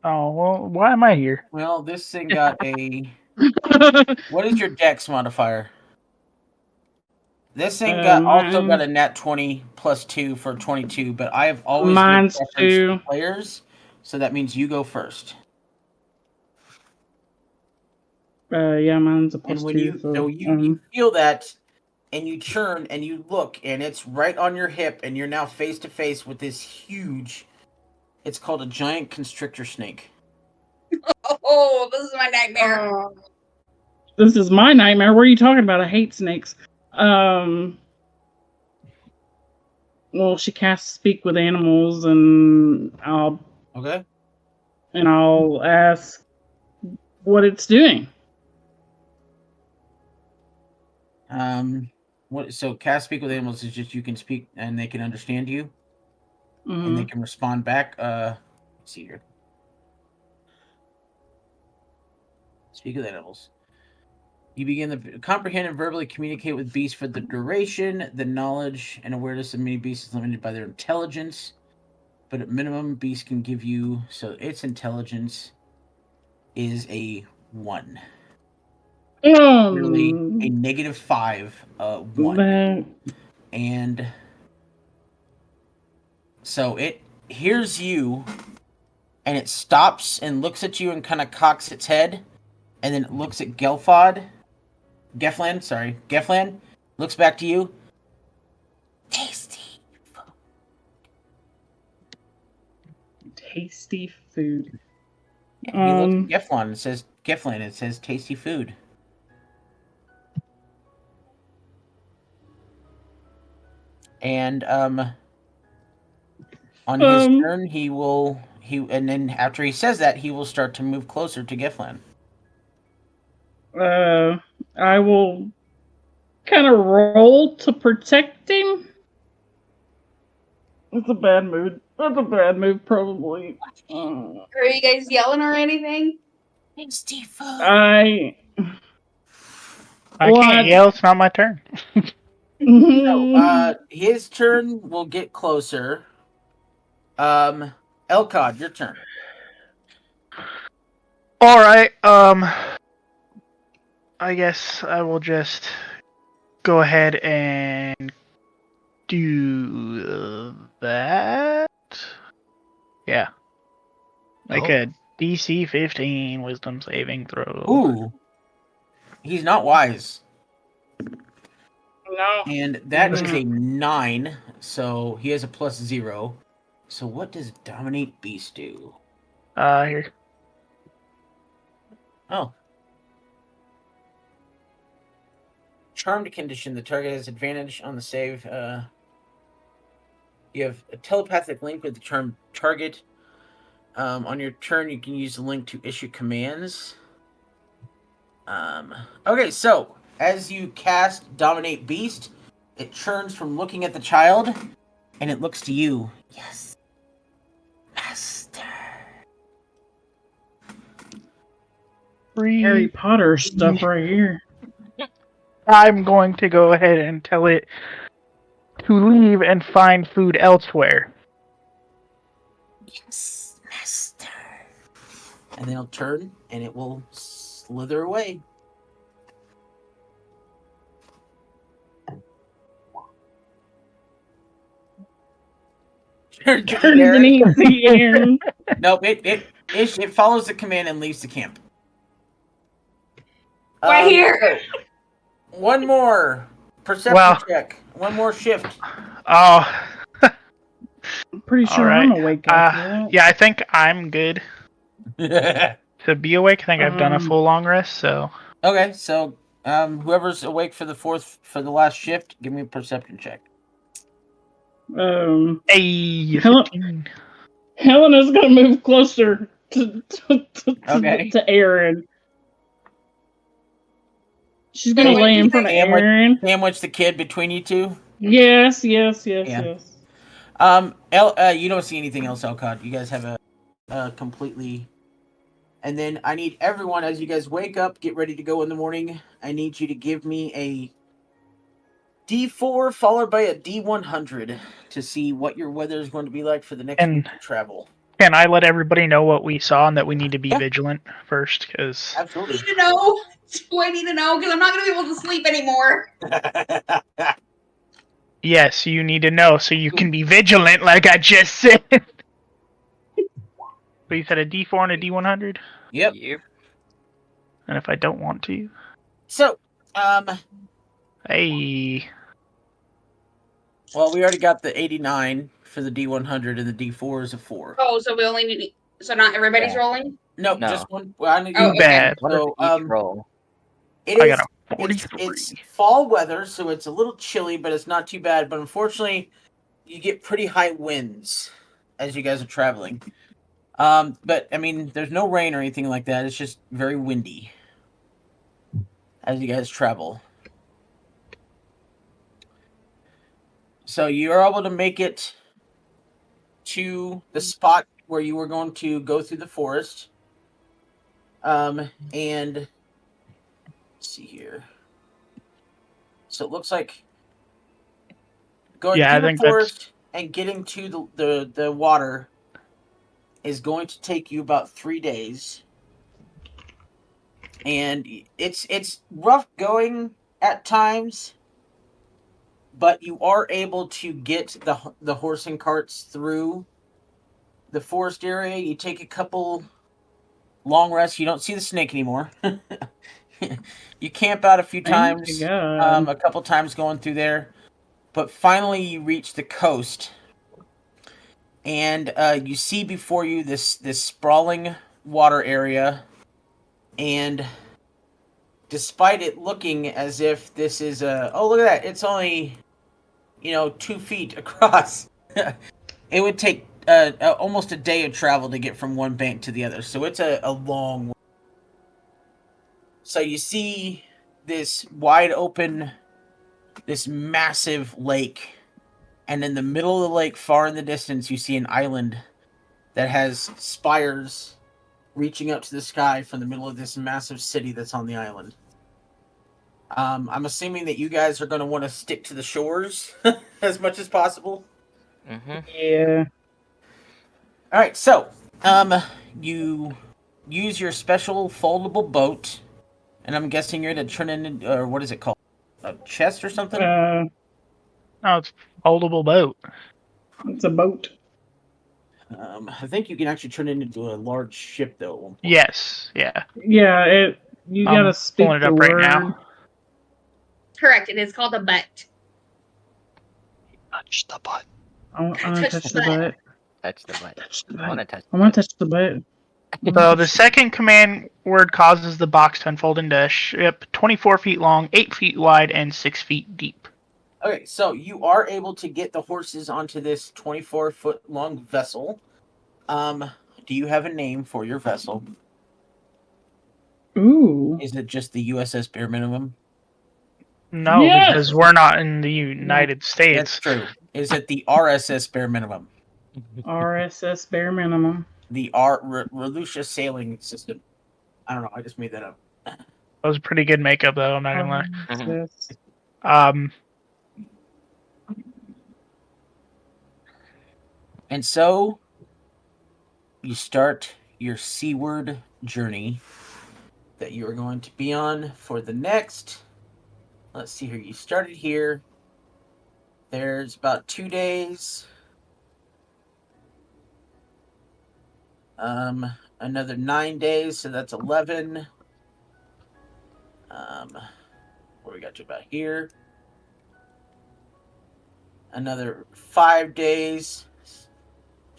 Oh, well, why am I here? Well, this thing got a... What is your dex modifier? This thing also got a nat 20 plus 2 for 22, but I have always given Mine's preference 2. to players, so that means you go first. Yeah, mine's a And plus when 2. you feel that, and you turn and you look, and it's right on your hip, and you're now face to face with this huge... It's called a giant constrictor snake. Oh, this is my nightmare. This is my nightmare. What are you talking about? I hate snakes. Well, she casts speak with animals, and I'll ask what it's doing. So cast speak with animals is just you can speak and they can understand you, and they can respond back. Let's see here. Speak with animals. You begin to comprehend and verbally communicate with beasts for the duration. The knowledge and awareness of many beasts is limited by their intelligence, but at minimum, beasts can give you... So its intelligence is a 1. Really, a -5, 1. And so it hears you, and it stops and looks at you and kind of cocks its head, and then it looks at Geflan, looks back to you, tasty food. He looks at Geflon. It says Geflin. It says tasty food. And on his turn, and then after he says that, he will start to move closer to Geflin. I will kind of roll to protect him. That's a bad move. That's a bad move, probably. Are you guys yelling or anything? Tasty food. I can't yell. It's not my turn. So, his turn will get closer. Elcod, your turn. All right. I guess I will just go ahead and do that. Yeah. Like a DC 15 Wisdom saving throw. Ooh. He's not wise. No. And that is a 9, so he has a +0. So what does Dominate Beast do? Here. Oh. Charmed condition. The target has advantage on the save. You have a telepathic link with the charmed target. On your turn, you can use the link to issue commands. Okay, so as you cast Dominate Beast, it turns from looking at the child, and it looks to you. Yes, master. Harry Potter stuff right here. I'm going to go ahead and tell it to leave and find food elsewhere. Yes, master. And then it'll turn, and it will slither away. Turns and eats the air. Nope, it follows the command and leaves the camp. Right here. So, one more perception check. One more shift. Oh. I'm pretty sure I'm awake after that. Yeah, I think I'm good to be awake. I think I've done a full long rest, so. Okay, so whoever's awake for the last shift, give me a perception check. Helena's gonna move closer to Aaron. She's gonna lay in front of Aaron. Sandwich the kid between you two. Yes. You don't see anything else, Elcod. You guys have a completely. And then I need everyone, as you guys wake up, get ready to go in the morning. I need you to give me a D4 followed by a D100 to see what your weather is going to be like for the next week of travel. Can I let everybody know what we saw and that we need to be vigilant first? Because absolutely. I need to know. Do I need to know? Because I'm not going to be able to sleep anymore. Yes, you need to know so you can be vigilant, like I just said. But you said a D4 and a D100? Yep. And if I don't want to? So, Hey. Well, we already got the 89 for the D100, and the D4 is a 4. Oh, so we only need. So not everybody's rolling? No, just one. Well, I need Too bad. So, roll. It's fall weather, so it's a little chilly, but it's not too bad. But unfortunately, you get pretty high winds as you guys are traveling. But I mean, there's no rain or anything like that. It's just very windy as you guys travel. So you're able to make it to the spot where you were going to go through the forest. And let's see here. So it looks like going through the forest and getting to the water is going to take you about 3 days. And it's rough going at times, but you are able to get the horse and carts through the forest area. You take a couple long rests. You don't see the snake anymore. You camp out a few times, a couple times going through there, but finally you reach the coast. and you see before you this sprawling water area, and despite it looking as if this is look at that, it's only 2 feet across. It would take almost a day of travel to get from one bank to the other, so it's a long way. So you see this wide open, this massive lake, and in the middle of the lake, far in the distance, you see an island that has spires reaching up to the sky from the middle of this massive city that's on the island. I'm assuming that you guys are going to want to stick to the shores as much as possible. Mm-hmm. Yeah. All right, so you use your special foldable boat, and I'm guessing you're going to turn it into, or what is it called? A chest or something? No, it's foldable boat. It's a boat. I think you can actually turn it into a large ship, though. At one point. Yes, yeah. Yeah, you I'm gotta speak pulling it the up word. right now. Correct. It is called a butt. Touch the butt. I want to touch the butt. Touch the butt. Touch the I want to butt. touch. I want to touch the butt. So the second command word causes the box to unfold into a ship 24 feet long, 8 feet wide, and 6 feet deep. Okay, so you are able to get the horses onto this 24-foot long vessel. Do you have a name for your vessel? Ooh. Is it just the USS Bare Minimum? No, Yes! because we're not in the United States. That's true. Is it the RSS Bare Minimum? RSS bare minimum. The Relucia Sailing System. I don't know. I just made that up. That was a pretty good makeup, though. I'm not gonna lie. RSS. And so you start your seaward journey that you are going to be on for the next. Let's see here. You started here. There's about 2 days. Another 9 days, so that's 11. What we got to about here? Another 5 days.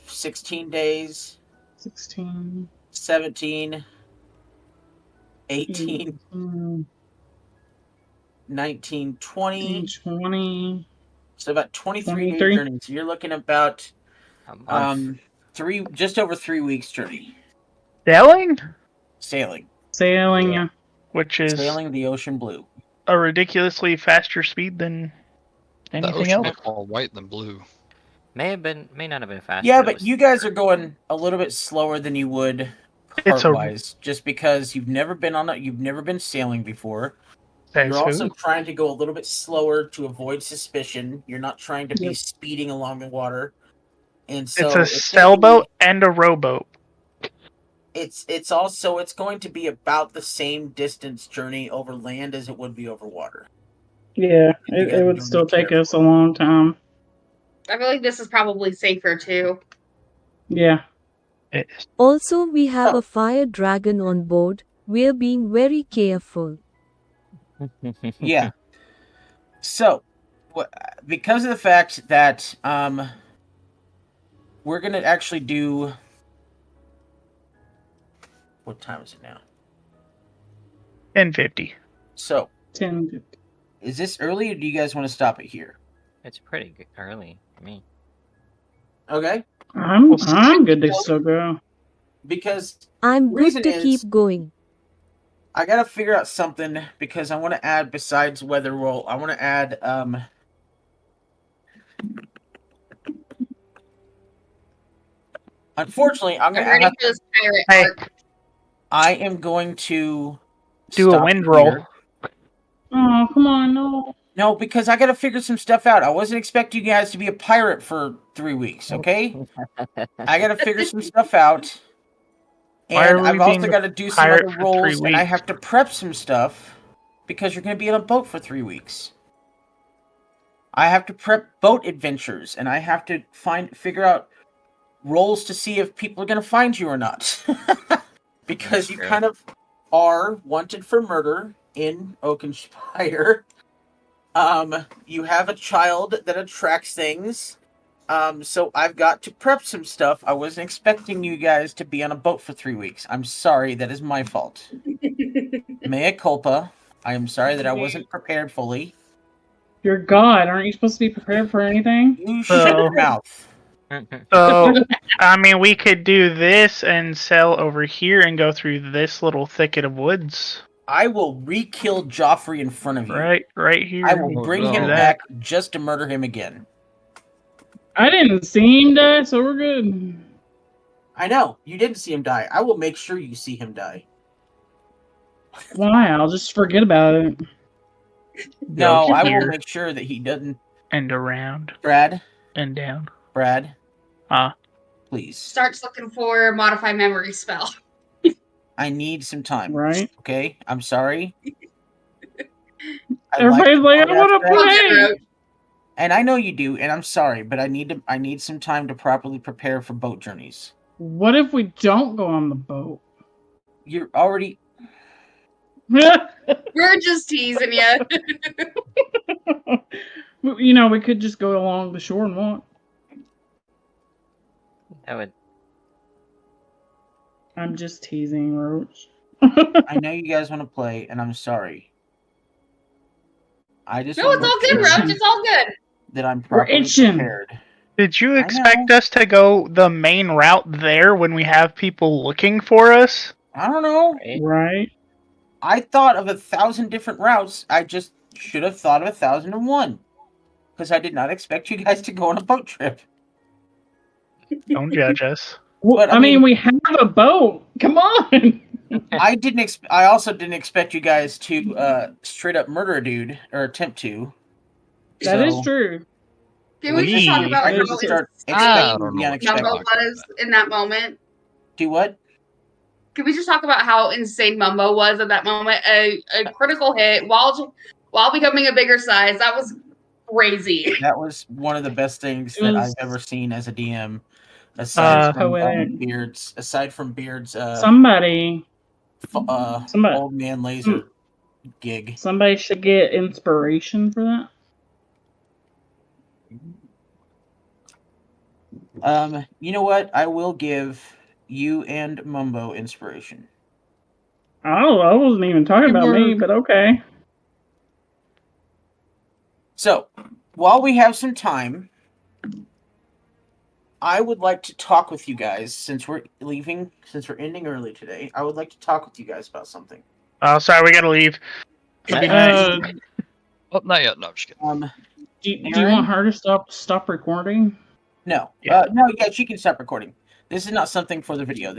16 days. 16. 17. 18. 19, 20. 20. So about 23 day 23. journey. So you're looking about A month. just over 3 weeks journey. Sailing? Sailing. Sailing. Yeah. Which is Sailing the ocean blue. a ridiculously faster speed than The anything ocean else. looked more white than blue. May not have been fast. Yeah, it but was- you guys are going a little bit slower than you would It's a- cart-wise, just because you've never been sailing before. You're also trying to go a little bit slower to avoid suspicion. You're not trying to be speeding along the water. And so it's a sailboat and a rowboat. It's going to be about the same distance journey over land as it would be over water. Yeah, You guys it are would gonna still be take careful. us a long time. I feel like this is probably safer too. Yeah. Also, we have a fire dragon on board. We're being very careful. Yeah. So, because of the fact that we're gonna actually do. What time is it now? 10:50. So, 10. is this early, or do you guys want to stop it here? It's pretty early for me. Okay. I'm good to still go. Because I'm good reason to is- keep going. I gotta figure out something, because I want to add, besides weather roll, I want to add unfortunately, I'm I'm ready gonna for this pirate Hey, arc. I am going to do a stop wind it roll. here. Oh, come on, no. No, because I gotta figure some stuff out. I wasn't expecting you guys to be a pirate for 3 weeks, okay? I gotta figure some stuff out. Why And are we I've also being a got to do some pirate other for 3 rolls, and I weeks? have to prep some stuff because you're going to be on a boat for 3 weeks. I have to prep boat adventures, and I have to figure out rolls to see if people are going to find you or not. Because you kind of are wanted for murder in Oakenspire. You have a child that attracts things. So I've got to prep some stuff. I wasn't expecting you guys to be on a boat for 3 weeks. I'm sorry. That is my fault. Mea culpa. I am sorry that I wasn't prepared fully. You're God. Aren't you supposed to be prepared for anything? You shut your mouth. So, I mean, we could do this and sell over here and go through this little thicket of woods. I will re-kill Joffrey in front of you. Right here. I will bring him that. back just to murder him again. I didn't see him die, so we're good. I know. You didn't see him die. I will make sure you see him die. Why? I'll just forget about it. No, Go I will here make sure that he doesn't. and around Brad, and down. please. Starts looking for modify memory spell. I need some time. Right? Okay? I'm sorry. Everybody's like, I want to We'll get play. Roach. And I know you do, and I'm sorry, but I need some time to properly prepare for boat journeys. What if we don't go on the boat? You're already. We're just teasing you. You know, we could just go along the shore and walk. That would. I'm just teasing, Roach. I know you guys want to play, and I'm sorry. I just No, it's all good, Roach. It's all good. that I'm We're properly itching. prepared. Did you I expect know. us to go the main route there when we have people looking for us? I don't know. Right? I thought of 1,000 different routes. I just should have thought of 1,001. Because I did not expect you guys to go on a boat trip. Don't judge us. Well, But, I mean, we have a boat. Come on. I also didn't expect you guys to straight up murder a dude or attempt to. That is true. Can we just talk about I how need to start insane expecting the Mumbo unexpected. was in that moment? Do what? Can we just talk about how insane Mumbo was at that moment? A critical hit while becoming a bigger size. That was crazy. That was one of the best things It that was- I've ever seen as a DM. Aside from poetic. Beard's, Somebody old man laser gig. Somebody should get inspiration for that. You know what? I will give you and Mumbo inspiration. Oh, I wasn't even talking about me, but okay. So, while we have some time, I would like to talk with you guys since we're ending early today. I would like to talk with you guys about something. Oh, sorry, we gotta leave. It'd be nice. Oh, not yet. No, I'm just kidding. Do you want her to stop recording? No. Yeah. No, yeah, she can stop recording. This is not something for the video.